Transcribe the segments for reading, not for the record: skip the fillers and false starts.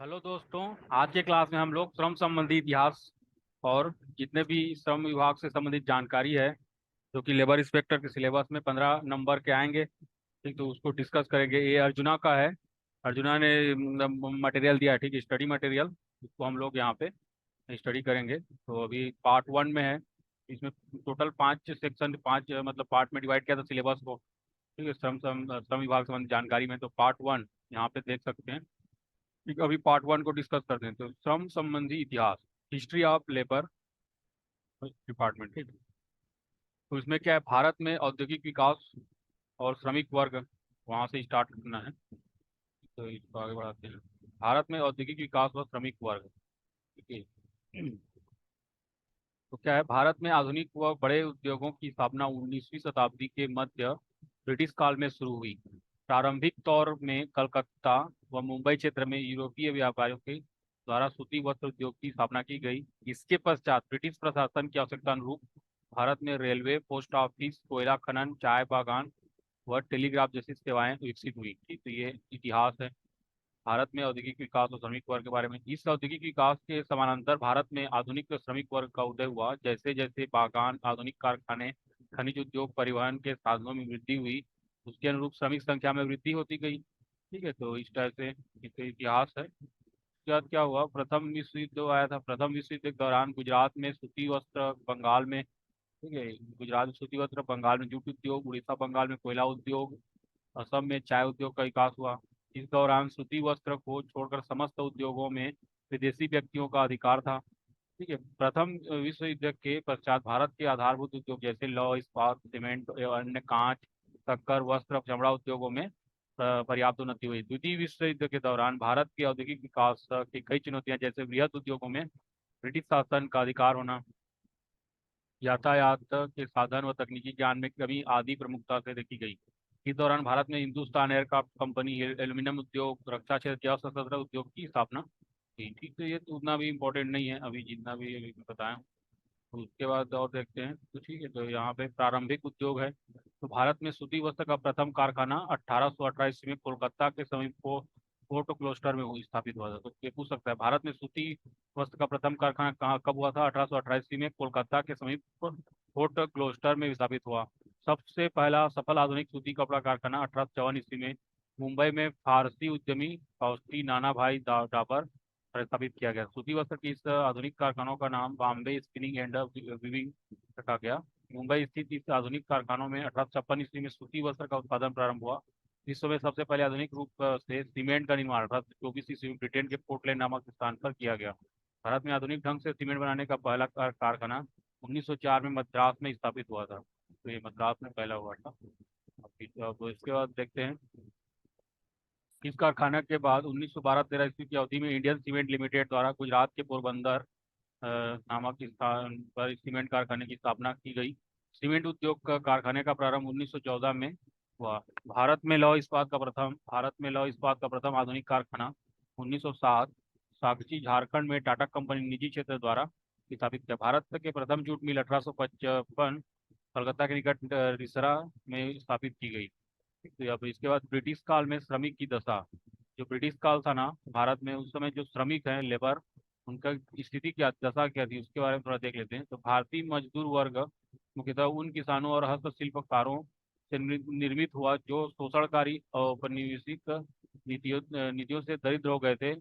Hello दोस्तों। आज के क्लास में हम लोग श्रम संबंधी इतिहास और जितने भी श्रम विभाग से संबंधित जानकारी है जो कि लेबर इंस्पेक्टर के सिलेबस में 15 नंबर के आएंगे, ठीक, तो उसको डिस्कस करेंगे। ये अर्जुना का है। अर्जुना ने मटेरियल दिया है, ठीक, स्टडी मटेरियल। उसको हम लोग यहाँ पे स्टडी करेंगे। तो अभी पार्ट 1 में है। इसमें टोटल 5 सेक्शन, 5 पार्ट में डिवाइड किया था सिलेबस को। ठीक है, श्रम विभाग संबंधी जानकारी में। तो पार्ट 1 यहाँ पे देख सकते हैं। ठीक, अभी पार्ट 1 को डिस्कस करते हैं। तो श्रम संबंधी इतिहास, हिस्ट्री ऑफ लेबर डिपार्टमेंट, ठीक। तो इसमें क्या है, भारत में औद्योगिक विकास और श्रमिक वर्ग, वहां से स्टार्ट करना है। तो इसको आगे बढ़ाते हैं। भारत में औद्योगिक विकास और श्रमिक वर्ग, ठीक है। तो क्या है, भारत में आधुनिक व बड़े उद्योगों की स्थापना 19वीं शताब्दी के मध्य ब्रिटिश काल में शुरू हुई। प्रारंभिक तौर में कलकत्ता व मुंबई क्षेत्र में यूरोपीय व्यापारियों के द्वारा सूती वस्त्र उद्योग की स्थापना की गई। इसके पश्चात ब्रिटिश प्रशासन की आवश्यकता अनुरूप भारत में रेलवे, पोस्ट ऑफिस, कोयला खनन, चाय बागान व टेलीग्राफ जैसी सेवाएं विकसित हुई। ठीक, तो ये इतिहास है भारत में औद्योगिक विकास और श्रमिक वर्ग के बारे में। इस औद्योगिक विकास के समानांतर भारत में आधुनिक श्रमिक वर्ग का उदय हुआ। जैसे जैसे बागान, आधुनिक कारखाने, खनिज उद्योग, परिवहन के साधनों में वृद्धि हुई, उसके अनुरूप श्रमिक संख्या में वृद्धि होती गई। ठीक है, तो इस तरह से इसका इतिहास है। उसके बाद क्या हुआ, प्रथम विश्व युद्ध आया था। प्रथम विश्व युद्ध के दौरान गुजरात में सूती वस्त्र, बंगाल में, ठीक है, गुजरात में सूती वस्त्र, बंगाल में जूट उद्योग, उड़ीसा बंगाल में कोयला उद्योग, असम में चाय उद्योग का विकास हुआ। इस दौरान सूती वस्त्र को छोड़कर समस्त उद्योगों में विदेशी व्यक्तियों का अधिकार था। ठीक है, प्रथम विश्व युद्ध के पश्चात भारत के आधारभूत उद्योग जैसे लौह इस्पात, सीमेंट एवं अन्य कांच, शक्कर, वस्त्र, चमड़ा उद्योगों में पर्याप्त उन्नति हुई। द्वितीय विश्व युद्ध के दौरान भारत के औद्योगिक विकास की कई चुनौतियां, जैसे बृहद उद्योगों में ब्रिटिश शासन का अधिकार होना, यातायात के साधन व तकनीकी ज्ञान में कमी आदि प्रमुखता से देखी गई। इस दौरान भारत में हिंदुस्तान एयरक्राफ्ट कंपनी, एल्यूमिनियम उद्योग, रक्षा क्षेत्र या सशस्त्र उद्योग की स्थापना की। ठीक, तो ये तो उतना भी इम्पोर्टेंट नहीं है अभी, जितना भी अभी मैं बताया हूँ। तो उसके बाद और देखते हैं। तो ठीक है, तो यहाँ पे प्रारंभिक उद्योग है। तो भारत में सूती वस्त्र का प्रथम कारखाना 1818 ईस्वी में कोलकाता के समीप को फोर्ट क्लोस्टर में स्थापित हुआ था। तो ये पूछ सकता है, भारत में सूती वस्त्र का प्रथम कारखाना कहाँ कब हुआ था? 1818 ईस्वी में कोलकाता के समीप फोर्ट क्लोस्टर में स्थापित हुआ। सबसे पहला सफल आधुनिक सूती कपड़ा कारखाना 1854 ईस्वी में मुंबई में फारसी उद्यमी फौस्टी नाना भाई डाबर स्थापित किया गया। सूती वस्त्र की इस आधुनिक कारखानों का नाम बॉम्बे स्पिनिंग एंड वीविंग रखा गया। मुंबई स्थित इस आधुनिक कारखानों में 1856 ईस्वी में सूती वस्त्र का उत्पादन प्रारंभ हुआ। विश्व में सबसे पहले आधुनिक रूप से सीमेंट का निर्माण 1824 ईस्वी में ब्रिटेन के पोर्टलैंड नामक स्थान पर किया गया। भारत में आधुनिक ढंग से सीमेंट बनाने का पहला कारखाना 1904 में मद्रास में स्थापित हुआ था। तो ये मद्रास में पहला हुआ था। अब इसके बाद देखते हैं। इस कारखाने के बाद 1912-13 ईस्वी की अवधि में इंडियन सीमेंट लिमिटेड द्वारा गुजरात के पोरबंदर नामक स्थान पर सीमेंट कारखाने की स्थापना की गई। सीमेंट उद्योग का कारखाने का प्रारंभ 1914 में हुआ। भारत में लौह इस्पात का प्रथम आधुनिक कारखाना 1907 साकची, झारखंड में टाटा कंपनी निजी क्षेत्र द्वारा स्थापित किया। भारत के प्रथम जूट मिल 1855 कलकत्ता के निकट रिसरा में स्थापित की गई। तो अब इसके बाद ब्रिटिश काल में श्रमिक की दशा। जो ब्रिटिश काल था ना भारत में, उस समय जो श्रमिक हैं, लेबर, उनका स्थिति क्या, दशा क्या थी, उसके बारे में थोड़ा देख लेते हैं। तो भारतीय मजदूर वर्ग मुख्यतः उन किसानों और हस्तशिल्पकारों से निर्मित हुआ जो शोषणकारी और औपनिवेशिक नीतियों से दरिद्र हो गए थे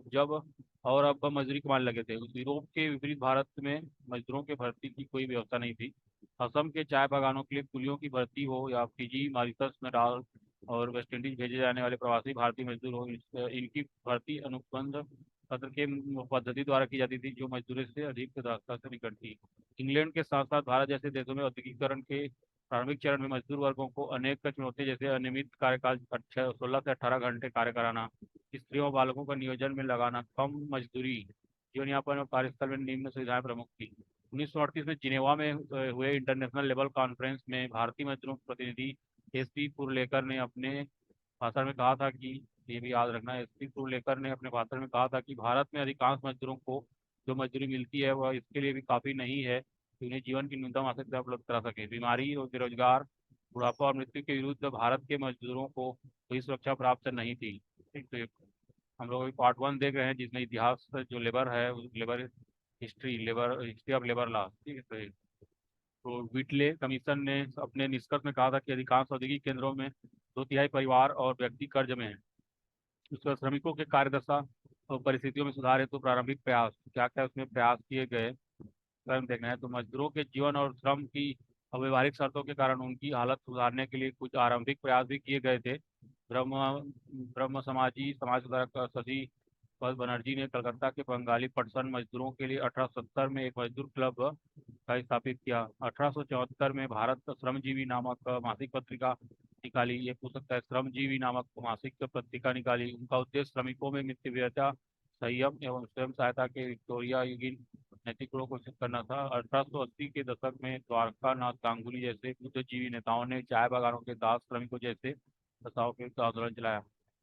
जब और अब मजदूरी कमाने लगे थे। यूरोप के विपरीत भारत में मजदूरों के भर्ती की कोई व्यवस्था नहीं थी। असम के चाय बागानों के लिए कुलियों की भर्ती हो या फिजी, मॉरिशस, नडाल और वेस्ट इंडीज भेजे जाने वाले प्रवासी भारतीय मजदूर हो, इनकी भर्ती अनुबंध पत्र के पद्धति द्वारा की जाती थी, जो मजदूरी से अधिक दास्ता से निकट थी। इंग्लैंड के साथ साथ भारत जैसे देशों में औद्योगिकरण के प्रारंभिक चरण में मजदूर वर्गों को अनेक चुनौतियां, जैसे अनियमित कार्यकाल, 16 से 18 घंटे कार्य कराना, स्त्रियों और बालकों का नियोजन में लगाना, कम मजदूरी, जीवन यापन और कार्यस्थल में निम्न सुविधाएं प्रमुख थी। 1938 में जिनेवा में हुए इंटरनेशनल लेवल कॉन्फ्रेंस में भारतीय मजदूरों के प्रतिनिधि एसपी पुरलेकर ने अपने भाषण में कहा था कि, ये भी याद रखना, एसपी पुरलेकर ने अपने भाषण में कहा था कि भारत में अधिकांश मजदूरों को जो मजदूरी मिलती है वह इसके लिए भी काफ़ी नहीं है कि उन्हें जीवन की न्यूनतम आवश्यकता उपलब्ध करा सके। बीमारी और बेरोजगार, बुढ़ापा और मृत्यु के विरुद्ध भारत के मजदूरों को कोई सुरक्षा प्राप्त नहीं थी। ठीक, तो हम लोग अभी पार्ट 1 देख रहे हैं, जिसमें इतिहास जो लेबर है, हिस्ट्री ऑफ लेबर लॉ, ठीक है। तो व्हिटले कमीशन ने अपने निष्कर्ष में कहा था कि अधिकांश औद्योगिक केंद्रों में 2/3 परिवार और व्यक्ति कर्ज में है। उसके बाद श्रमिकों के कार्यदशा और परिस्थितियों में सुधार हेतु प्रारंभिक प्रयास, क्या क्या उसमें प्रयास किए गए, कर्म देखना है। तो मजदूरों के जीवन और श्रम की अव्यवहारिक शर्तों के कारण उनकी हालत सुधारने के लिए कुछ आरंभिक प्रयास भी किए गए थे। ब्रह्म ब्रह्म समाज सुधारक सती पद बनर्जी ने कलकत्ता के बंगाली पटसन मजदूरों के लिए 1870 में एक मजदूर क्लब का स्थापित किया। 1874 में भारत श्रमजीवी नामक मासिक पत्रिका निकाली। ये पूछ सकता है, श्रमजीवी नामक मासिक पत्रिका निकाली। उनका उद्देश्य श्रमिकों में मितव्ययिता, संयम एवं स्वयं सहायता के विक्टोरिया युगीन नैतिक गुणों को सिद्ध करना था। 1880 के दशक में द्वारका नाथ गांगुली जैसे बुद्धिजीवी नेताओं ने चाय बागानों के दास श्रमिकों जैसे दशाओं के विरुद्ध आंदोलन चलाया।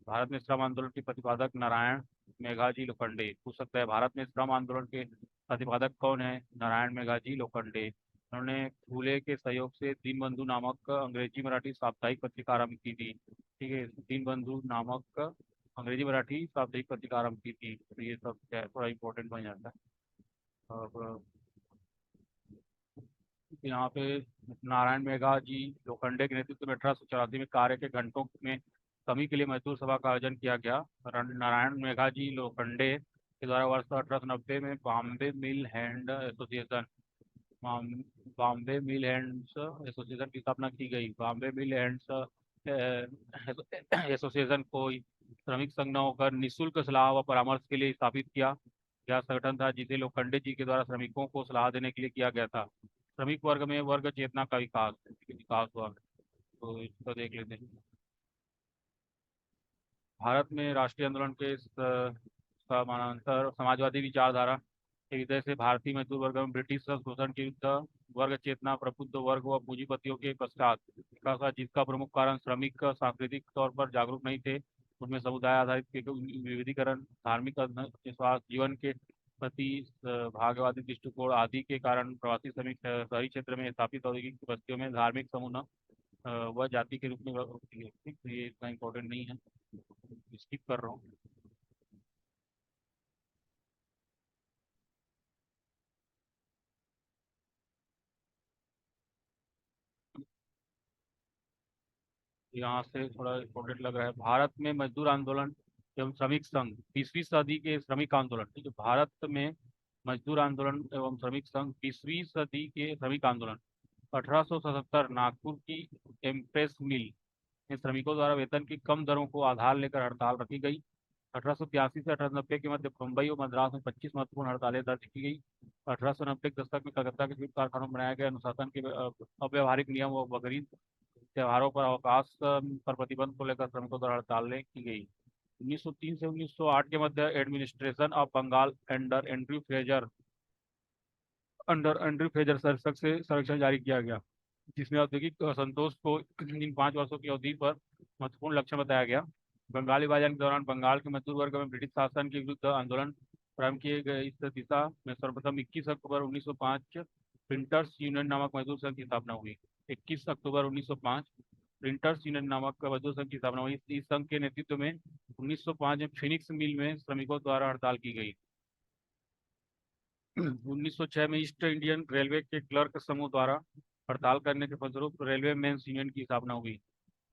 भारत में श्रम आंदोलन के प्रतिपादक नारायण मेघाजी लोखंडे। पूछ सकता है, भारत में श्रम आंदोलन के प्रतिपादक कौन है? नारायण मेघाजी लोखंडे। उन्होंने फूले के सहयोग से दीनबंधु नामक अंग्रेजी मराठी साप्ताहिक पत्रिका आरंभ की थी, ठीक है। दीनबंधु नामक अंग्रेजी मराठी साप्ताहिक पत्रिका आरंभ की थी। तो ये सब क्या है, थोड़ा इंपॉर्टेंट बन जाता है। अब यहाँ पे नारायण मेघा जी लोखंडे के नेतृत्व में 1884 में कार्य के घंटों में कमी के लिए मजदूर सभा का आयोजन किया गया। नारायण मेघा जी लोखंडे के द्वारा वर्ष 1890 में बॉम्बे मिल हैंड एसोसिएशन बॉम्बे मिल हैंड्स एसोसिएशन की स्थापना की गई। बॉम्बे मिल हैंड्स एसोसिएशन को श्रमिक संघ न होकर निःशुल्क सलाह व परामर्श के लिए स्थापित किया गया संगठन था, जिसे लोखंडे जी के द्वारा श्रमिकों को सलाह देने के लिए किया गया था। श्रमिक वर्ग में वर्ग चेतना का विकास हुआ। तो इसको देख लेते हैं। भारत में राष्ट्रीय आंदोलन के समानांतर समाजवादी विचारधारा के विषय से भारतीय मजदूर वर्ग में ब्रिटिश शोषण के विरुद्ध वर्ग चेतना प्रबुद्ध वर्ग व पूंजीपतियों के पश्चात विकास हुआ, जिसका प्रमुख कारण श्रमिक सांस्कृतिक तौर पर जागरूक नहीं थे। उनमें समुदाय आधारित विविधीकरण, धार्मिक विश्वास, जीवन के प्रति भाग्यवादी दृष्टिकोण आदि के कारण प्रवासी श्रमिक शहरी क्षेत्र में स्थापित औद्योगिक बस्तियों में धार्मिक समूह वह जाति के रूप में होती है। ठीक, तो ये इतना इम्पोर्टेंट नहीं है, स्किप कर रहा हूँ। यहाँ से थोड़ा इम्पोर्टेंट लग रहा है। भारत में मजदूर आंदोलन एवं श्रमिक संघ 20वीं सदी के श्रमिक आंदोलन, ठीक है। भारत में मजदूर आंदोलन एवं श्रमिक संघ 20वीं सदी के श्रमिक आंदोलन। 1877 नागपुर की एम्प्रेस मिल में श्रमिकों द्वारा वेतन की कम दरों को आधार लेकर हड़ताल रखी गई। 1883 से 1890 के मध्य मुंबई और मद्रास में 25 महत्वपूर्ण हड़तालें दर्ज की गई। 1890 के दशक में कलकत्ता के विभिन्न कारखानों में बनाया गया अनुशासन के अव्यवहारिक नियम व बकरीद त्योहारों पर अवकाश पर प्रतिबंध को लेकर श्रमिकों द्वारा हड़तालें की गई। 1903 से 1908 के मध्य administration of Bengal under Andrew Fraser शीर्षक से सर्वेक्षण जारी किया गया, जिसमें औद्योगिक असंतोष को इन 5 वर्षों की अवधि पर महत्वपूर्ण लक्ष्य बताया गया। बंगाल विभाजन के दौरान बंगाल के मजदूर वर्ग में ब्रिटिश शासन के विरुद्ध आंदोलन प्रारंभ किए गए। इस दिशा में सर्वप्रथम 21 अक्टूबर 1905 प्रिंटर्स यूनियन नामक मजदूर संघ की स्थापना हुई। 21 अक्टूबर 1905 प्रिंटर्स यूनियन नामक मजदूर संघ की स्थापना हुई। इस संघ के नेतृत्व में 1905 में फिनिक्स मिल में श्रमिकों द्वारा हड़ताल की गई। 1906 में ईस्ट इंडियन रेलवे के क्लर्क समूह द्वारा हड़ताल करने के फलस्वरूप रेलवे मेंस यूनियन की स्थापना हुई।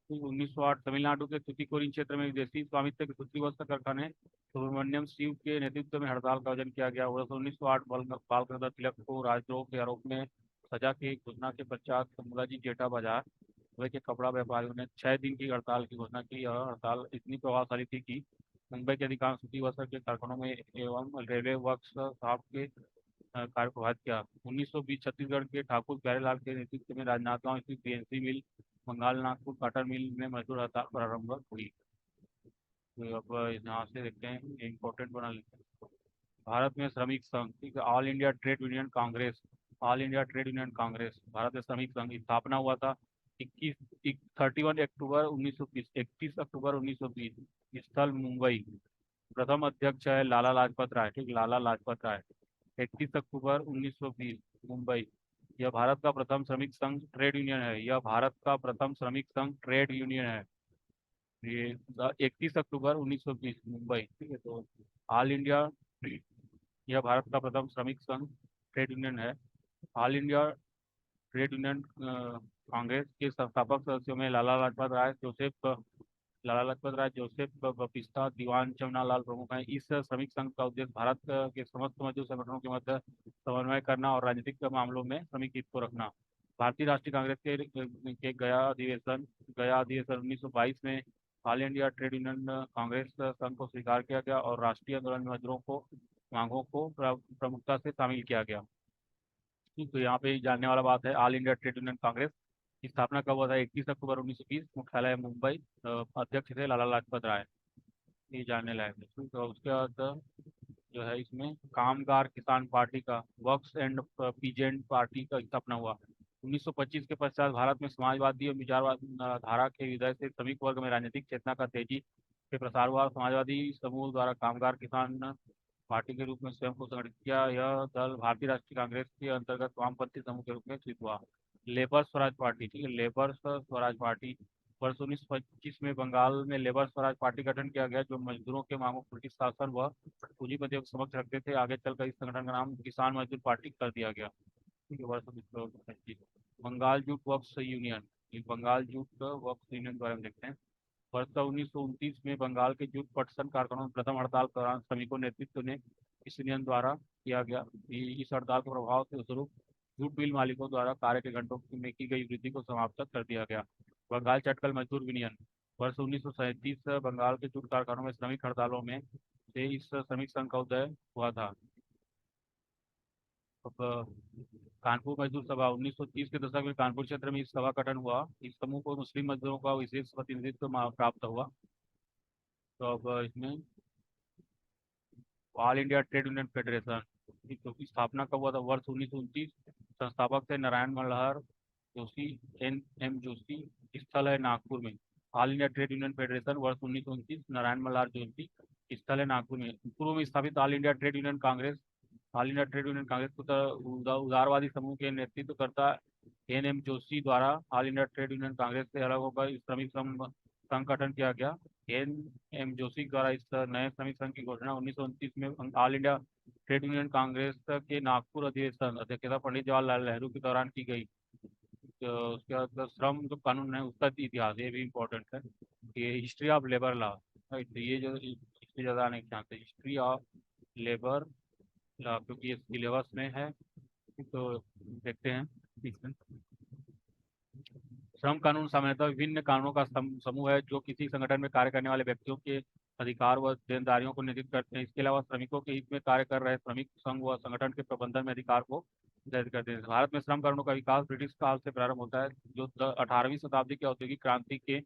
1908 तमिलनाडु के तुतिकोरिन क्षेत्र में विदेशी स्वामित्व के सूती वस्त्र कारखाने सुब्रमण्यम शिव के नेतृत्व में हड़ताल का आयोजन किया गया। वर्ष 1908 बाल गंगाधर तिलक को राजद्रोह के आरोप में सजा की घोषणा के पश्चात मुलाजी जेठा बाजार मुंबई के कपड़ा व्यापारियों ने 6 दिन की हड़ताल की घोषणा की। यह हड़ताल इतनी प्रभावशाली थी कि मुंबई के अधिकांश सूती वस्त्र के कारखानों में एवं रेलवे वर्क्स साहब के कार्य प्रभावित किया। 1920 छत्तीसगढ़ के ठाकुर प्यारेलाल के नेतृत्व में राजनांदगांव स्थित बीएनसी मिल बंगाल नागपुर काटन मिल में मजदूर हड़ताल प्रारंभ हुई। तो अब यहाँ से देखते हैं, इम्पोर्टेंट बना लेते हैं। भारत में श्रमिक संघ, ठीक है। All India trade union Congress Bharat में श्रमिक संघ की स्थापना हुआ था 31 अक्टूबर 1920 स्थल मुंबई। प्रथम अध्यक्ष है लाला लाजपत राय, ठीक, लाला लाजपत राय। 31 अक्टूबर 1920 मुंबई। यह भारत का प्रथम श्रमिक संघ ट्रेड यूनियन है। यह भारत का प्रथम श्रमिक संघ ट्रेड यूनियन है। ये 31 अक्टूबर 1920 मुंबई, ठीक है। तो ऑल इंडिया, यह भारत का प्रथम श्रमिक संघ ट्रेड यूनियन है। All India trade union Congress के संस्थापक सदस्यों में लाला लाजपत राय, जोसेफ बपिस्ता, दीवान जमनालाल प्रमुख हैं। इस श्रमिक संघ का उद्देश्य भारत के समस्त मजदूर संगठनों के मध्य समन्वय करना और राजनीतिक मामलों में श्रमिक हित को रखना। भारतीय राष्ट्रीय कांग्रेस के गया अधिवेशन 1922 में all India trade union Congress संघ को स्वीकार किया गया और राष्ट्रीय आंदोलन में मजदूरों को मांगों को प्रमुखता से शामिल किया गया। तो यहाँ पे जानने वाला बात है, all India trade union Congress की स्थापना कब हुआ था? 31 अक्टूबर 1920, मुख्यालय मुंबई, अध्यक्ष थे लाला लाजपत राय। ये जानने लायक है। तो उसके बाद जो है इसमें कामगार किसान पार्टी का, वर्क्स एंड पीजेंट पार्टी का स्थापना हुआ 1925 के पश्चात। भारत में समाजवादी और विचारवाद धारा के विदय से श्रमिक वर्ग में राजनीतिक चेतना का तेजी से प्रसार हुआ। समाजवादी समूह द्वारा कामगार किसान पार्टी के रूप में स्वयं को संगठित किया। यह दल भारतीय राष्ट्रीय कांग्रेस के अंतर्गत वामपंथी समूह के रूप में स्थित हुआ। लेबर स्वराज पार्टी, ठीक है, लेबर स्वराज पार्टी, वर्ष 1925 में बंगाल में लेबर स्वराज पार्टी का गठन किया गया, जो मजदूरों के मांगों को ब्रिटिश शासन व पूंजीपतियों के समक्ष रखते थे। आगे चलकर इस संगठन का नाम किसान मजदूर पार्टी कर दिया गया, ठीक है। वर्ष 1925 बंगाल जूट वर्क्स यूनियन, ये बंगाल जूट वर्क्स यूनियन के बारे में देखते हैं। वर्ष 1929 में बंगाल के जूट पटसन कारखानों में प्रथम हड़ताल के दौरान श्रमिकों नेतृत्व ने इस यूनियन द्वारा किया गया। इस हड़ताल के प्रभाव के स्वरूप जूट मिल मालिकों द्वारा कार्य के घंटों में की गई वृद्धि को समाप्त कर दिया गया। बंगाल चटकल मजदूर यूनियन, वर्ष 1937 बंगाल के जूट कारखानों में श्रमिक हड़तालों में से इस श्रमिक संघ का उदय हुआ था। अब कानपुर मजदूर सभा, 1930 के दशक में कानपुर क्षेत्र में इस सभा का गठन हुआ। इस समूह को मुस्लिम मजदूरों का विशेष प्रतिनिधित्व प्राप्त हुआ। तो अब इसमें all India trade union federation की स्थापना कब हुआ था? वर्ष 1929। संस्थापक थे नारायण मल्हर जोशी, एम जोशी। स्थल है नागपुर में। All India trade union federation वर्ष 1929, नारायण मल्हर जोशी। स्थल है नागपुर में। पूर्व में स्थापित all India trade union Congress, all India trade union Congress को उदारवादी समूह के नेतृत्वकर्ता एन जोशी द्वारा all India trade union Congress से अलग होकर श्रमिक संघ का गठन किया गया। जोशी द्वारा इस नए श्रमिक संघ की घोषणा 1929 में all India trade union Congress के नागपुर अधिवेशन अध्यक्षता पंडित जवाहरलाल नेहरू के दौरान की गई। तो उसके बाद श्रम जो कानून है उसका इतिहास, ये भी इम्पोर्टेंट है। ये history of labour law, right. तो ये जो हिस्ट्री ज़्यादा आने के चांस है, हिस्ट्री ऑफ लेबर लॉ, क्योंकि ये सिलेबस में है। तो देखते हैं इसमें। श्रम कानून सामान्यतः विभिन्न कानूनों का समूह है जो किसी संगठन में कार्य करने वाले व्यक्तियों के अधिकार व देनदारियों को निर्धारित करते हैं। इसके अलावा श्रमिकों के हित में कार्य कर रहे श्रमिक संघ व संगठन के प्रबंधन में अधिकार को निर्धारित करते हैं। भारत में श्रम कानूनों का विकास ब्रिटिश काल से प्रारंभ होता है, जो 18वीं शताब्दी की औद्योगिक क्रांति के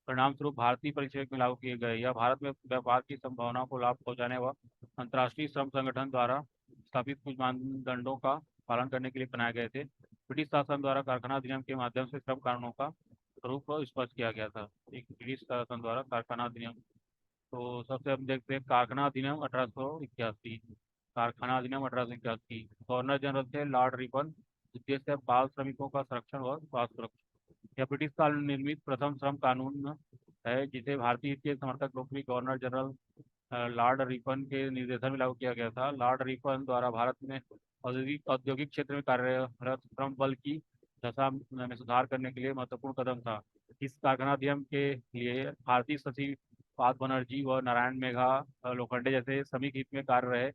परिणाम स्वरूप भारतीय परिप्रेक्ष्य में लागू किए गए। यह भारत में व्यापार की संभावनाओं को लाभ पहुंचाने व अंतर्राष्ट्रीय श्रम संगठन द्वारा स्थापित कुछ मानदंडों का पालन करने के लिए बनाए गए थे। ब्रिटिश शासन द्वारा कारखाना अधिनियम के माध्यम से श्रम कानूनों का स्वरूप को स्पष्ट किया गया था। एक ब्रिटिश शासन द्वारा कारखाना अधिनियम। तो सबसे हम देखते हैं कारखाना अधिनियम 1881। कारखाना अधिनियम 1881, गवर्नर जनरल थे लॉर्ड रिपन। उद्देश्य है बाल श्रमिकों का संरक्षण और स्वास्थ्य सुरक्षा। यह ब्रिटिश काल में निर्मित प्रथम श्रम कानून है जिसे भारतीय हित के समर्थक लोकप्रिय गवर्नर जनरल लॉर्ड रिपन के निर्देशन में लागू किया गया था। लॉर्ड रिपन द्वारा भारत में औद्योगिक औद्योगिक क्षेत्र में कार्यरत श्रम बल की दशा में सुधार करने के लिए महत्वपूर्ण कदम था। इस कारखाना अधिनियम के लिए भारतीय सचिव पाद बनर्जी व नारायण मेघा लोखंडे जैसे श्रमिक हित में कार्य रहे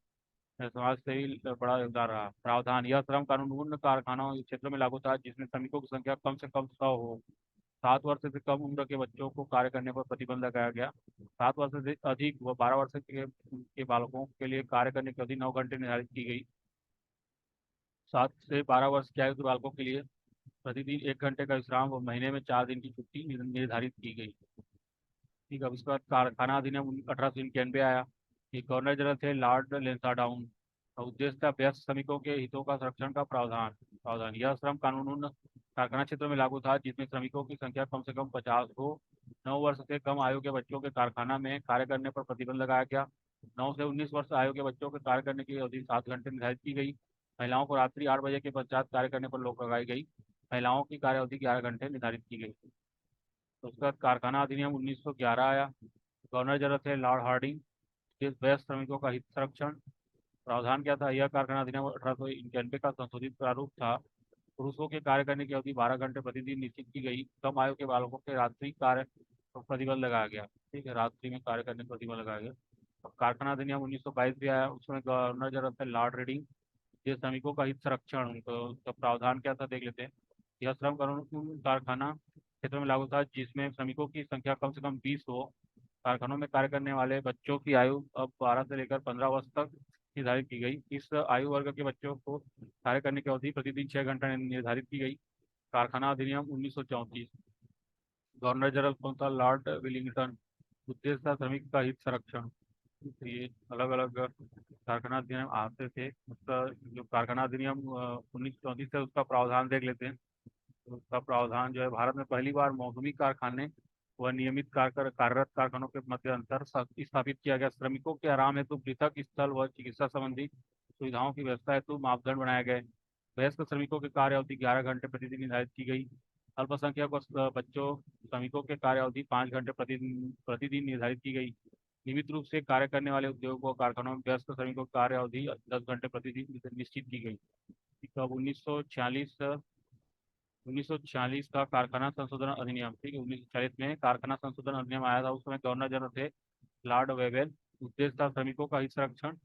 समाज से ही बड़ा योगदान रहा। प्रावधान, यह श्रम कानून उन कारखानों क्षेत्रों में लागू था जिसमें श्रमिकों की संख्या कम से कम 100 हो। 7 वर्ष से कम उम्र के बच्चों को कार्य करने पर प्रतिबंध लगाया गया। 7 वर्ष से अधिक व 12 वर्ष के बालकों के लिए कार्य करने की अवधि 9 घंटे निर्धारित की गई। 7 से 12 वर्ष की आयु के बालकों के लिए प्रतिदिन 1 घंटे का विश्राम व महीने में 4 दिन की छुट्टी निर्धारित की गई। ठीक है। अब इसके बाद कारखाना अधिनियम 1891 आया। ये गवर्नर जनरल थे लॉर्ड लेंसाडाउन। उद्देश्य था व्यस्त श्रमिकों के हितों का संरक्षण का प्रावधान प्रावधान यह श्रम कानून उन कारखाना क्षेत्रों में लागू था जिसमें श्रमिकों की संख्या कम से कम 50 हो। 9 वर्ष से कम आयु के बच्चों के कारखाना में कार्य करने पर प्रतिबंध लगाया गया। 9 से 19 वर्ष आयु के बच्चों के कार्य करने की अवधि 7 घंटे निर्धारित की गई। महिलाओं को रात्रि 8 बजे के पश्चात कार्य करने पर रोक लगाई गई। महिलाओं की कार्य अवधि 11 घंटे निर्धारित की गई। तो उसके बाद कारखाना अधिनियम 1911 आया। गवर्नर जनरल थे लॉर्ड हार्डिंग। देश व्यस्त श्रमिकों का हित संरक्षण। प्रावधान क्या था? यह कारखाना अधिनियम 1891 का संशोधित प्रारूप था। पुरुषों के कार्य करने की अवधि 12 घंटे प्रतिदिन निश्चित की गई। कम आयु के बालकों के रात्रि कार्य पर प्रतिबंध लगाया गया। ठीक है, रात्रि में कार्य करने पर प्रतिबंध लगाया गया। अब कारखाना अधिनियम 1922 भी आया, उसमें गवर्नर जनरल थे लॉर्ड रेडिंग। ये श्रमिकों का हित संरक्षण, तो उसका प्रावधान क्या था देख लेते हैं। यह श्रम कानून उन कारखाना क्षेत्र में लागू था जिसमें श्रमिकों की संख्या कम से कम 20 हो। कारखानों में कार्य करने वाले बच्चों की आयु अब 12 से लेकर 15 वर्ष तक निर्धारित की गई। इस आयु वर्ग के बच्चों को कार्य करने की अवधि प्रतिदिन 6 घंटा निर्धारित की गई। कारखाना अधिनियम 1934। गवर्नर जनरल कौन था? Lord Willingdon. उद्देश्य था श्रमिक का हित संरक्षण। तो ये अलग अलग कारखाना अधिनियम आते थे। उसका जो कारखाना अधिनियम 1934 है उसका प्रावधान देख लेते हैं। तो उसका प्रावधान जो है, भारत में पहली बार मौसमी कारखाने व नियमित कार्यरत कारखानों के मध्य अंतर स्थापित किया गया। श्रमिकों के आराम हेतु पृथक स्थल व चिकित्सा संबंधी सुविधाओं की व्यवस्था हेतु मापदंड बनाए गए। वयस्क श्रमिकों की कार्य अवधि 11 घंटे प्रतिदिन निर्धारित की गई। अल्पसंख्यक बच्चों श्रमिकों के कार्य अवधि 5 घंटे प्रतिदिन प्रतिदिन निर्धारित की गई। नियमित रूप से कार्य करने वाले उद्योगों और कारखानों में वयस्क श्रमिकों की कार्य अवधि 10 घंटे प्रतिदिन निश्चित की गई। अब 1946 का कारखाना संशोधन अधिनियम। ठीक है, 1940 में कारखाना संशोधन अधिनियम आया था, उस समय गवर्नर जनरल थे लॉर्ड वेवेल। उद्देश्य था श्रमिकों का हित संरक्षण।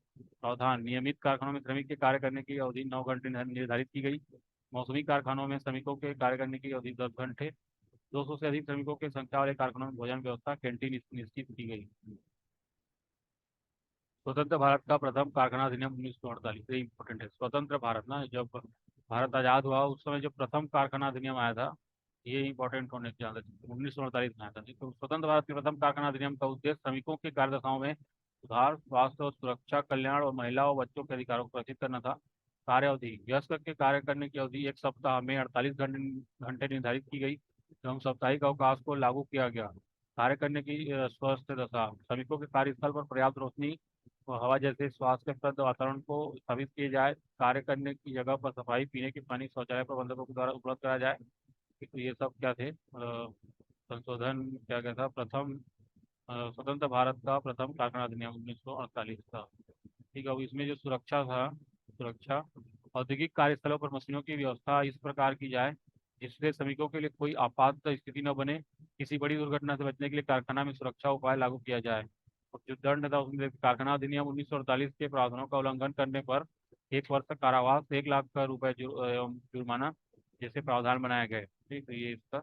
प्रावधान: नियमित कारखानों में श्रमिक के कार्य करने की अवधि 9 घंटे निर्धारित की गई। मौसमी कारखानों में श्रमिकों के कार्य करने की अवधि 10 घंटे। 200 से अधिक श्रमिकों की संख्या वाले कारखानों में भोजन व्यवस्था कैंटीन निश्चित की गई। स्वतंत्र भारत का प्रथम कारखाना अधिनियम 1948। ये इंपॉर्टेंट है। स्वतंत्र भारत ना, जब भारत आजाद हुआ उस समय जो प्रथम कारखाना अधिनियम आया था, ये इंपॉर्टेंट होने के ज्यादा 1948 में आया था। तो स्वतंत्र भारत के प्रथम कारखाना अधिनियम का उद्देश्य श्रमिकों की कार्यदशाओं में सुधार, स्वास्थ्य और सुरक्षा, कल्याण और महिला और बच्चों के अधिकारों को सुरक्षित करना था। कार्य अवधि: वयस्क के कार्य करने की अवधि 1 सप्ताह में 48 घंटे निर्धारित की गई एवं साप्ताहिक अवकाश को लागू किया गया। कार्य करने की स्वस्थ दशा: श्रमिकों के कार्यस्थल पर पर्याप्त रोशनी और हवा जैसे स्वास्थ्यप्रद वातावरण को स्थापित किए जाए। कार्य करने की जगह पर सफाई, पीने के पानी, शौचालय प्रबंधकों के द्वारा उपलब्ध कराया जाए। तो ये सब क्या थे? संशोधन क्या क्या था? प्रथम स्वतंत्र भारत का प्रथम कारखाना अधिनियम 1948 था। ठीक है, अब इसमें जो सुरक्षा था, सुरक्षा: औद्योगिक कार्यस्थलों पर मशीनों की व्यवस्था इस प्रकार की जाए जिससे श्रमिकों के लिए कोई आपात स्थिति न बने। किसी बड़ी दुर्घटना से बचने के लिए कारखाना में सुरक्षा उपाय लागू किया जाए। और जो दंड था उसमें कारखाना अधिनियम 1948 के प्रावधानों का उल्लंघन करने पर 1 वर्ष तक कारावास, 1 लाख का रुपए एवं जुर्माना जैसे प्रावधान बनाए गए। ठीक है, ये इसका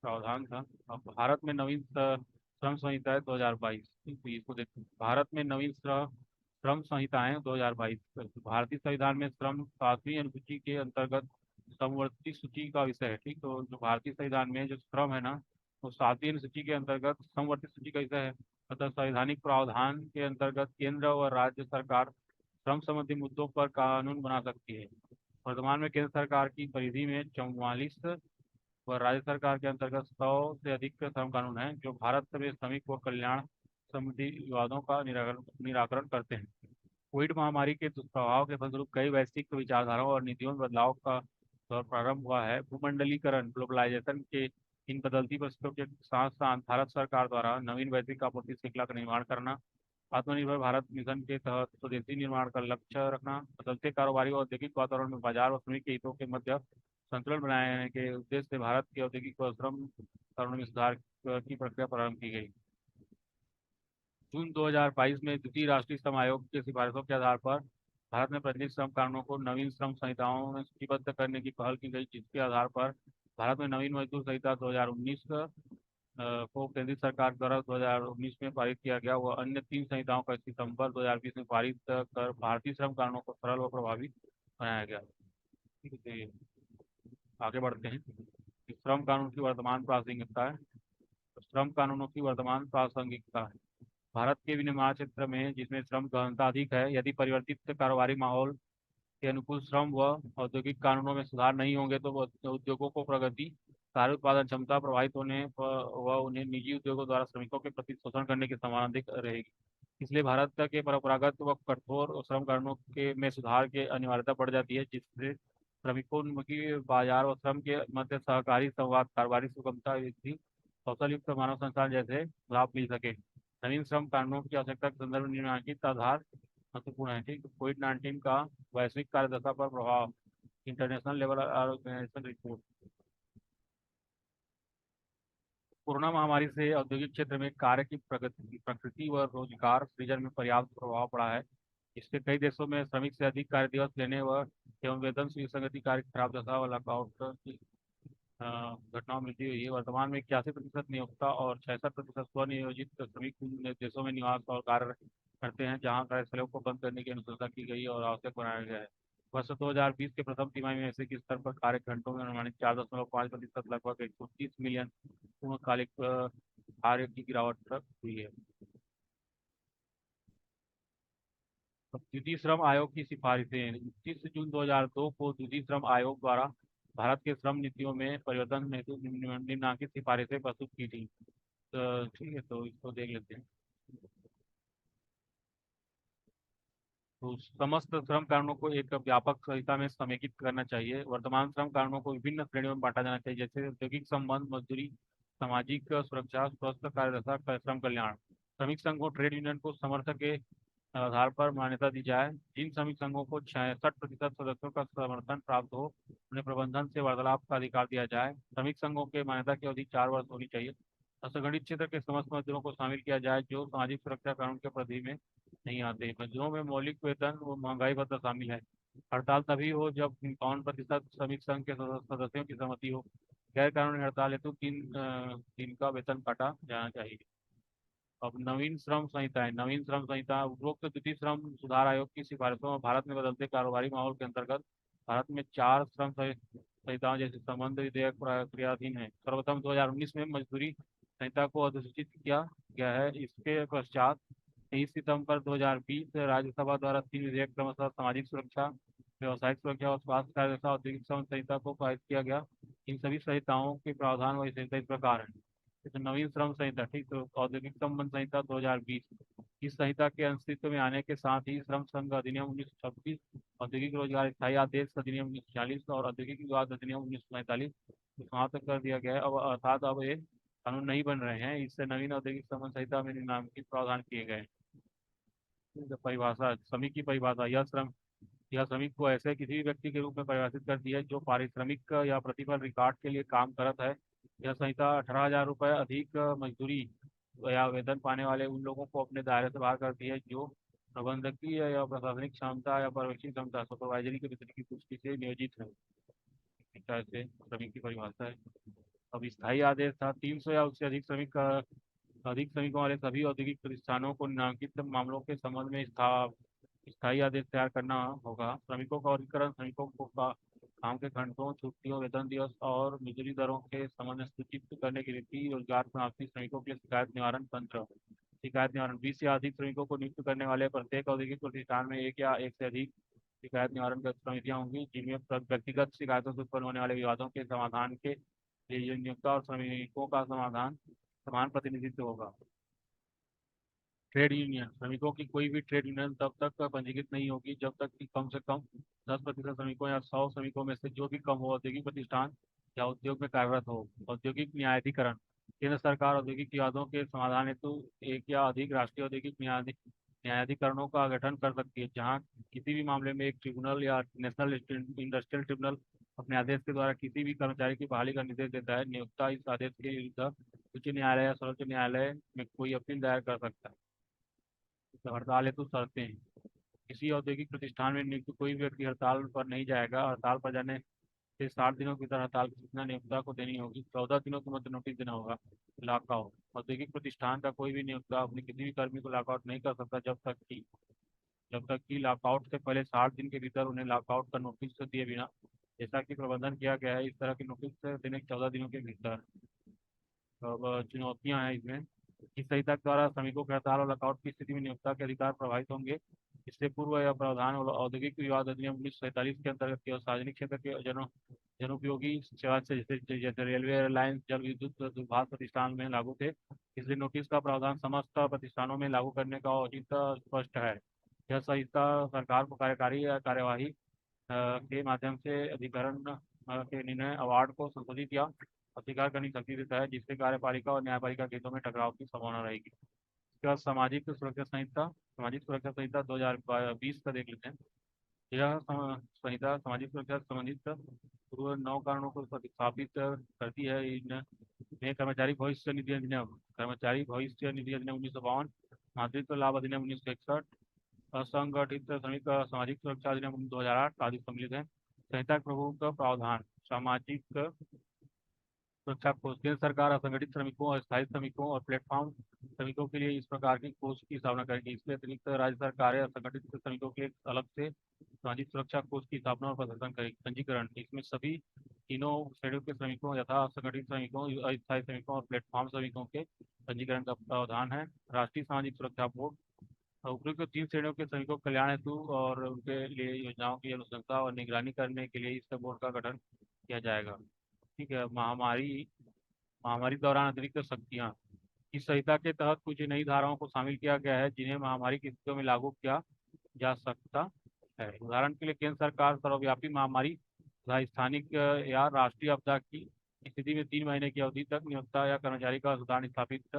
प्रावधान था। अब भारत में नवीन श्रम संहिताएं 2022। ठीक है, इसको देखते हैं। भारत में नवीन श्रम संहिताएं 2022। भारतीय संविधान में श्रम 7वीं अनुसूची के अंतर्गत समवर्ती सूची का विषय है। ठीक, तो जो भारतीय संविधान में जो श्रम है ना, वो 7वीं अनुसूची के अंतर्गत समवर्ती सूची का विषय है। अतः संवैधानिक प्रावधान के अंतर्गत केंद्र और राज्य सरकार श्रम संबंधी मुद्दों पर कानून बना सकती है। वर्तमान में केंद्र सरकार की परिधि में 44 व राज्य सरकार के अंतर्गत 100 से अधिक श्रम कानून हैं जो भारत में श्रमिक व कल्याण संबंधी विवादों का निराकरण करते हैं। कोविड महामारी के दुष्प्रभाव के फलस्वरूप कई वैश्विक विचारधाराओं और नीतियों में बदलाव का दौर प्रारंभ हुआ है। भूमंडलीकरण, ग्लोबलाइजेशन के इन बदलती परिस्थितियों के साथ साथ भारत सरकार द्वारा नवीन वैश्विक आपूर्ति श्रृंखला का निर्माण करना, आत्मनिर्भर भारत मिशन के तहत स्वदेशी निर्माण का लक्ष्य रखना, बदलते कारोबारी और औद्योगिक वातावरण में बाजार और श्रमिक के हितों के मध्य संतुलन बनाने के उद्देश्य से भारत के औद्योगिक व श्रम कानून में सुधार की प्रक्रिया प्रारंभ की गई। जून 2022 में द्वितीय राष्ट्रीय श्रम आयोग की सिफारिशों के आधार पर भारत में प्रचलित श्रम कानूनों को नवीन श्रम संहिताओं में सूचीबद्ध करने की पहल की गई, जिसके आधार पर भारत में नवीन मजदूर संहिता 2019 को केंद्र सरकार द्वारा 2019 में पारित किया गया। वह अन्य 3 संहिताओं का सितंबर 2020 में पारित कर भारतीय श्रम कानूनों को सरल व प्रभावी बनाया गया। ठीक है, तो ये आगे बढ़ते हैं। श्रम कानून की वर्तमान प्रासंगिकता है। श्रम कानूनों की वर्तमान प्रासंगिकता है। भारत के विनिर्माण क्षेत्र में जिसमें श्रम गहनता अधिक है, यदि परिवर्तित कारोबारी माहौल के अनुकूल श्रम व औद्योगिक कानूनों में सुधार नहीं होंगे तो उद्योगों को प्रगति, कार्य उत्पादन क्षमता प्रभावित होने व उन्हें निजी उद्योगों द्वारा श्रमिकों के प्रति शोषण करने की संभावना अधिक रहेगी। इसलिए भारत के परंपरागत व कठोर श्रम कानूनों के में सुधार की अनिवार्यता पड़ जाती है, जिससे श्रमिकों की बाजार व श्रम के मध्य सहकारी संवाद, कारोबारी सुगमता वृद्धि, कौशल युक्त मानव संसाधन जैसे लाभ मिल सके। नवीन श्रम कानूनों की आवश्यकता के संदर्भ में निम्नलिखित आधार महत्वपूर्ण है। ठीक, कोविड-19 का वैश्विक कार्यदशा पर प्रभाव, International Labour Organization report. Corona महामारी से औद्योगिक क्षेत्र में कार्य की प्रगति प्रकृति व रोजगार सृजन में पर्याप्त प्रभाव पड़ा है। इससे कई देशों में श्रमिक से अधिक कार्य दिवस लेने व एवं वेतन से विसंगति, कार्य की खराब दशा व लॉकआउट की घटनाओं में वृद्धि हुई है। वर्तमान में 81% नियोक्ता और 66% स्वनियोजित श्रमिक उन देशों में निवास और कार्य करते हैं जहां कार्यस्थलों को बंद करने की अनुशंसा की गई और आवश्यक बनाया गया है। वर्ष 2020 के प्रथम तिमाही में ऐसे की स्तर पर कार्य घंटों में अनुमानित 4.5% लगभग 130 मिलियन पूर्णकालिक कार्य की गिरावट हुई है। अब द्वितीय श्रम आयोग की सिफारिशें। 29 जून 2002 को द्वितीय श्रम आयोग द्वारा भारत के श्रम नीतियों में परिवर्तन हेतु निम्नलिखित सिफारिशें प्रस्तुत की थी। तो ठीक है, तो इसको देख लेते हैं। तो समस्त श्रम कानूनों को एक व्यापक संहिता में समेकित करना चाहिए। वर्तमान श्रम कानूनों को विभिन्न श्रेणियों में बांटा जाना चाहिए, जैसे औद्योगिक संबंध, मजदूरी, सामाजिक सुरक्षा, स्वस्थ कार्यदशा, श्रम कल्याण। श्रमिक संघों, ट्रेड यूनियन को समर्थक के आधार पर मान्यता दी जाए। जिन श्रमिक संघों को 66% सदस्यों का समर्थन प्राप्त हो उन्हें प्रबंधन से वार्तालाप का अधिकार दिया जाए। श्रमिक संघों के मान्यता की अवधि 4 वर्ष होनी चाहिए। असंगठित क्षेत्र के समस्त मजदूरों को शामिल किया जाए जो सामाजिक सुरक्षा कानून के परिधि में नहीं आते। मजदूरों में मौलिक वेतन व महंगाई भत्ता शामिल है। हड़ताल तभी हो जब 51% श्रमिक संघ के सदस्यों की सहमति हो। गैर कानूनी हड़ताल हेतु 3 दिन का वेतन काटा जाना चाहिए। अब नवीन श्रम संहिता है। नवीन श्रम संहिता उपरोक्त द्वितीय श्रम सुधार आयोग की सिफारिशों में भारत में बदलते कारोबारी माहौल के अंतर्गत भारत में 4 श्रम संहिताओं जैसे संबंध विधेयक प्रक्रियाधीन है। सर्वप्रथम 2019 में मजदूरी संहिता को अधिसूचित किया गया है। इसके पश्चात 23 सितंबर 2020 राज्यसभा द्वारा 3 विधेयक क्रमशः सामाजिक सुरक्षा, व्यवसायिक सुरक्षा और स्वास्थ्य कार्यदशा औद्योगिक श्रम संहिता को पारित किया गया। इन सभी संहिताओं के प्रावधान व संहिता इस प्रकार है। तो नवीन श्रम संहिता, ठीक, तो औद्योगिक संबंध संहिता 2020। इस संहिता के अस्तित्व में आने के साथ ही श्रम संघ अधिनियम 1926, औद्योगिक रोजगार स्थायी आदेश अधिनियम 1940 और औद्योगिक विवाद अधिनियम 1945 को समाप्त कर दिया गया है। अब अर्थात अब ये कानून नहीं बन रहे हैं। इससे नवीन औद्योगिक संबंध संहिता में निम्नलिखित प्रावधान किए गए हैं। परिभाषा, श्रमिक की परिभाषा। यह श्रमिक को ऐसे किसी भी व्यक्ति के रूप में परिभाषित करती है जो पारिश्रमिक या प्रतिफल रिकॉर्ड के लिए काम करता है। यह संहिता 18,000 रुपये अधिक मजदूरी या वेतन पाने वाले उन लोगों को अपने दायरे से बाहर करती है जो प्रबंधकीय या प्रशासनिक क्षमता या पर्यवेक्षी क्षमता, सुपरवाइजरी के वितरण की पुष्टि से नियोजित है। इस तरह से श्रमिक की परिभाषा है। अब स्थायी आदेश था। 300 या उससे अधिक श्रमिकों वाले सभी औद्योगिक प्रतिष्ठानों को निम्नलिखित मामलों के संबंध में स्थायी आदेश तैयार करना होगा। श्रमिकों का वर्गीकरण, श्रमिकों को काम के घंटों, छुट्टियों, वेतन दिवस और मजदूरी दरों के संबंध में सूचित करने की रीति, रोजगार समाप्ति, श्रमिकों के लिए शिकायत निवारण तंत्र। शिकायत निवारण, 20 या अधिक श्रमिकों को नियुक्त करने वाले प्रत्येक औद्योगिक प्रतिष्ठान में एक या एक से अधिक शिकायत निवारण समितियां होंगी जिनमें व्यक्तिगत शिकायतों से उत्पन्न होने वाले विवादों के समाधान के लिए नियोक्ता और श्रमिकों का समान प्रतिनिधित्व होगा। ट्रेड यूनियन, श्रमिकों की कोई भी ट्रेड यूनियन तब तक पंजीकृत नहीं होगी जब तक कि कम से कम 10% श्रमिकों या 100 श्रमिकों में से जो भी कम हो औद्योगिक प्रतिष्ठान या उद्योग में कार्यरत हो। औद्योगिक न्यायाधिकरण, केंद्र सरकार औद्योगिक विवादों के समाधान हेतु एक या अधिक राष्ट्रीय औद्योगिक न्यायाधिकरणों का गठन कर सकती है, जहां किसी भी मामले में एक ट्रिब्यूनल या नेशनल इंडस्ट्रियल ट्रिब्यूनल अपने आदेश के द्वारा किसी भी कर्मचारी की बहाली का निर्देश देता है। नियोक्ता इस आदेश के विरुद्ध उच्च न्यायालय या सर्वोच्च न्यायालय में कोई अपील दायर कर सकता है। तो हड़ताल हेतु शर्तें। किसी औद्योगिक प्रतिष्ठान में नियुक्त कोई भी व्यक्ति हड़ताल पर नहीं जाएगा। हड़ताल पर जाने से 60 दिनों के भीतर हड़ताल की सूचना नियोक्ता को देनी होगी। 14 दिनों के मध्य नोटिस देना होगा। लॉकआउट, औद्योगिक प्रतिष्ठान का कोई भी नियोक्ता अपने किसी भी कर्मी को लॉकआउट नहीं कर सकता जब तक कि लॉकआउट से पहले 60 दिन के भीतर उन्हें लॉकआउट का नोटिस दिए बिना, जैसा कि प्रबंधन किया गया है। इस तरह के नोटिस देने के 14 दिनों के भीतर। अब चुनौतियां हैं इसमें। इस संहिता के द्वारा श्रमिकों के हड़ताल और लॉकआउट की स्थिति में नियोक्ता के अधिकार प्रभावित होंगे। इससे पूर्व यह प्रावधान औद्योगिक विवाद अधिनियम 1947 के अंतर्गत केवल सार्वजनिक क्षेत्र के जनोपयोगी सेवा से जैसे जैसे रेलवे, एयरलाइंस, जल विद्युत, दूरभाष प्रतिष्ठान में लागू थे। इसलिए नोटिस का प्रावधान समस्त प्रतिष्ठानों में लागू करने का औचित्य स्पष्ट है। यह संहिता सरकार को कार्यकारी कार्यवाही के माध्यम से अधिकरण के निर्णय अवार्ड को संशोधित या अस्वीकार करने की शक्ति देता है, जिससे कार्यपालिका और न्यायपालिका के हितों में टकराव की संभावना रहेगी। इसके बाद सामाजिक सुरक्षा संहिता 2020 का देख लेते हैं। यह संहिता सामाजिक सुरक्षा से संबंधित पूर्व 9 कारणों को प्रतिस्थापित करती है। इनमें कर्मचारी भविष्य निधि अधिनियम 1952, मातृत्व लाभ अधिनियम 1961, असंगठित श्रमिक सामाजिक सुरक्षा अधिनियम 2008 आदि सम्मिलित है। संहिता के प्रमुख प्रावधान: सामाजिक सुरक्षा कोष: केंद्र सरकार असंगठित श्रमिकों, अस्थायी श्रमिकों और प्लेटफॉर्म श्रमिकों के लिए इस प्रकार के कोष की स्थापना करेगी। इसके अतिरिक्त राज्य सरकारें असंगठित श्रमिकों के लिए अलग से सामाजिक सुरक्षा कोष की स्थापना और प्रशासन करेगी। पंजीकरण: इसमें सभी तीनों श्रेणियों के श्रमिकों यथा असंगठित श्रमिकों, अस्थायी श्रमिकों और प्लेटफॉर्म श्रमिकों के पंजीकरण का प्रावधान है। राष्ट्रीय सामाजिक सुरक्षा बोर्ड: उपरोक्त 3 श्रेणियों के श्रमिकों के कल्याण हेतु और उनके लिए योजनाओं की अनुशंसा और निगरानी करने के लिए इस बोर्ड का गठन किया जाएगा। ठीक है। महामारी महामारी दौरान अतिरिक्त शक्तियाँ: इस संहिता के तहत कुछ नई धाराओं को शामिल किया गया है जिन्हें महामारी की स्थितियों में लागू किया जा सकता है। उदाहरण के लिए केंद्र सरकार सर्वव्यापी महामारी तथा स्थानिक या राष्ट्रीय आपदा की स्थिति में 3 महीने की अवधि तक नियोक्ता या कर्मचारी का सुधार स्थापित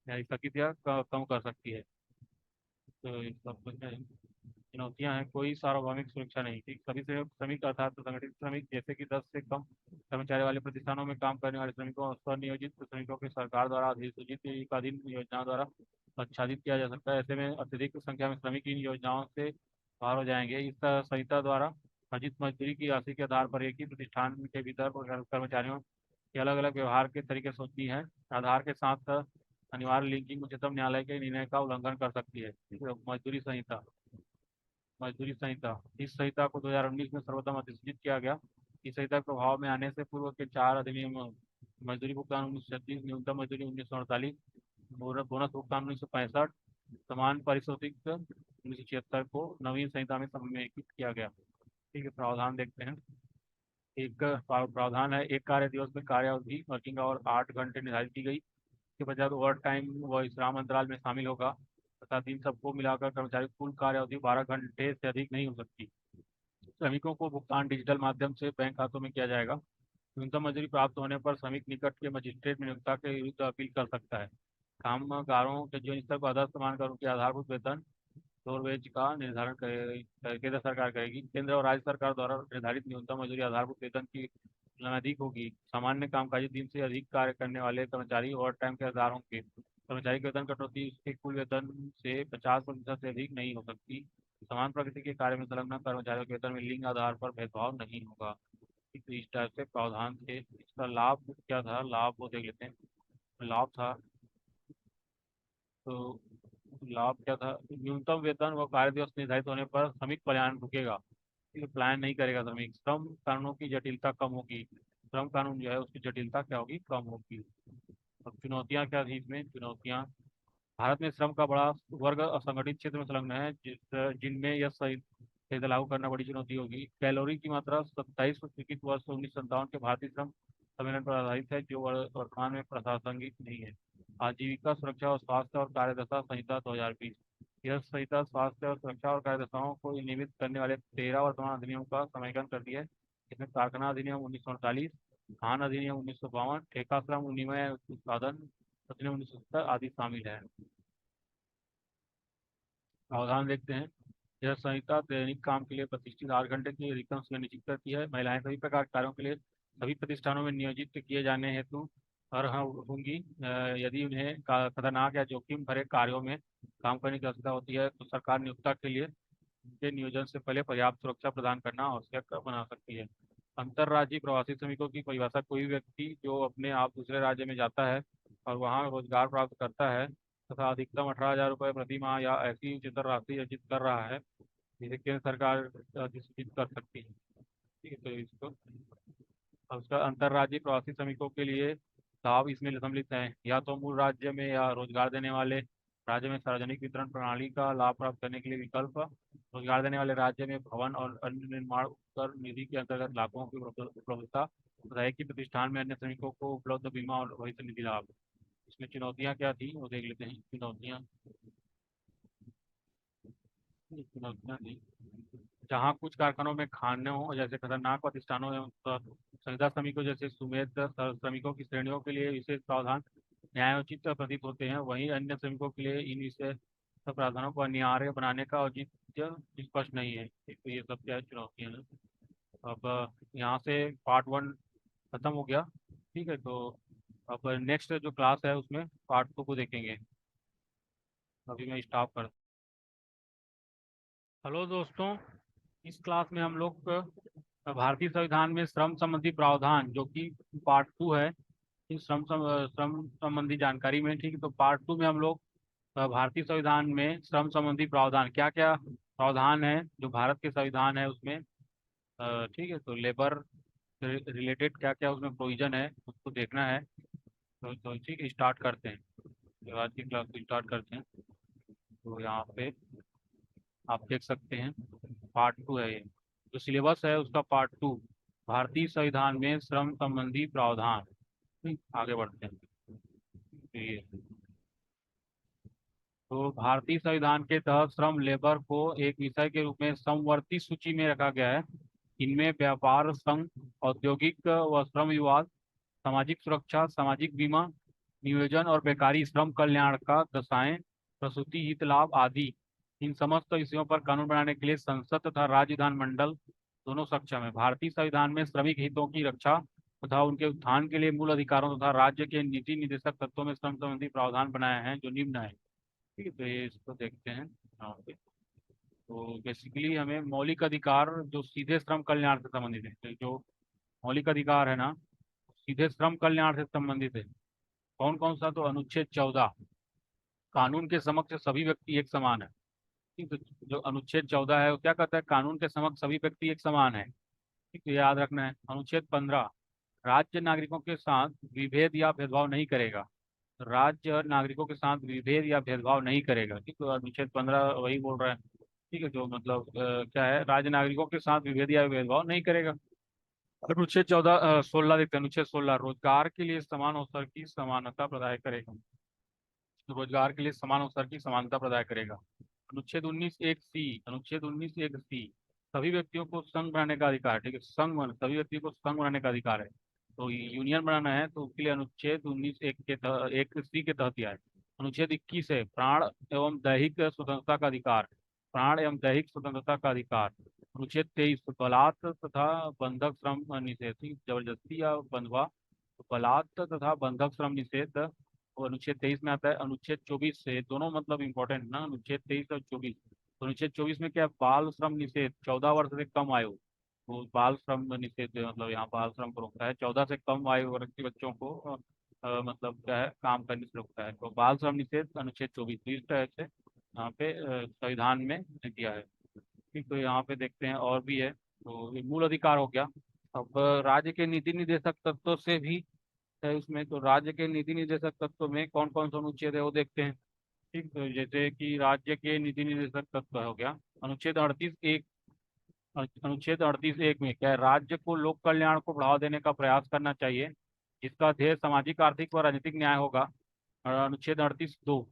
या स्थगित या कम कर सकती है। तो ये सब कुछ है। चुनौतियां हैं: कोई सार्वभौमिक सुरक्षा नहीं थी। सभी श्रमिक अर्थात संगठित श्रमिक जैसे कि 10 से कम कर्मचारी वाले प्रतिष्ठानों में काम करने वाले श्रमिकों और स्वनियोजित श्रमिकों के सरकार द्वारा अधिसूचित एकाधीन योजनाओं द्वारा आच्छादित किया जा सकता है। ऐसे में अत्यधिक संख्या में श्रमिक इन योजनाओं से बाहर हो जाएंगे। इस संहिता द्वारा अर्जित मजदूरी की राशि के आधार पर एक ही प्रतिष्ठान के भीतर कर्मचारियों के अलग अलग व्यवहार के तरीके सोचनी है। आधार के साथ अनिवार्य लिंकिंग उच्चतम न्यायालय के निर्णय का उल्लंघन कर सकती है। मजदूरी संहिता इस संहिता को 2019 में सर्वोत्तम अधिसूचित किया गया। इस संहिता के प्रभाव में आने से पूर्व के 4 अधिनियम: मजदूरी भुगतान 1936, न्यूनतम मजदूरी 1948, बोनस भुगतान 1965, समान पारिश्रमिक 1976 को नवीन संहिता में समेकित किया गया। ठीक है। प्रावधान देखते हैं। एक प्रावधान है: एक कार्य दिवस में कार्य अवधि वर्किंग आवर 8 घंटे निर्धारित की गई। इसके बजाय ओवर टाइम व विश्राम अंतराल में शामिल होगा तथा इन सबको मिलाकर कर्मचारी कुल कार्य अवधि 12 घंटे से अधिक नहीं हो सकती। श्रमिकों को भुगतान डिजिटल माध्यम से बैंक खातों में किया जाएगा। न्यूनतम मजदूरी प्राप्त होने पर श्रमिक निकट के मजिस्ट्रेट नियोक्ता के विरुद्ध अपील कर सकता है। कामगारों के जीवन स्तर को आदर्श मानकर उनके आधारभूत वेतन फ्लोर वेज का निर्धारण केंद्र सरकार करेगी। केंद्र और राज्य सरकार द्वारा निर्धारित न्यूनतम मजदूरी आधारभूत वेतन की तुलना में अधिक होगी। सामान्य कामकाजी दिन से अधिक कार्य करने वाले कर्मचारी ओवर टाइम के आधार होंगे। कर्मचारी के वेतन कटौती उसके कुल वेतन से 50% से अधिक नहीं हो सकती। समान प्रकृति के कार्य में संलग्न कर्मचारियों के वेतन में लिंग आधार पर भेदभाव नहीं होगा। इस टाइप से प्रावधान थे। इसका लाभ क्या था? लाभ वो देख लेते हैं। लाभ था तो लाभ क्या था? न्यूनतम वेतन व कार्य दिवस निर्धारित होने पर श्रमिक पलायन रुकेगा। प्लान नहीं करेगा श्रमिक। श्रम कानूनों की जटिलता कम होगी। श्रम कानून जो है उसकी जटिलता क्या होगी? कम होगी। अब चुनौतियां क्या थी इसमें? चुनौतियां: भारत में श्रम का बड़ा वर्ग असंगठित क्षेत्र में संलग्न है जिनमें यह सही सही लागू करना बड़ी चुनौती होगी। कैलोरी की मात्रा 27 वर्ष 1957 के भारतीय श्रम सम्मेलन पर आधारित है जो वर्तमान में प्रासंगिक नहीं है। आजीविका सुरक्षा और स्वास्थ्य और कार्यदशा संहिता 2020: यह संहिता स्वास्थ्य और सुरक्षा और कार्यदशाओं को नियमित करने वाले 13 वर्तमान अधिनियमों का समाकलन करती है। इसमें कारखाना अधिनियम 1948, खान अधिनियम 1952, ठेका श्रम विनिमय उत्पादन अधिनियम 1970 आदि शामिल है। प्रावधान देखते हैं। यह संहिता दैनिक काम के लिए प्रतिष्ठित 8 घंटे की अधिकतम सुनिश्चित करती है। महिलाएं सभी प्रकार के कार्यों के लिए सभी प्रतिष्ठानों में नियोजित किए जाने हेतु अर्ह होंगी। यदि उन्हें खतरनाक या जोखिम भरे कार्यों में काम करने की आवश्यकता होती है तो सरकार नियोक्ता के लिए उनके नियोजन से पहले पर्याप्त सुरक्षा प्रदान करना आवश्यक बना सकती है। अंतर्राज्यीय प्रवासी श्रमिकों की परिभाषा: कोई व्यक्ति जो अपने आप दूसरे राज्य में जाता है और वहाँ रोजगार प्राप्त करता है तथा अधिकतम 18,000 रुपये प्रति माह या ऐसी उच्चतर राशि अर्जित कर रहा है जिसे केंद्र सरकार अधिसूचित कर सकती है। ठीक है। तो इसको अब उसका अंतर्राज्यीय प्रवासी श्रमिकों के लिए लाभ इसमें सम्मिलित हैं: या तो मूल राज्य में या रोजगार देने वाले राज्य में सार्वजनिक वितरण प्रणाली का लाभ प्राप्त करने के लिए विकल्प, रोजगार देने वाले राज्य में भवन और अन्य निर्माण उपकर निधि के अंतर्गत लाभों की उपलब्धता, तथा एक ही प्रतिष्ठान में अन्य श्रमिकों को उपलब्ध बीमा और भविष्य निधि लाभ। इसमें चुनौतियां क्या थी वो देख लेते हैं। चुनौतियां थी जहाँ कुछ कारखानों में खानों जैसे खतरनाक प्रतिष्ठानों एवं संविदा श्रमिकों जैसे सुमेध श्रमिकों की श्रेणियों के लिए विशेष प्रावधान न्यायोचित प्रतीत होते हैं, वहीं अन्य श्रमिकों के लिए इन विशेष प्रावधानों को अनिवार्य बनाने का औचित्य स्पष्ट नहीं है। तो ये सब क्या चुनौतियां हैं। अब यहाँ से पार्ट 1 खत्म हो गया। ठीक है, तो अब नेक्स्ट जो क्लास है उसमें पार्ट 2 को देखेंगे। अभी मैं स्टॉप कर। हेलो दोस्तों, इस क्लास में हम लोग भारतीय संविधान में श्रम संबंधी प्रावधान जो कि पार्ट 2 है। इस श्रम संबंधी जानकारी में, ठीक है, तो पार्ट 2 में हम लोग भारतीय संविधान में श्रम संबंधी प्रावधान क्या क्या प्रावधान है जो भारत के संविधान है उसमें, ठीक है, तो लेबर रिलेटेड क्या क्या उसमें प्रोविजन है उसको देखना है। तो ठीक है, स्टार्ट करते हैं। तो आज की क्लास को स्टार्ट करते हैं। तो यहाँ पे आप देख सकते हैं पार्ट 2 है ये, जो सिलेबस है उसका पार्ट 2, भारतीय संविधान में श्रम संबंधी प्रावधान। आगे बढ़ते हैं। तो ये, तो भारतीय संविधान के तहत श्रम लेबर को एक विषय के रूप में समवर्ती सूची में रखा गया है। इनमें व्यापार संघ, औद्योगिक व श्रम विवाद, सामाजिक सुरक्षा, सामाजिक बीमा, नियोजन और बेकारी, श्रम कल्याण का दशाएं, प्रसूति हित लाभ आदि, इन समस्त विषयों पर कानून बनाने के लिए संसद तथा राज्य विधानमंडल दोनों सक्षम है। भारतीय संविधान में श्रमिक हितों की रक्षा तथा उनके उत्थान के लिए मूल अधिकारों तथा राज्य के नीति निर्देशक तत्वों में श्रम संबंधी प्रावधान बनाए हैं जो निम्न है। ठीक है, तो ये इसको देखते हैं यहाँ पे। तो बेसिकली हमें मौलिक अधिकार जो सीधे श्रम कल्याण से संबंधित है, तो जो मौलिक अधिकार है ना, सीधे श्रम कल्याण से संबंधित है। कौन कौन सा? तो अनुच्छेद 14, कानून के समक्ष सभी व्यक्ति एक समान है। ठीक, तो जो अनुच्छेद 14 है वो क्या कहता है? कानून के समक्ष सभी व्यक्ति एक समान है। ठीक, तो ये याद रखना है। अनुच्छेद 15, राज्य नागरिकों के साथ विभेद या भेदभाव नहीं करेगा। राज्य नागरिकों के साथ विभेद या भेदभाव नहीं करेगा। ठीक, तो अनुच्छेद 15 वही बोल रहा है। ठीक है, जो मतलब क्या है, राज्य नागरिकों के साथ विभेद या भेदभाव नहीं करेगा। अनुच्छेद 16 देखते हैं। अनुच्छेद 16, रोजगार के लिए समान अवसर की समानता प्रदान करेगा। रोजगार के लिए समान अवसर की समानता प्रदान करेगा। अनुच्छेद 19(1)(c), सभी व्यक्तियों को संघ बनाने का अधिकार। ठीक है, सभी व्यक्तियों को संघ बनाने का अधिकार है। तो यूनियन बनाना है तो उसके लिए अनुच्छेद 19(1) के तहत यह है। अनुच्छेद 21 है, प्राण एवं दैहिक स्वतंत्रता का अधिकार। प्राण एवं दैहिक स्वतंत्रता का अधिकार। अनुच्छेद 23, बलात् तथा बंधक श्रम निषेध। ठीक, जबरदस्ती या बंधुआ, तो बलात् तथा बंधक श्रम निषेध और अनुच्छेद 23 में आता है। अनुच्छेद 24 से, दोनों मतलब इंपॉर्टेंट ना, अनुच्छेद 23 और 24। तो अनुच्छेद 24 में क्या है? बाल श्रम निषेध, 14 वर्ष से कम आयु। तो बाल श्रम निषेध मतलब यहाँ बाल श्रम को रोकता है। 14 से कम आयु वर्ग के बच्चों को मतलब क्या है, काम करने से रोकता है। तो बाल श्रम निषेध अनुच्छेद 24 इस तरह से यहाँ पे संविधान में दिया है। ठीक, तो यहाँ पे देखते हैं और भी है। तो ये मूल अधिकार हो गया। अब राज्य के नीति निर्देशक तत्वों से भी है उसमें। तो राज्य के नीति निर्देशक तत्व में कौन कौन सा अनुच्छेद है वो देखते हैं। ठीक, तो जैसे कि राज्य के नीति निर्देशक तत्व हो गया अनुच्छेद 38(1) में क्या है? राज्य को लोक कल्याण को बढ़ावा देने का प्रयास करना चाहिए, जिसका ध्येय सामाजिक, आर्थिक व राजनीतिक न्याय होगा। और अनुच्छेद 38(2),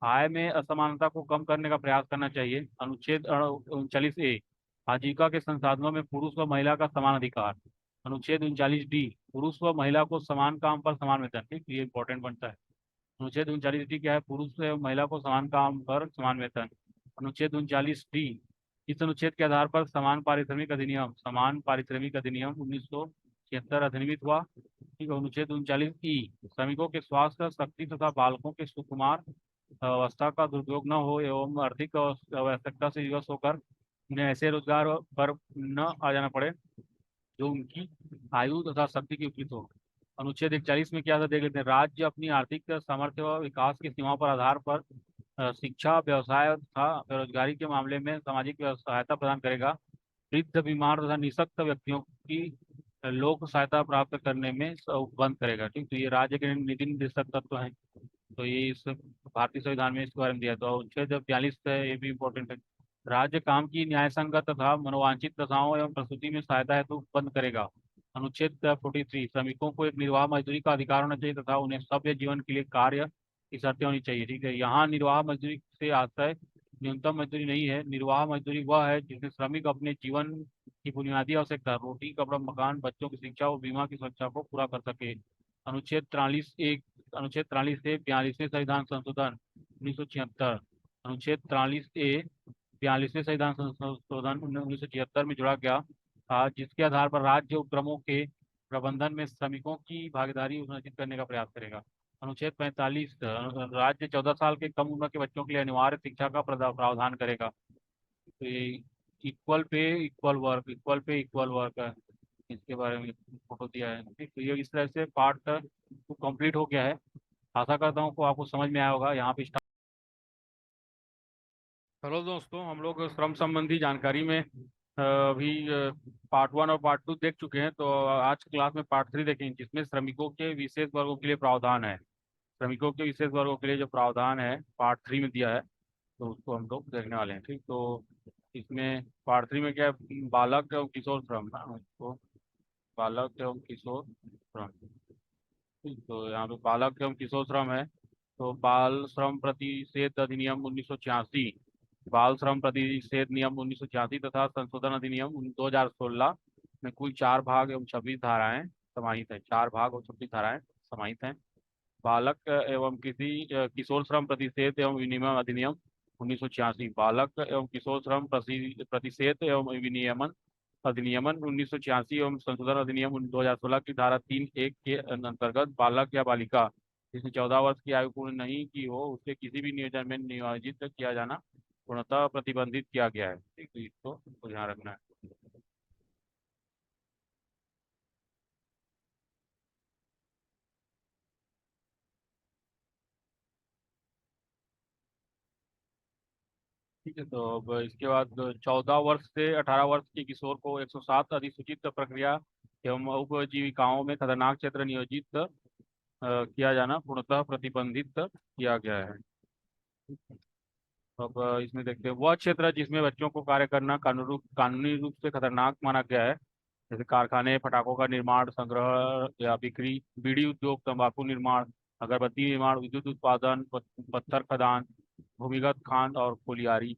आय में असमानता को कम करने का प्रयास करना चाहिए। अनुच्छेद 39(a), आजीविका के संसाधनों में पुरुष व महिला का समान अधिकार। अनुच्छेद 39(d), पुरुष व महिला को समान काम पर समान वेतन। ठीक, ये इंपॉर्टेंट बनता है। अनुच्छेद 39(d) क्या है? पुरुष एवं महिला को समान काम पर समान वेतन। अनुच्छेद 39(d), इस अनुच्छेद के आधार पर समान पारिश्रमिक अधिनियम 1976 अधिनियमित हुआ। ठीक है। अनुच्छेद 39(e), श्रमिकों के स्वास्थ्य, शक्ति तथा बालकों के सुकुमार अवस्था का दुरुपयोग न हो एवं आर्थिक आवश्यकता से विवश होकर उन्हें ऐसे रोजगार पर न आ जाना पड़े जो उनकी आयु तथा शक्ति की उपयुक्त हो। अनुच्छेद 41 में क्या था देख लेते हैं। राज्य अपनी आर्थिक सामर्थ्य व विकास की सीमा पर आधार पर शिक्षा, व्यवसाय तथा बेरोजगारी के मामले में सामाजिक सहायता प्रदान करेगा। वृद्ध, बीमार तथा निःशक्त व्यक्तियों की लोक सहायता प्राप्त करने में बंद करेगा। ठीक, तो ये राज्य के नीति निर्देशक तत्व हैं। तो ये इस भारतीय संविधान में इसके बारे में दिया। तो अनुच्छेद 42 है, ये भी इम्पोर्टेंट है। राज्य काम की न्याय संगत तथा मनोवांछित दशाओं एवं प्रस्तुति में सहायता हेतु बंद करेगा। अनुच्छेद 43, श्रमिकों को एक निर्वाह मजदूरी का अधिकार होना चाहिए तथा उन्हें सभ्य जीवन के लिए कार्य की शर्तें होनी चाहिए। ठीक है, यहाँ निर्वाह मजदूरी से आता है न्यूनतम मजदूरी नहीं है। निर्वाह मजदूरी वह है जिसमें श्रमिक अपने जीवन की बुनियादी आवश्यकता रोटी, कपड़ा, मकान, बच्चों की शिक्षा और बीमा की सुरक्षा को पूरा कर सके। अनुच्छेद 43 से 42वें संविधान संशोधन 1976, अनुच्छेद 43A 42वें संविधान संशोधन 1976 में जोड़ा गया था, जिसके आधार पर राज्य उपक्रमों के प्रबंधन में श्रमिकों की भागीदारी सुनिश्चित करने का प्रयास करेगा। अनुच्छेद 45, राज्य 14 साल के कम उम्र के बच्चों के लिए अनिवार्य शिक्षा का प्रावधान करेगा। तो ये इक्वल पे इक्वल वर्क है, इसके बारे में फोटो दिया है। ठीक, तो ये इस तरह से पार्ट टू कंप्लीट हो गया है। आशा करता हूँ को आपको समझ में आया होगा। यहाँ पे हेलो दोस्तों, हम लोग श्रम संबंधी जानकारी में अभी पार्ट वन और पार्ट टू देख चुके हैं। तो आज की क्लास में पार्ट थ्री देखेंगे, जिसमें श्रमिकों के विशेष वर्गों के लिए प्रावधान है। श्रमिकों के विशेष वर्गों के लिए जो प्रावधान है पार्ट थ्री में दिया है, तो उसको हम लोग देखने वाले हैं। ठीक, तो इसमें पार्ट थ्री में क्या है, बालक एवं किशोर श्रम, तो बालक एवं किशोर श्रम। ठीक, तो यहाँ पे बालक एवं किशोर श्रम है। तो बाल श्रम प्रतिषेध अधिनियम 1986, बाल श्रम प्रतिषेध नियम 1986 तथा संशोधन अधिनियम 2016 में कुल 4 भाग एवं 26 धाराएं समाहित है। 4 भाग और 26 धाराएं समाहित हैं। बालक एवं किशोर श्रम प्रतिषेध एवं विनियमन अधिनियम 1986, बालक एवं किशोर श्रम प्रतिषेध एवं विनियमन अधिनियमन 1986 एवं संशोधन अधिनियम 2016 की धारा 3(1) के अंतर्गत बालक या बालिका जिसने 14 वर्ष की आयु पूर्ण नहीं की हो, उसे किसी भी नियोजन में नियोजित किया जाना पूर्णतः प्रतिबंधित किया गया है। ठीक, तो इसको ध्यान रखना है। ठीक है, तो अब इसके बाद 14 वर्ष से 18 वर्ष के किशोर को 107 अधिसूचित प्रक्रिया एवं उपजीविकाओं में खतरनाक क्षेत्र नियोजित किया जाना पूर्णतः प्रतिबंधित किया गया है। अब इसमें देखते हैं वह क्षेत्र जिसमें बच्चों को कार्य करना कानूनी रूप से खतरनाक माना गया है, जैसे कारखाने, पटाखों का निर्माण, संग्रह या बिक्री, बीड़ी उद्योग, तंबाकू निर्माण, अगरबत्ती निर्माण, विद्युत उत्पादन, पत्थर खदान, भूमिगत खान और कोलियारी,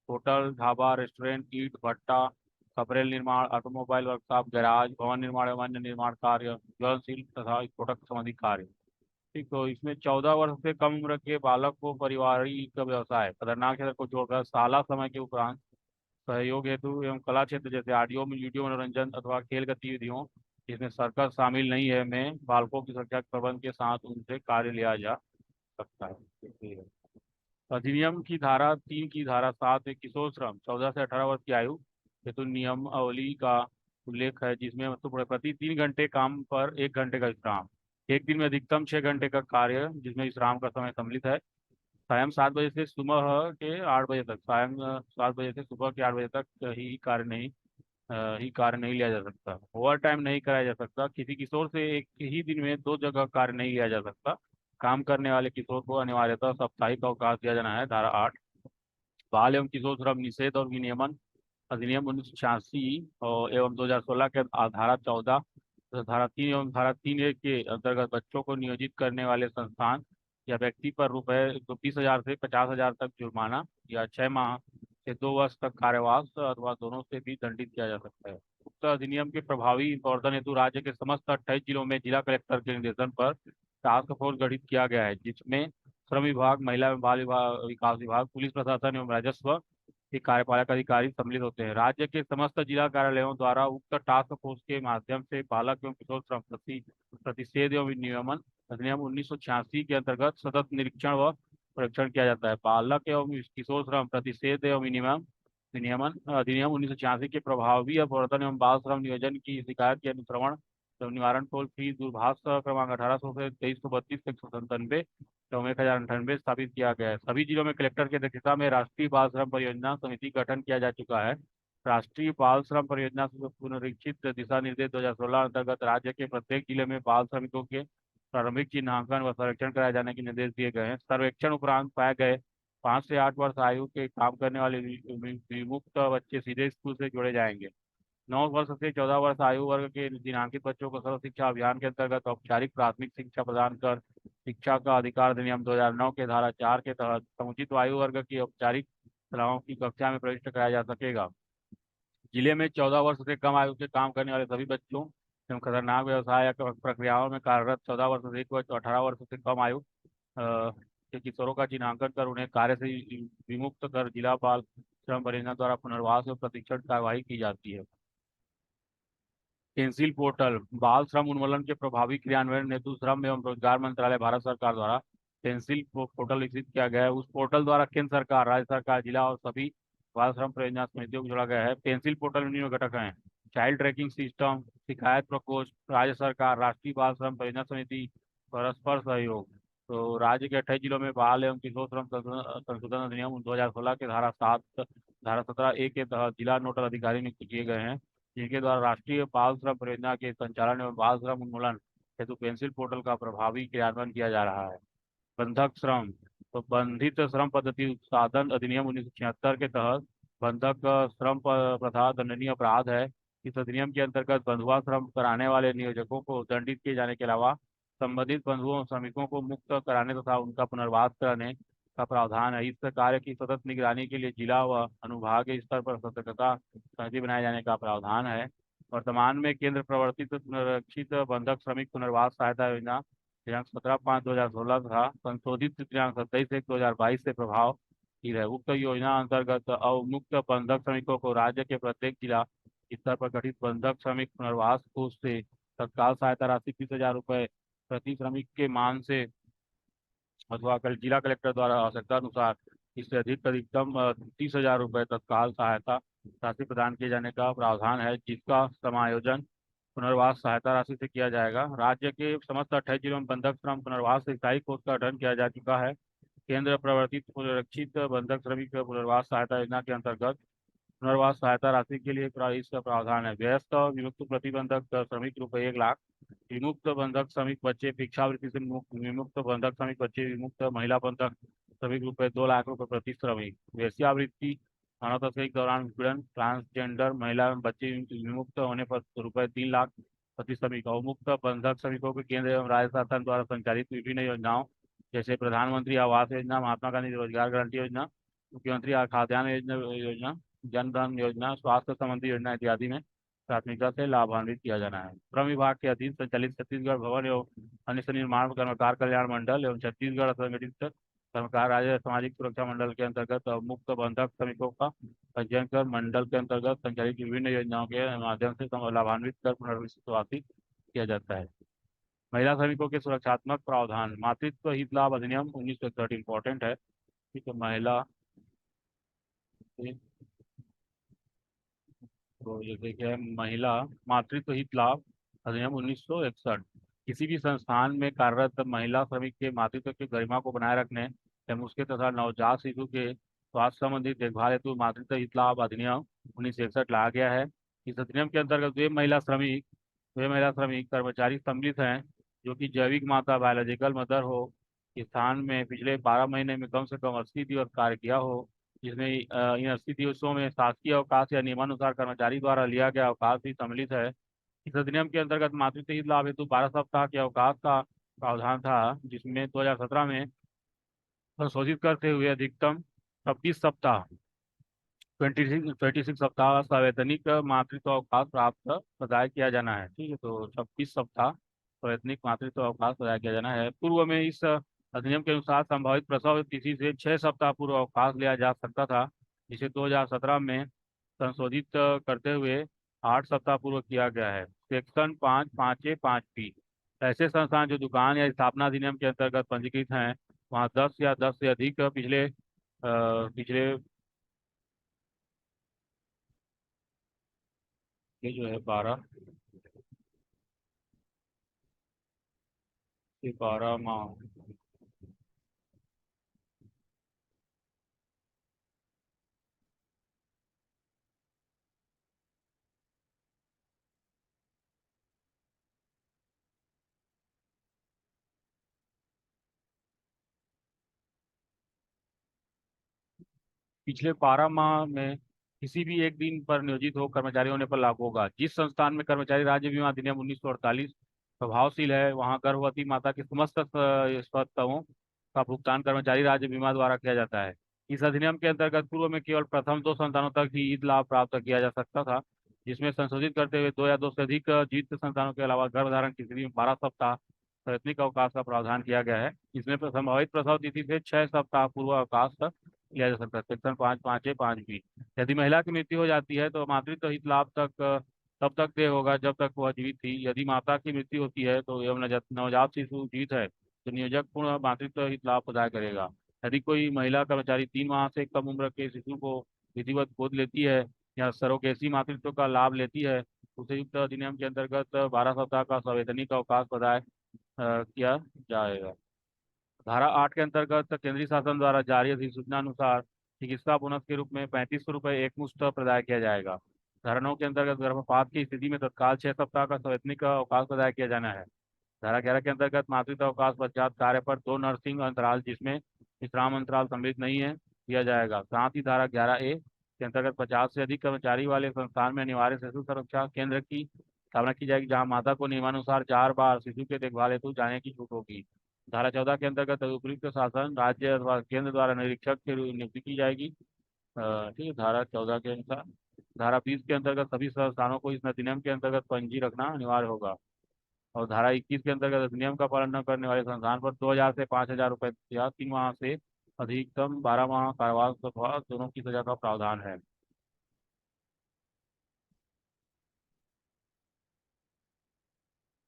होटल, ढाबा, रेस्टोरेंट, ईंट भट्टा, कपड़े निर्माण, ऑटोमोबाइल वर्कशॉप, गैराज, भवन निर्माण एवं अन्य निर्माण कार्य, ज्वलनशील तथा स्फोटक संबंधी कार्य। ठीक, तो इसमें 14 वर्ष से कम उम्र के बालक को पारिवारिक व्यवसाय, खतरनाक क्षेत्र को छोड़कर शाला समय के उपरांत सहयोग हेतु एवं कला क्षेत्र जैसे ऑडियो वीडियो मनोरंजन अथवा खेल गतिविधियों जिसमें सर्कस शामिल नहीं है में बालकों की सुरक्षा के प्रबंध के साथ उनसे कार्य लिया जा सकता है। अधिनियम की धारा 3 की धारा 7 में किशोर श्रम 14 से 18 वर्ष की आयु हेतु नियमावली का उल्लेख है, जिसमें मतलब प्रति 3 घंटे काम पर 1 घंटे का विश्राम, एक दिन में अधिकतम 6 घंटे का कार्य जिसमें विश्राम का समय सम्मिलित है। सायं 7 बजे से सुबह के 8 बजे तक, सायं 7 बजे से सुबह के 8 बजे तक ही कार्य नहीं लिया जा सकता। ओवर टाइम नहीं कराया जा सकता। किसी किशोर से एक ही दिन में 2 जगह कार्य नहीं लिया जा सकता। काम करने वाले किशोर को अनिवार्यतः साप्ताहिक अवकाश दिया जाना है। धारा 8, बाल एवं किशोर श्रम निषेध और विनियमन अधिनियम 1986 और एवं 2016 के धारा 14 तथा धारा 3 एवं धारा 3(1) के अंतर्गत बच्चों को नियोजित करने वाले संस्थान या व्यक्ति पर रुपए 20,000 से 50,000 तक जुर्माना या 6 माह से 2 वर्ष तक कारावास अथवा दोनों से भी दंडित किया जा सकता है। उक्त अधिनियम के प्रभावी प्रवर्तन हेतु राज्य के समस्त 28 जिलों में जिला कलेक्टर के निर्देशन पर टास्क फोर्स गठित किया गया है, जिसमें श्रम विभाग, महिला एवं बाल विकास विभाग, पुलिस प्रशासन एवं राजस्व के कार्यपालक अधिकारी सम्मिलित होते हैं। राज्य के समस्त जिला कार्यालयों द्वारा उक्त टास्क फोर्स के माध्यम से बालक एवं किशोर श्रम प्रतिषेध एवं विनियमन अधिनियम 1986 के अंतर्गत सतत निरीक्षण व परीक्षण किया जाता है। बालक एवं किशोर श्रम प्रतिषेध एवं विनियमन विनियमन अधिनियम 1986 के प्रभावी प्रवर्तन एवं बाल श्रम नियोजन की शिकायत के अनुश्रवण एवं निवारण टोल फ्री दूरभाष क्रमांक 1800 से 2332 197 एवं 1098 स्थापित किया गया है। सभी जिलों में कलेक्टर की अध्यक्षता में राष्ट्रीय बाल श्रम परियोजना समिति का गठन किया जा चुका है। राष्ट्रीय बाल श्रम परियोजना पुनरीक्षित दिशा निर्देश 2016 अंतर्गत राज्य के प्रत्येक जिले में बाल श्रमिकों के प्रारंभिक चिन्हांकन व सर्वेक्षण कराए जाने के निर्देश दिए गए हैं। सर्वेक्षण उपरांत पाए गए 5 से 8 वर्ष आयु के काम करने वाले विमुक्त बच्चे सीधे स्कूल से जोड़े जाएंगे। 9 वर्ष से 14 वर्ष आयु वर्ग के चिन्हांकित बच्चों को सर्व शिक्षा अभियान के अंतर्गत औपचारिक प्राथमिक शिक्षा प्रदान कर शिक्षा का अधिकार अधिनियम 2009 के धारा 4 के तहत समुचित आयु वर्ग की औपचारिक कक्षाओं की कक्षा में प्रविष्ट कराया जा सकेगा। जिले में 14 वर्ष से कम आयु के काम करने वाले सभी बच्चों एवं खतरनाक व्यवसाय या प्रक्रियाओं में कार्यरत 14 वर्ष से एक वर्ष 18 वर्ष से कम आयु के किशोरों का चिन्हांकन कर उन्हें कार्य से विमुक्त कर जिला बाल श्रम परियोजना द्वारा पुनर्वास और प्रशिक्षण कार्यवाही की जाती है। पेंसिल पोर्टल बाल श्रम उन्मूलन के प्रभावी क्रियान्वयन हेतु श्रम एवं रोजगार मंत्रालय भारत सरकार द्वारा पेंसिल पोर्टल विकसित किया गया है। उस पोर्टल द्वारा केंद्र सरकार, राज्य सरकार, जिला और सभी बाल श्रम परियोजना समितियों को जोड़ा गया है। पेंसिल पोर्टल निम्न घटक हैं: चाइल्ड ट्रैकिंग सिस्टम, शिकायत प्रकोष्ठ, राज्य सरकार, राष्ट्रीय बाल श्रम परियोजना समिति, परस्पर सहयोग। तो राज्य के 28 जिलों में बाल एवं किशोर श्रम संशोधन अधिनियम 2016 के धारा 17A के तहत जिला नोडल अधिकारी नियुक्त किए गए हैं, जिनके द्वारा राष्ट्रीय बाल श्रम परियोजना के संचालन एवं बाल श्रम उन्मूलन हेतु पेंसिल पोर्टल का प्रभावी क्रियान्वयन किया जा रहा है। बंधक श्रम, तो बंधित श्रम पद्धति उत्पादन अधिनियम 1976 के तहत बंधक श्रम प्रथा दंडनीय अपराध है। इस अधिनियम के अंतर्गत बंधुआ श्रम कराने वाले नियोजकों को दंडित किए जाने के अलावा संबंधित बंधुओं श्रमिकों को मुक्त कराने तथा उनका पुनर्वास कराने का प्रावधान है। इस कार्य की सतत निगरानी के लिए जिला व अनुभागीय स्तर पर सतर्कता समिति बनाए जाने का प्रावधान है। वर्तमान में केंद्र प्रवर्तित पुनरीक्षित बंधक श्रमिक पुनर्वास सहायता योजना दिनांक 17/5/2016 तथा संशोधित दिनांक 27/1/2022 से प्रभावशील है। उक्त योजना अंतर्गत अवमुक्त बंधक श्रमिकों को राज्य के प्रत्येक जिला स्तर पर गठित बंधक श्रमिक पुनर्वास कोष से तत्काल सहायता राशि 30,000 रुपये प्रति श्रमिक के मान से अथवा कल जिला कलेक्टर द्वारा आवश्यकता अनुसार इससे अधिकतम 30,000 रुपये तत्काल सहायता राशि प्रदान किए जाने का प्रावधान है, जिसका समायोजन पुनर्वास सहायता राशि से किया जाएगा। राज्य के समस्त 28 जिलों में बंधक श्रम पुनर्वास स्थायी कोष का गठन किया जा चुका है। केंद्र प्रवर्तित पुनरीक्षित बंधक श्रमिक पुनर्वास सहायता योजना के अंतर्गत पुनर्वास सहायता राशि के लिए इसका प्रावधान है। वयस्क विमुक्त प्रतिबंधक श्रमिक रुपये 1 लाख, विमुक्त बंधक श्रमिक बच्चे भिक्षावृत्ति से विमुक्त बंधक श्रमिक बच्चे, विमुक्त महिला बंधक श्रमिक रुपये 2 लाख रुपये प्रति श्रमिक। वेश्यावृत्ति, मानव तस्करी के दौरान उत्पीड़न, ट्रांसजेंडर महिला बच्चे विमुक्त होने पर रुपये 3 लाख प्रति श्रमिक। अवमुक्त बंधक श्रमिकों के केंद्र एवं राज्य शासन द्वारा संचालित विभिन्न योजनाओं जैसे प्रधानमंत्री आवास योजना, महात्मा गांधी रोजगार गारंटी योजना, मुख्यमंत्री खाद्यान्न योजना, जन धन योजना, स्वास्थ्य संबंधी योजना इत्यादि में प्राथमिकता से लाभान्वित किया जाना है। श्रम विभाग के अधीन संचालित छत्तीसगढ़ भवन एवं अन्य निर्माण कर्मकार कल्याण मंडल एवं छत्तीसगढ़ असंगठित कर्मकार राज्य सामाजिक सुरक्षा मंडल के अंतर्गत मुक्त बंधक श्रमिकों का पंजीयन कर मंडल के अंतर्गत संचालित विभिन्न योजनाओं के माध्यम से लाभान्वित कर पुनर्वासित किया जाता है। महिला श्रमिकों के सुरक्षात्मक प्रावधान, मातृत्व हित लाभ अधिनियम 1961 इंपॉर्टेंट है। ठीक है, महिला तो जैसे कि है महिला मातृत्व हित लाभ अधिनियम 1961 किसी भी संस्थान में कार्यरत महिला श्रमिक के मातृत्व की गरिमा को बनाए रखने एवं उसके तथा नवजात शिशु के स्वास्थ्य संबंधी देखभाल हेतु मातृत्व हित लाभ अधिनियम 1961 लाया गया है। इस अधिनियम के अंतर्गत वे महिला श्रमिक कर्मचारी सम्मिलित हैं जो कि जैविक माता बायोलॉजिकल मदर हो, इस स्थान में पिछले 12 महीने में कम से कम 80 दिवस कार्य किया हो, जिसमें इन 80 दिवसों में शासकीय अवकाश या नियमानुसार कर्मचारी द्वारा लिया गया अवकाश भी सम्मिलित है। इस अधिनियम के अंतर्गत मातृत्व हित लाभ हेतु 12 सप्ताह के अवकाश का प्रावधान था, जिसमें 2017 में संशोधित करते हुए अधिकतम 26 सप्ताह 26 सप्ताह संवैतनिक मातृत्व अवकाश प्राप्त प्रदाय किया जाना है। ठीक है, तो 26 सप्ताह संवैतनिक मातृत्व अवकाश प्रदाय किया जाना है। पूर्व में इस अधिनियम के अनुसार संभावित प्रसव तिथि से 6 सप्ताह पूर्व अवकाश लिया जा सकता था, जिसे 2017 में संशोधित करते हुए 8 सप्ताह पूर्व किया गया है। सेक्शन 5(5)(a)(5)(b) ऐसे संस्थान जो दुकान या स्थापना अधिनियम के अंतर्गत पंजीकृत हैं, वहाँ 10 या 10 से अधिक पिछले ये जो है 12 माह पिछले 12 माह में किसी भी एक दिन पर नियोजित हो कर्मचारी होने पर लागू होगा। जिस संस्थान में कर्मचारी राज्य बीमा अधिनियम 1948 प्रभावशील है, वहां गर्भवती माता की समस्त स्वतों का भुगतान कर्मचारी राज्य बीमा द्वारा किया जाता है। इस अधिनियम के अंतर्गत पूर्व में केवल प्रथम 2 संतानों तक ही ईद लाभ प्राप्त किया जा सकता था, जिसमें संशोधित करते हुए 2 या 2 से अधिक जीवित संतानों के अलावा गर्भधारण की स्थिति में 12 सप्ताह सैतनिक अवकाश का प्रावधान किया गया है। इसमें संभावित प्रसव तिथि से 6 सप्ताह पूर्व अवकाश तक लिया जा सकता है। Section 5(5)(a)(5)(b)। यदि महिला की मृत्यु हो जाती है तो मातृत्व हित लाभ तब तक देय होगा जब तक वह जीवित थी। यदि माता की मृत्यु होती है तो एवं नवजात शिशु जीवित है तो नियोजक पूर्ण मातृत्व हित लाभ प्रदान करेगा। यदि कोई महिला कर्मचारी 3 माह से कम उम्र के शिशु को विधिवत गोद लेती है या सरोगेसी मातृत्व का लाभ लेती है, उसे युक्त अधिनियम के अंतर्गत 12 सप्ताह का संवैधानिक अवकाश प्रदान किया जाएगा। धारा 8 के अंतर्गत केंद्रीय शासन द्वारा जारी अधिसूचना अनुसार चिकित्सा बोनस के रूप में 3500 रुपये एकमुश्त प्रदान किया जाएगा। धारा 9 के अंतर्गत गर्भपात की स्थिति में तत्काल 6 सप्ताह का संवैधानिक अवकाश प्रदान किया जाना है। धारा 11 के अंतर्गत मातृत्व अवकाश पश्चात कार्य पर 2 नर्सिंग अंतराल जिसमें विश्राम अंतराल सम्मिलित नहीं है दिया जाएगा। साथ ही धारा 11(a) के अंतर्गत 50 से अधिक कर्मचारी वाले संस्थान में अनिवार्य शिशु सुरक्षा केंद्र की स्थापना की जाएगी, जहां माता को नियमानुसार 4 बार शिशु के देखभाल हेतु जाने की छूट होगी। धारा 14 के अंतर्गत उपयुक्त शासन राज्य अथवा केंद्र द्वारा निरीक्षक की नियुक्ति की जाएगी। ठीक है, धारा 14 के अनुसार। धारा 20 के अंतर्गत सभी संस्थानों को इस अधिनियम के अंतर्गत पंजी रखना अनिवार्य होगा। और धारा 21 के अंतर्गत अधिनियम का पालन न करने वाले संस्थान पर 2000 से 5000 रुपये या 3 माह से अधिकतम 12 माह कारावास अथवा दोनों की सजा का प्रावधान है।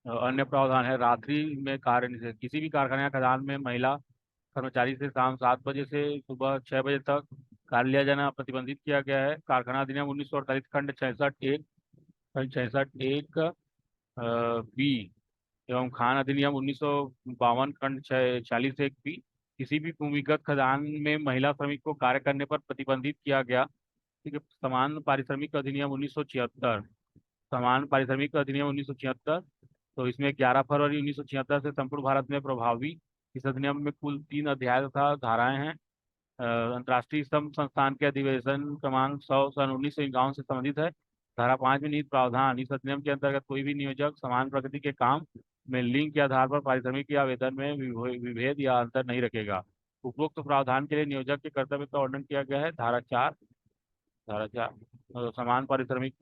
अन्य प्रावधान है रात्रि में कार्य निषेध। किसी भी कारखाने या खदान में महिला कर्मचारी से शाम 7 बजे से सुबह 6 बजे तक कार्य लिया जाना प्रतिबंधित किया गया है। कारखाना अधिनियम 1948 खंड 66(1) बी एवं खान अधिनियम 1952 खंड 46(1)(b) किसी भी भूमिगत खदान में महिला श्रमिक को कार्य करने पर प्रतिबंधित किया गया। ठीक है। समान पारिश्रमिक अधिनियम 1976, समान पारिश्रमिक अधिनियम 1976, तो इसमें 11 फरवरी 1976 से संपूर्ण भारत में प्रभावी। इस अधिनियम में कुल 3 अध्याय तथा धाराएं हैं। अंतर्राष्ट्रीय श्रम संस्थान के अधिवेशन क्रमांक 100 सन 1951 से संबंधित है। धारा 5 में निहित प्रावधान। इस अधिनियम के अंतर्गत कोई भी नियोजक समान प्रकृति के काम में लिंग के आधार पर पारिश्रमिक या वेतन में विभेद या अंतर नहीं रखेगा। उपरोक्त प्रावधान के लिए नियोजक के कर्तव्य का वर्णन किया गया है। धारा 4 समान पारिश्रमिक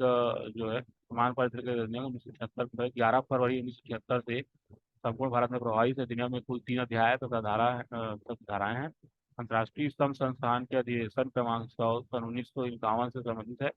जो है समान पारिश्रमिक अधिनियम 1976 11 फरवरी 1976 से संपूर्ण भारत में प्रभावी। इस अधिनियम में कुल 3 अध्याय तथा धाराएं हैं। अंतर्राष्ट्रीय श्रम संस्थान के अधिवेशन क्रमांक 100 सन 1951 से संबंधित है।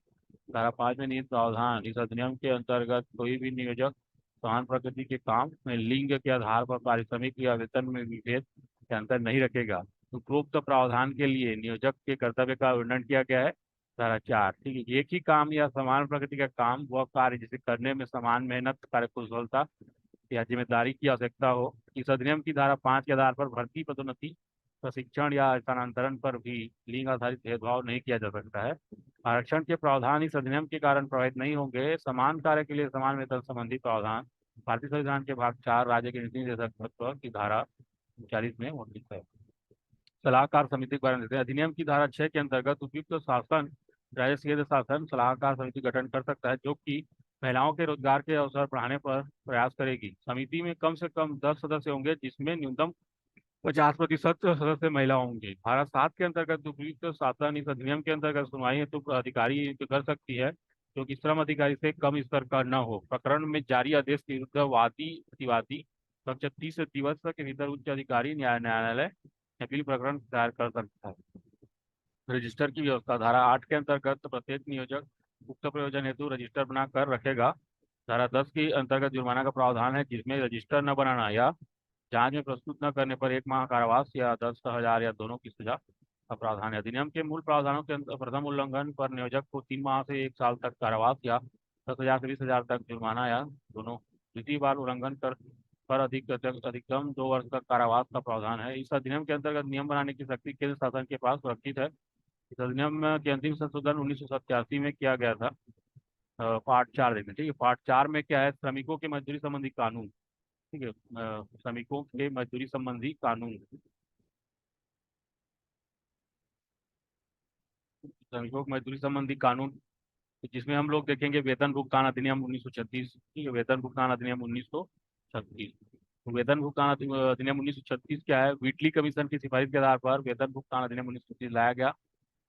धारा 5 में निहित प्रावधान। इस अधिनियम के अंतर्गत कोई भी नियोजक समान प्रकृति के काम में लिंग के आधार पर पारिश्रमिक या वेतन में विभेद के अंतर नहीं रखेगा। उपरोक्त प्रावधान के लिए नियोजक के कर्तव्य का वर्णन किया गया है। धारा 4। ठीक है, एक ही काम या समान प्रकृति का काम वह कार्य जिसे करने में समान मेहनत, कार्य कुशलता या जिम्मेदारी की आवश्यकता हो। इस अधिनियम की धारा 5 के आधार पर भर्ती, पदोन्नति, प्रशिक्षण या स्थानांतरण पर भी लिंग आधारित भेदभाव नहीं किया जा सकता है। आरक्षण के प्रावधान इस अधिनियम के कारण प्रभावित नहीं होंगे। समान कार्य के लिए समान वेतन संबंधी प्रावधान भारतीय संविधान के भाग 4 राज्य के नीति निर्देशक की धारा 40 में वर्णित है। सलाहकार समिति के बारे में देखते हैं। अधिनियम की धारा 6 के अंतर्गत उपयुक्त शासन राज्य केंद्र शासन सलाहकार समिति गठन कर सकता है, जो कि महिलाओं के रोजगार के अवसर बढ़ाने पर प्रयास करेगी। समिति में कम से कम 10 सदस्य होंगे, जिसमें न्यूनतम 50% सदस्य महिला होंगे। धारा 7 के अंतर्गत उपयुक्त शासन इस अधिनियम के अंतर्गत सुनवाई हेतु अधिकारी कर सकती है, जो कि श्रम अधिकारी से कम स्तर का न हो। प्रकरण में जारी आदेश के विरुद्ध वादी प्रतिवादी कक्ष 30 दिवस के भीतर उच्च अधिकारी न्यायालय अपील प्रकरण दायर कर सकता है। रजिस्टर की व्यवस्था। धारा 8 के अंतर्गत प्रत्येक नियोजक उक्त प्रयोजन हेतु रजिस्टर बना कर रखेगा। धारा 10 के अंतर्गत जुर्माना का प्रावधान है, जिसमें रजिस्टर न बनाना या जांच में प्रस्तुत न करने पर 1 माह कारावास या 10,000 या दोनों की सजा का प्रावधान है। अधिनियम के मूल प्रावधानों के प्रथम उल्लंघन पर नियोजक को 3 माह से 1 साल तक कारावास या 10,000 से 20,000 तक जुर्माना या दोनों। द्वितीय बार उल्लंघन पर अधिकतम 2 वर्ष तक कारावास का प्रावधान है। इस अधिनियम के अंतर्गत नियम बनाने की शक्ति केंद्र शासन के पास सुरक्षित है। इस अधिनियम के अंतिम संशोधन 1987 में किया गया था। पार्ट 4 देखते हैं। ठीक है, पार्ट 4 में क्या है, श्रमिकों के मजदूरी संबंधी कानून। ठीक है, श्रमिकों के मजदूरी संबंधी कानून। श्रमिकों के मजदूरी संबंधी कानून, जिसमें हम लोग देखेंगे वेतन भुगतान अधिनियम 1936। ठीक है, वेतन भुगतान अधिनियम 1936। वेतन भुगतान अधिनियम 1936 क्या है? व्हीटली कमीशन की सिफारिश के आधार पर वेतन भुगतान अधिनियम 1936 लाया गया।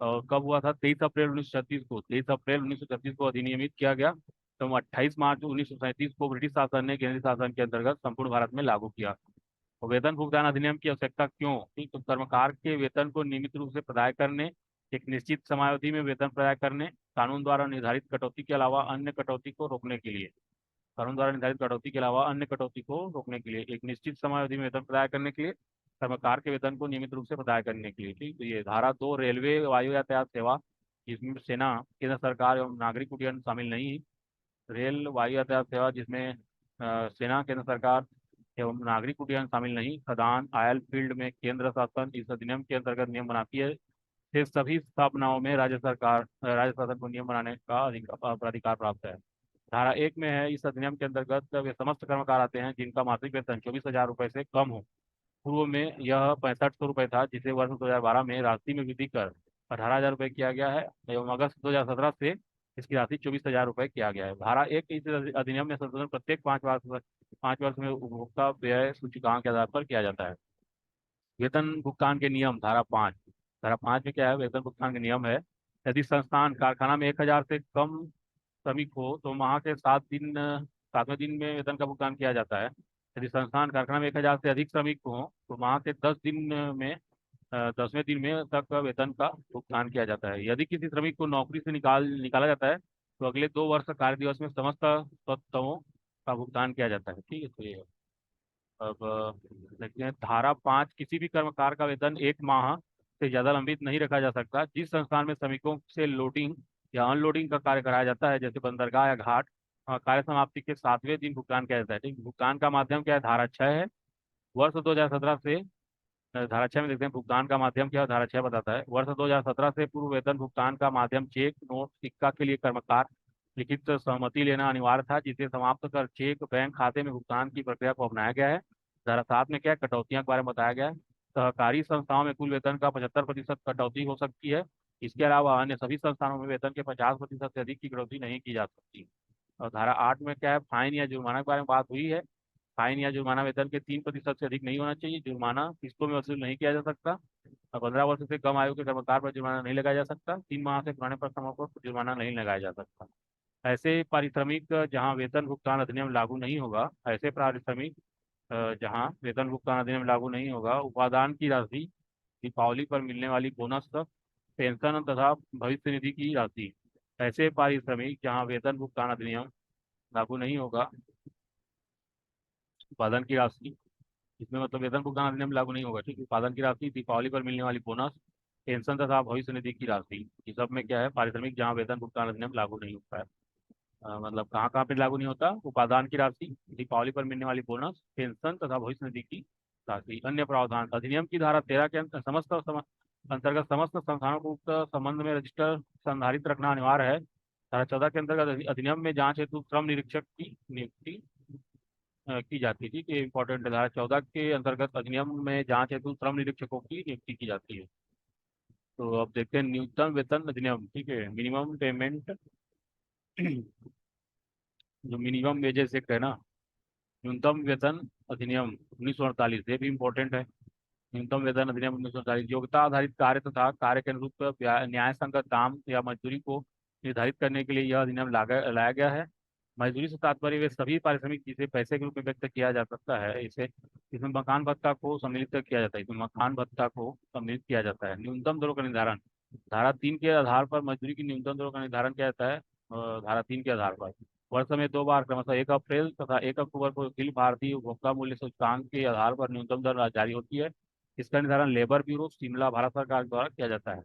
और कब हुआ था? 23 अप्रैल 1936 को। 23 अप्रैल 1936 को अधिनियमित किया गया। तो 28 मार्च 1937 को ब्रिटिश शासन ने केंद्रीय शासन के अंतर्गत संपूर्ण भारत में लागू किया। तो वेतन भुगतान अधिनियम की आवश्यकता क्यों थी? तो कर्मकार के वेतन को नियमित रूप से प्रदाय करने, एक निश्चित समयावधि में वेतन प्रदाय करने, कानून द्वारा निर्धारित कटौती के अलावा अन्य कटौती को रोकने के लिए, कानून द्वारा निर्धारित कटौती के अलावा अन्य कटौती को रोकने के लिए, एक निश्चित समयावधि में वेतन प्रदाय करने के लिए, कर्मकार के वेतन को नियमित रूप से प्रदाय करने के लिए। ठीक, तो ये धारा 2 रेलवे वायु यातायात सेवा, जिसमें सेना, केंद्र सरकार एवं नागरिक उड्डयन शामिल नहीं। रेल वायु यातायात सेवा जिसमें सेना, केंद्र सरकार एवं नागरिक उड्डयन शामिल नहीं। खदान आयल फील्ड में केंद्र शासन इस अधिनियम के अंतर्गत नियम बनाती है। फिर सभी स्थापनाओं में राज्य सरकार, राज्य शासन को नियम बनाने का प्राधिकार प्राप्त है। धारा 1 में है, इस अधिनियम के अंतर्गत वे समस्त कर्मकार आते हैं जिनका मासिक वेतन 24,000 रुपये से कम हो। पूर्व में यह 6500 रुपये था, जिसे वर्ष 2012 में राशि में वृद्धि कर 18,000 रुपये किया गया है एवं अगस्त 2017 से इसकी राशि 24,000 रुपये किया गया है। धारा 1 इस अधिनियम में संशोधन प्रत्येक 5 वर्ष में उपभोक्ता व्यय सूचकांक के आधार पर किया जाता है। वेतन भुगतान के नियम, धारा 5 में क्या है? वेतन भुगतान के नियम है, यदि संस्थान कारखाना में 1,000 से कम श्रमिक हो तो माह के 7वें दिन में वेतन का भुगतान किया जाता है। यदि संस्थान कारखाना में 1,000 से अधिक श्रमिक हो तो माह के 10 दिन में 10वें दिन में तक वेतन का भुगतान किया जाता है। यदि किसी श्रमिक को नौकरी से निकाला जाता है तो अगले 2 वर्ष कार्य दिवस में समस्त स्वत्वों का भुगतान किया जाता है। ठीक है, तो ये अब देखते हैं धारा 5, किसी भी कर्मकार का वेतन 1 माह से ज्यादा लंबित नहीं रखा जा सकता। जिस संस्थान में श्रमिकों से लोडिंग या अनलोडिंग का कार्य कराया जाता है, जैसे बंदरगाह या घाट, कार्य समाप्ति के 7वें दिन भुगतान किया जाता है। ठीक, भुगतान का माध्यम क्या है? धारा 6 है। वर्ष 2017 से धारा 6 में देखते हैं भुगतान का माध्यम क्या है। धारा 6 बताता है, वर्ष 2017 से पूर्व वेतन भुगतान का माध्यम चेक, नोट, सिक्का के लिए कर्मकार लिखित सहमति लेना अनिवार्य था, जिसे समाप्त कर चेक बैंक खाते में भुगतान की प्रक्रिया को अपनाया गया है। धारा 7 में क्या है? कटौतियां के बारे में बताया गया है। सहकारी संस्थाओं में कुल वेतन का 75% कटौती हो सकती है। इसके अलावा अन्य सभी संस्थानों में वेतन के 50% से अधिक की कटौती नहीं की जा सकती। और धारा 8 में क्या है? फाइन या जुर्माना के बारे में बात हुई है। फाइन या जुर्माना वेतन के 3% से अधिक नहीं होना चाहिए। जुर्माना किस्तों में वसूल नहीं किया जा सकता। और 15 वर्ष से कम आयु के कर्मकार पर जुर्माना नहीं लगाया जा सकता। 3 माह से पुराने प्रथमों पर जुर्माना नहीं लगाया जा सकता। ऐसे पारिश्रमिक जहां वेतन भुगतान अधिनियम लागू नहीं होगा, ऐसे पारिश्रमिक जहां वेतन भुगतान अधिनियम लागू नहीं होगा, उपादान की राशि, दीपावली पर मिलने वाली बोनस, पेंशन तथा भविष्य निधि की राशि। ऐसे पारिश्रमिक जहां वेतन भुगतान अधिनियम लागू नहीं होगा, उपादान की राशि, इसमें मतलब वेतन भुगतान अधिनियम लागू नहीं होगा। ठीक है, उत्पादन की राशि, दीपावली पर मिलने वाली बोनस, पेंशन तथा भविष्य निधि की राशि, ये सब में क्या है? पारिश्रमिक जहाँ वेतन भुगतान अधिनियम लागू नहीं होता है। मतलब कहाँ कहाँ पे लागू नहीं होता? उपादान की राशि, दीपावली पर मिलने वाली बोनस, पेंशन तथा भविष्य निधि की राशि। अन्य प्रावधान, अधिनियम की धारा 13 के अंतर्गत समस्त संस्थानों को उक्त संबंध में रजिस्टर संधारित रखना अनिवार्य है। धारा 14 के अंतर्गत अधिनियम में जांच हेतु श्रम निरीक्षक की नियुक्ति की जाती है। ठीक है, इंपॉर्टेंट है। धारा 14 के अंतर्गत अधिनियम में जांच हेतु श्रम निरीक्षकों की नियुक्ति की जाती है। तो अब देखते हैं न्यूनतम वेतन अधिनियम। ठीक है, मिनिमम पेमेंट, जो मिनिमम वेजेस एक्ट है ना, न्यूनतम वेतन अधिनियम 1948, ये भी इम्पोर्टेंट है। न्यूनतम वेतन अधिनियम 1948 योग्यता आधारित कार्य तथा कार्य के अनुरूप न्याय संगत दाम या मजदूरी को निर्धारित करने के लिए यह अधिनियम लाया गया है। मजदूरी से तात्पर्य वे सभी पारिश्रमिक जिसे पैसे के रूप में व्यक्त किया जा सकता है, इसे इसमें मकान भत्ता को सम्मिलित किया जाता है। इसमें मकान भत्ता को सम्मिलित किया जाता है। न्यूनतम दरों का निर्धारण, धारा 3 के आधार पर मजदूरी की न्यूनतम दरों का निर्धारण किया जाता है। धारा 3 के आधार पर वर्ष में 2 बार क्रमशः 1 अप्रैल तथा 1 अक्टूबर को अखिल भारतीय उपभोक्ता मूल्य सूचकांक के आधार पर न्यूनतम दर जारी होती है। इसका निर्धारण लेबर ब्यूरो शिमला, भारत सरकार द्वारा किया जाता है।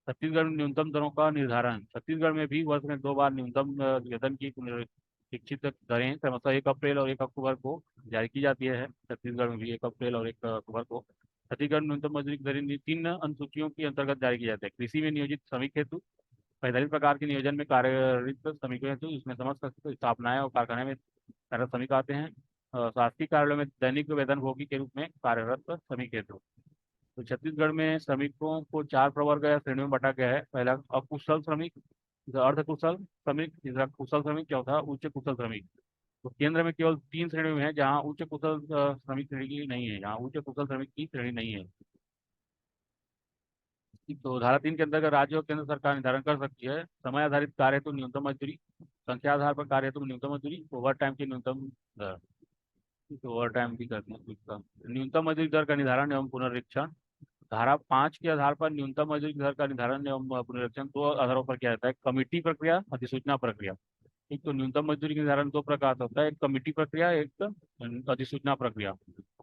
छत्तीसगढ़ में न्यूनतम दरों का निर्धारण, छत्तीसगढ़ में भी वर्ष में 2 बार न्यूनतम वेतन की पुनरीक्षित दरें क्रमशः 1 अप्रैल और 1 अक्टूबर को जारी की जाती है। छत्तीसगढ़ में भी 1 अप्रैल और 1 अक्टूबर को छत्तीसगढ़ न्यूनतम मजदूरी की दरें 3 अनुसूचियों के अंतर्गत जारी की जाती है। कृषि में नियोजित श्रमिक हेतु 45 प्रकार के नियोजन में कार्यरत श्रमिकों हेतु इसमें समस्त स्थापनाएं और कारखाने में कार्यरत श्रमिक आते हैं। शासकीय कार्यालयों में दैनिक वेतनभोगी के रूप में कार्यरत श्रमिक हेतु। तो छत्तीसगढ़ में श्रमिकों को 4 प्रवर्ग या श्रेणियों में बांटा गया है। पहला अकुशल श्रमिक, दूसरा अर्धकुशल श्रमिक, तीसरा कुशल श्रमिक, चौथा उच्च कुशल श्रमिक। तो केंद्र में केवल 3 श्रेणी में है जहाँ उच्च कुशल श्रमिक श्रेणी की नहीं है, जहाँ उच्च कुशल श्रमिक की श्रेणी नहीं है। तो धारा 3 के अंतर्गत राज्य और केंद्र सरकार निर्धारण कर सकती है समय आधारित कार्य हेतु न्यूनतम मजदूरी, संख्या आधार पर कार्य हेतु न्यूनतम मजदूरी, ओवर टाइम की न्यूनतम दर। तो ओवर टाइम भी करते हैं कुछ का। न्यूनतम मजदूरी दर का निर्धारण एवं पुनरीक्षण। धारा 5 के आधार पर न्यूनतम मजदूरी दर का निर्धारण एवं पुनरीक्षण दो आधारों पर किया जाता है, कमिटी प्रक्रिया, अधिसूचना प्रक्रिया। एक तो न्यूनतम मजदूरी का निर्धारण दो प्रकार से होता है, एक कमिटी प्रक्रिया, एक अधिसूचना प्रक्रिया।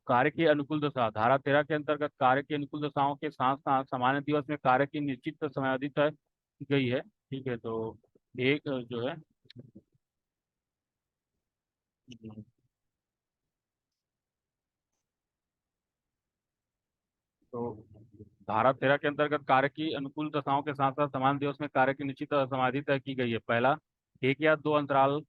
कार्य की अनुकूल दशा, धारा 13 के अंतर्गत कार्य की अनुकूल दशाओं के साथ साथ सामान्य दिवस में कार्य की निश्चित समयावधि तय की गई है। ठीक है, तो एक जो है तो धारा 13 के अंतर्गत कार्य की अनुकूल दशाओं के साथ साथ समान दिवस में कार्य की निश्चित समाधि तय की गई है। पहला, एक या दो अंतराल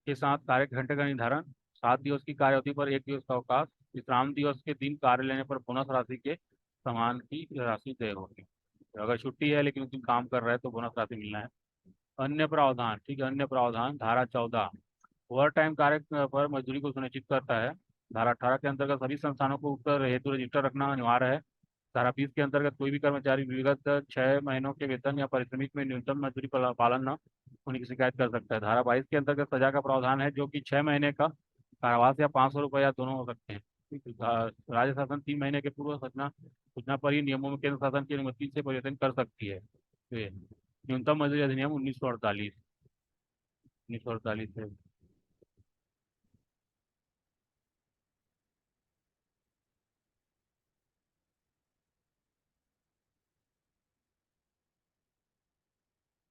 के साथ कार्य घंटे का निर्धारण। 7 दिवस की कार्य अवधि पर 1 दिवस का अवकाश। विश्राम दिवस के दिन कार्य लेने पर बोनस राशि के समान की राशि तय होगी। तो अगर छुट्टी है लेकिन उस दिन काम कर रहा है तो बोनस राशि मिलना है। अन्य प्रावधान, ठीक है, अन्य प्रावधान धारा 14 ओवर टाइम कार्य पर मजदूरी को सुनिश्चित करता है। धारा 18 के अंतर्गत सभी संस्थानों को उक्त हेतु रजिस्टर रखना अनिवार्य है। धारा 20 के अंतर्गत कोई भी कर्मचारी विगत 6 महीनों के वेतन या पारिश्रमिक में न्यूनतम मजदूरी पालन न होने की शिकायत कर सकता है। धारा 22 के अंतर्गत सजा का प्रावधान है जो कि 6 महीने का कारावास या 500 रुपये या दोनों हो सकते हैं। ठीक है, राज्य शासन 3 महीने के पूर्व सूचना सूचना पर ही नियमों में केंद्र शासन की अनुमति से परिवर्तन कर सकती है। तो ये न्यूनतम मजदूरी अधिनियम 1948 है।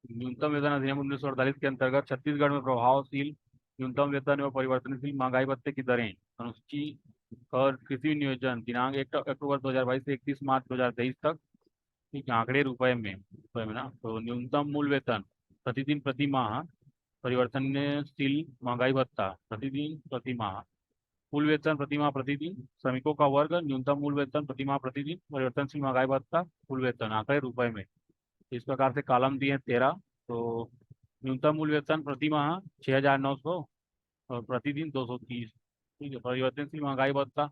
न्यूनतम वेतन अधिनियम 1948 के अंतर्गत छत्तीसगढ़ में प्रभावशील न्यूनतम वेतन एवं परिवर्तनशील महंगाई भत्ते की दरें अनुसूची और कृषि नियोजन दिनांक 1 अक्टूबर 2022 से 31 मार्च 2023 तक। ठीक है, आंकड़े रुपए में ना, तो न्यूनतम मूल वेतन प्रतिदिन प्रति माह, परिवर्तनशील महंगाई भत्ता प्रतिदिन प्रति माह, कुल वेतन प्रति माह प्रतिदिन, श्रमिकों का वर्ग न्यूनतम मूल वेतन प्रति माह प्रतिदिन, परिवर्तनशील महंगाई भत्ता, कुल वेतन, आंकड़े रुपए में। इस प्रकार से कॉलम दिए हैं 13। तो न्यूनतम मूल वेतन प्रति माह 6,900 और प्रतिदिन 230। ठीक है, परिवर्तनशील महंगाई भत्ता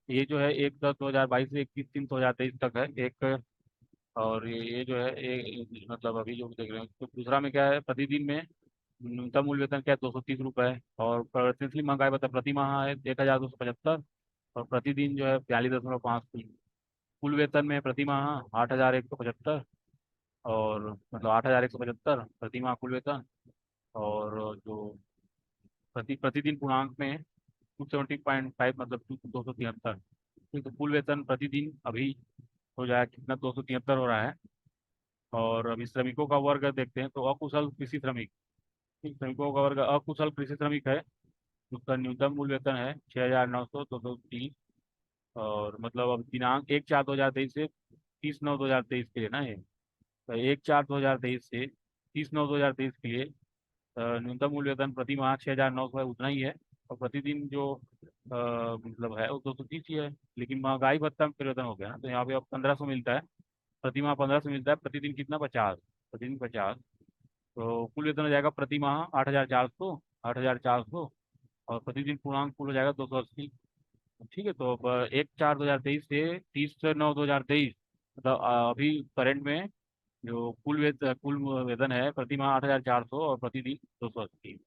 ये जो है 1/10/2022 से 31/3/2023 तक है एक। और ये जो है मतलब अभी जो देख रहे हैं, तो दूसरा में क्या है, प्रतिदिन में न्यूनतम मूल वेतन क्या है, 230 रुपये। और परिवर्तनशील महंगाई भत्ता प्रति माह है 1,275 और प्रतिदिन जो है 42.53। कुल वेतन में प्रति माह 8,175 और मतलब 8,175 प्रति माह कुल वेतन। और जो प्रतिदिन पूर्णांक में 270.5 मतलब 273। ठीक है, तो कुल वेतन प्रतिदिन अभी हो जाएगा कितना, 273 हो रहा है। और अभी श्रमिकों का वर्ग देखते हैं, तो अकुशल कृषि श्रमिक, ठीक, श्रमिकों का वर्ग अकुशल कृषि श्रमिक है। उसका न्यूनतम मूल वेतन है 6,900 230। और मतलब अब दिनांक 1/4/2023 से 30/9/2023 के लिए ना ये, तो 1/4/2023 से 30/9/2023 के लिए न्यूनतम मूल्य वेतन प्रति माह 6,900 है, उतना ही है। और प्रतिदिन जो मतलब है वो 230 ही है। लेकिन महंगाई भत्ता में परिवर्तन हो गया ना, तो यहाँ पे अब 1,500 मिलता है, प्रति माह 1,500 मिलता है, प्रतिदिन कितना, 50, प्रतिदिन 50। तो कुल वेतन हो जाएगा प्रति माह 8,400, 8,400 और प्रतिदिन पूर्णांक कुल हो जाएगा 280। ठीक है, तो अब 1/4/2023 से 30/9/2023 मतलब अभी करंट में जो कुल वेतन है प्रति माह 8,400 और प्रतिदिन 280।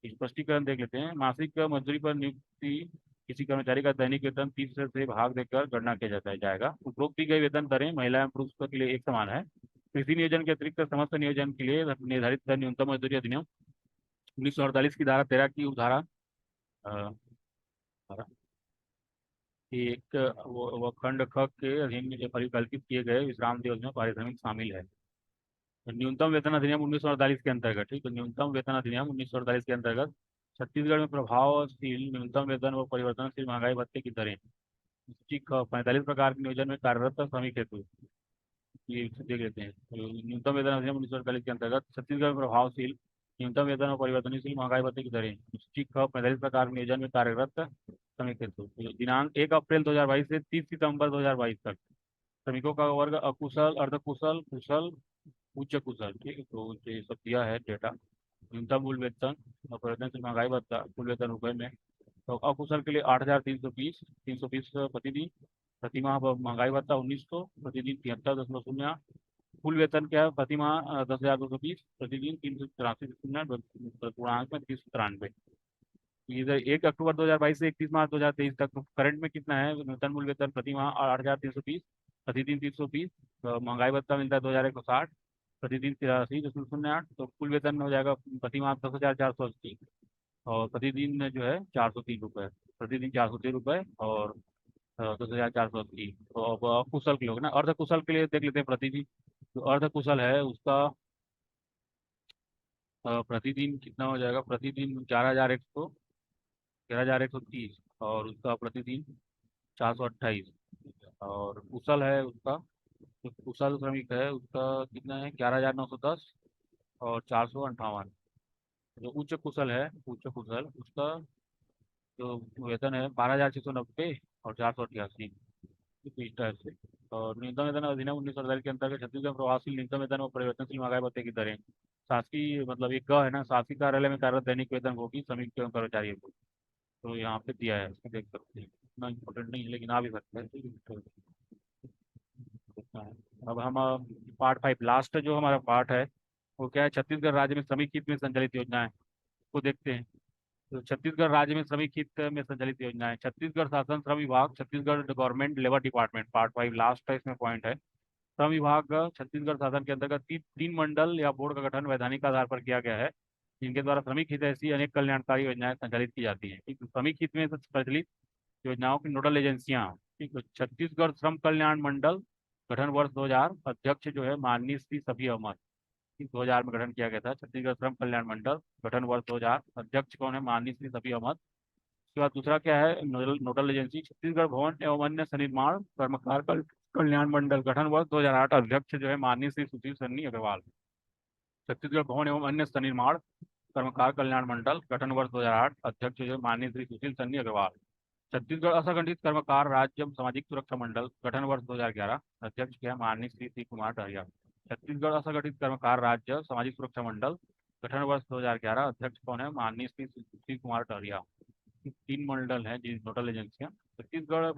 स्पष्टीकरण देख लेते हैं। मासिक मजदूरी पर नियुक्ति किसी कर्मचारी का दैनिक वेतन 30 से भाग देकर गणना किया जाएगा। उपरोक्त दी गई वेतन दरें महिला एवं पुरुष के लिए एक समान है। कृषि नियोजन के अतिरिक्त समस्त नियोजन के लिए निर्धारित दर न्यूनतम मजदूरी अधिनियम 1948 की धारा 13 की उपधारा अ, धारा एक वो खंड ख के अधीन में जो परिकल्पित किए गए विश्राम दिवस में पारिश्रमिक शामिल है। तो न्यूनतम वेतन अधिनियम 1948 के अंतर्गत, ठीक है, न्यूनतम वेतन अधिनियम 1948 के अंतर्गत छत्तीसगढ़ में प्रभावशील न्यूनतम वेतन व परिवर्तनशील महंगाई भत्ते की दरें सूची क 45 प्रकार के नियोजन में कार्यरत श्रमिक हेतु ये देख लेते हैं। तो न्यूनतम वेतन अधिनियम 1948 के अंतर्गत छत्तीसगढ़ में प्रभावशील न्यूनतम वेतन और परिवर्तनशील महंगाई भत्ते की दरें सूची क 45 प्रकार के नियोजन में कार्यरत श्रमिक हेतु। तो दिनांक 1 अप्रैल 2022 से 30 सितंबर 2022 तक श्रमिकों का वर्ग अकुशल, अर्धकुशल, कुशल, उच्च कुशल। ठीक है, तो ये सब दिया है डेटा। न्यूनतम मूल वेतन और परिवर्तनशील महंगाई भत्ता कुल वेतन रुपए में। तो अकुशल के लिए 8,320 प्रतिदिन। प्रतिमाह महंगाई भत्ता 1,900 प्रतिदिन 73.08। कुल वेतन क्या है प्रति माह 10,220 प्रतिदिन 383 पूर्णांक में 393। इधर 1 अक्टूबर 2022 से 31 मार्च 2023 तक करंट में कितना है न्यूनतम मूल वेतन प्रति माह 8,320 प्रतिदिन 320। महंगाई भत्ता मिलता है 2,160 प्रतिदिन 83.08। तो कुल वेतन हो जाएगा प्रति माह 10,480 और प्रतिदिन जो है 403 रुपये। प्रतिदिन 403 रुपये और 10,480। तो अब कुशल के लोग ना अर्ध कुशल के लिए देख लेते हैं प्रतिदिन। जो अर्ध कुशल है उसका प्रतिदिन कितना हो जाएगा प्रतिदिन 11,130 और उसका प्रतिदिन 428। और कुशल है उसका जो कुशल श्रमिक है उसका कितना है 11,910 और 458। जो उच्च कुशल है उच्च कुशल उसका जो वेतन है 12,690 और 488। इस टाइप से। और न्यूनतम वेतन अधिनियम 1948 के अंतर्गत छत्तीसगढ़ प्रवासी न्यूनतम वेतन और परिवर्तनशील महंगाई भत्ते की दरें। शासकीय मतलब एक ग है ना शासकीय कार्यालय में कार्यरत दैनिक वेतन होगी श्रमिक एवं कर्मचारियों को। तो यहाँ पे दिया है इसमें देख सकते हैं इतना इम्पोर्टेंट नहीं है लेकिन आ भी सकता है तो हाँ। अब हम पार्ट 5 लास्ट जो हमारा पार्ट है वो क्या है छत्तीसगढ़ राज्य में श्रमिक हित में संचालित योजनाएं को देखते हैं। तो छत्तीसगढ़ राज्य में श्रमिक हित में संचालित योजनाएं छत्तीसगढ़ शासन श्रम विभाग Chhattisgarh government labour department part 5 last है इसमें पॉइंट है। श्रम विभाग छत्तीसगढ़ शासन के अंतर्गत तीन मंडल या बोर्ड का गठन वैधानिक आधार पर किया गया है जिनके द्वारा श्रमिक हित ऐसी अनेक कल्याणकारी योजनाएं संचालित की जाती हैं। ठीक है, श्रमिक हित में प्रचलित योजनाओं की नोडल एजेंसियां। ठीक है, छत्तीसगढ़ श्रम कल्याण मंडल गठन वर्ष 2000 अध्यक्ष जो है माननीय श्री सभी अहमद। 2000 में गठन किया गया था छत्तीसगढ़ श्रम कल्याण मंडल गठन वर्ष 2000 अध्यक्ष कौन है माननीय श्री सभी अहमद। उसके बाद दूसरा क्या है नोडल एजेंसी छत्तीसगढ़ भवन एवं अन्य सनिर्माण कर्मकार कल्याण मंडल गठन वर्ष 2008 अध्यक्ष जो है माननीय श्री सुधीर सन्नी अग्रवाल। छत्तीसगढ़ भवन एवं अन्य सनिर्माण कर्मकार कल्याण मंडल गठन वर्ष 2008 अध्यक्ष जो है माननीय श्री सुशील सन्नी अग्रवाल। छत्तीसगढ़ असंगठित कर्मकार राज्य सामाजिक सुरक्षा मंडल गठन वर्ष 2011 अध्यक्ष क्या है माननीय श्री सी कुमार डहरिया। छत्तीसगढ़ असंगठित कर्मकार राज्य सामाजिक सुरक्षा मंडल गठन वर्ष 2011 अध्यक्ष कौन है माननीय श्री सुशील कुमार डहरिया। तीन मंडल हैं जी नोडल एजेंसियां। छत्तीसगढ़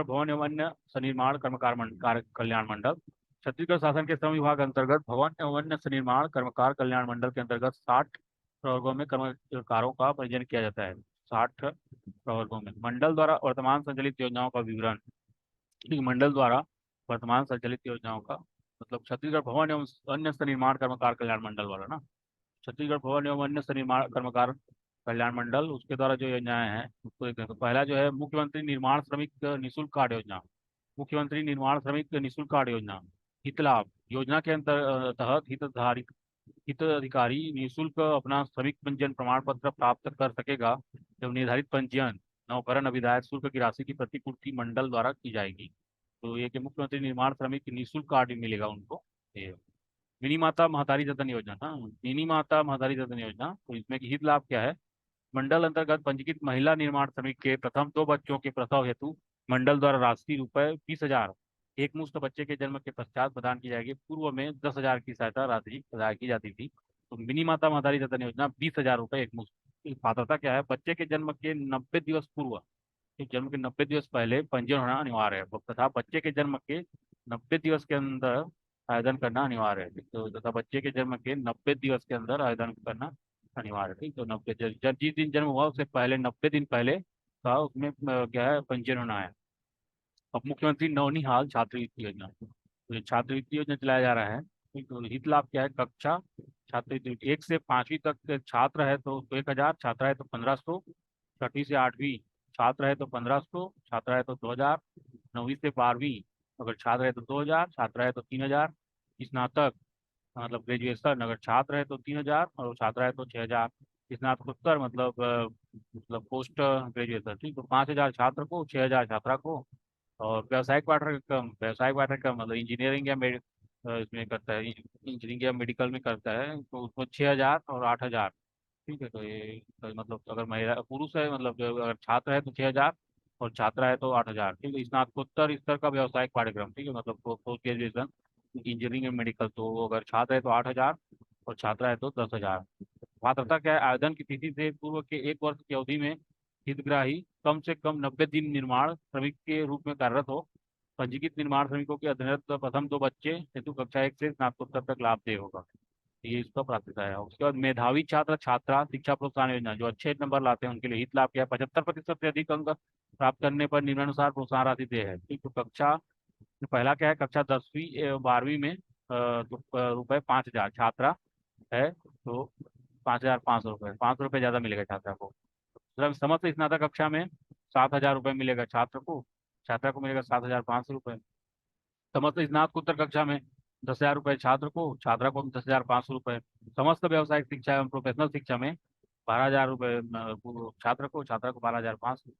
भवन एवं अन्य सनिर्माण कर्मकार कल्याण मंडल छत्तीसगढ़ शासन के श्रम विभाग अंतर्गत भवन एवं अन्य सनिर्माण कर्मकार कल्याण मंडल के अंतर्गत 60 प्रवर्गों में कर्मकारों का पंजीयन किया जाता है। 60 प्रवर्गों में मंडल द्वारा वर्तमान संचालित योजनाओं का विवरण। ठीक, मंडल द्वारा वर्तमान संचालित योजनाओं का मतलब छत्तीसगढ़ भवन एवं अन्य सनिर्माण कर्मकार कल्याण मंडल वाला ना। छत्तीसगढ़ भवन एवं अन्य सनिर्माण कर्मकार कल्याण मंडल उसके द्वारा जो योजनाएं हैं उसको देखते हैं। तो पहला जो है मुख्यमंत्री निर्माण श्रमिक निःशुल्क कार्ड योजना। मुख्यमंत्री निर्माण श्रमिक निःशुल्क कार्ड योजना हित लाभ योजना के तहत हिताधिकारी निःशुल्क अपना श्रमिक पंजीयन प्रमाण पत्र प्राप्त कर सकेगा जब निर्धारित पंजीयन नवकरण अभिदायक शुल्क की राशि की प्रतिपूर्ति मंडल द्वारा की जाएगी। तो ये कि मुख्यमंत्री निर्माण श्रमिक निःशुल्क कार्ड भी मिलेगा उनको। ये मिनी माता महतारी जतन योजना हाँ मिनी माता महतारी जतन योजना तो इसमें की हित लाभ क्या है। मंडल अंतर्गत पंजीकृत महिला निर्माण श्रमिक के प्रथम 2 बच्चों के प्रसव हेतु मंडल द्वारा राशि रुपए 20,000 एक मुश्त बच्चे के जन्म के पश्चात प्रदान की जाएगी। पूर्व में 10,000 की सहायता राशि प्रदान की जाती थी। तो मिनी माता महतारी जतन योजना 20,000 रुपये एक मुश्त। पात्रता क्या है बच्चे के जन्म के 90 दिवस पूर्व जन्म के 90 दिवस पहले पंजीयन होना अनिवार्य है तथा बच्चे के जन्म के 90 दिवस के अंदर आवेदन करना अनिवार्य है। तो तथा बच्चे के जन्म के 90 दिवस के अंदर आवेदन करना अनिवार्य है। ठीक तो 90 जब जिस दिन जन्म हुआ उससे पहले 90 दिन पहले का उसमें क्या है पंजीयन होना है। अब मुख्यमंत्री नौनिहाल छात्रवृत्ति योजना तो ये छात्रवृत्ति योजना चलाया जा रहा है। ठीक तो हित लाभ क्या है कक्षा छात्रवृत्ति 1 से 5वीं तक के छात्र है तो 1,000 छात्रा है तो 1,500 छठी से 8वीं छात्र है तो 1,500 छात्रा है तो 2,000 9वीं से 12वीं अगर छात्र है तो 2,000 छात्रा है तो 3,000 स्नातक मतलब ग्रेजुएशन अगर छात्र है तो 3,000 और छात्रा है तो 6,000 स्नातकोत्तर मतलब पोस्ट ग्रेजुएशन। ठीक तो 5,000 छात्र को 6,000 छात्रा को। और व्यावसायिक पाठ्यक्रम मतलब इंजीनियरिंग या इसमें करता है इंजीनियरिंग या मेडिकल में करता है तो उसको 6,000 और 8,000। ठीक है तो ये तो मतलब अगर महिला पुरुष है मतलब अगर छात्र है तो 6,000 और छात्रा है तो 8,000। ठीक है स्नातकोत्तर स्तर का व्यावसायिक पाठ्यक्रम ठीक है मतलब post graduation engineering and medical तो अगर छात्र है तो 8,000 और छात्रा है तो 10,000। पात्रता क्या है, आवेदन की तिथि से पूर्व के 1 वर्ष की अवधि में हितग्राही कम से कम 90 दिन निर्माण श्रमिक के रूप में कार्यरत हो। पंजीकृत निर्माण श्रमिकों के अधीनस्थ प्रथम 2 बच्चे हेतु कक्षा 1 से स्नातकोत्तर तक लाभ दे होगा। ये इसका प्राथमिकता है। उसके बाद मेधावी छात्र छात्रा शिक्षा प्रोत्साहन योजना, जो अच्छे नंबर लाते हैं उनके लिए हित लाभ क्या है, 75% से अधिक अंक प्राप्त करने पर निम्नानुसार प्रोत्साहन राशि दे है। ठीक, तो कक्षा पहला क्या है, कक्षा 10वीं 12वीं में तो रुपए 5,000 छात्रा है तो 5,500 रुपये, 500 रुपये ज्यादा मिलेगा छात्रा को। मतलब समस्त स्नातक कक्षा में 7,000 रुपये मिलेगा छात्र को, छात्रा को मिलेगा 7,500 रुपये। समस्त स्नातकोत्तर कक्षा में 10,000 रुपये छात्र को, छात्रा को 10,500 रुपये। समस्त व्यावसायिक शिक्षा एवं प्रोफेशनल शिक्षा में 12,000 रुपये छात्र को, छात्रा को 12,500।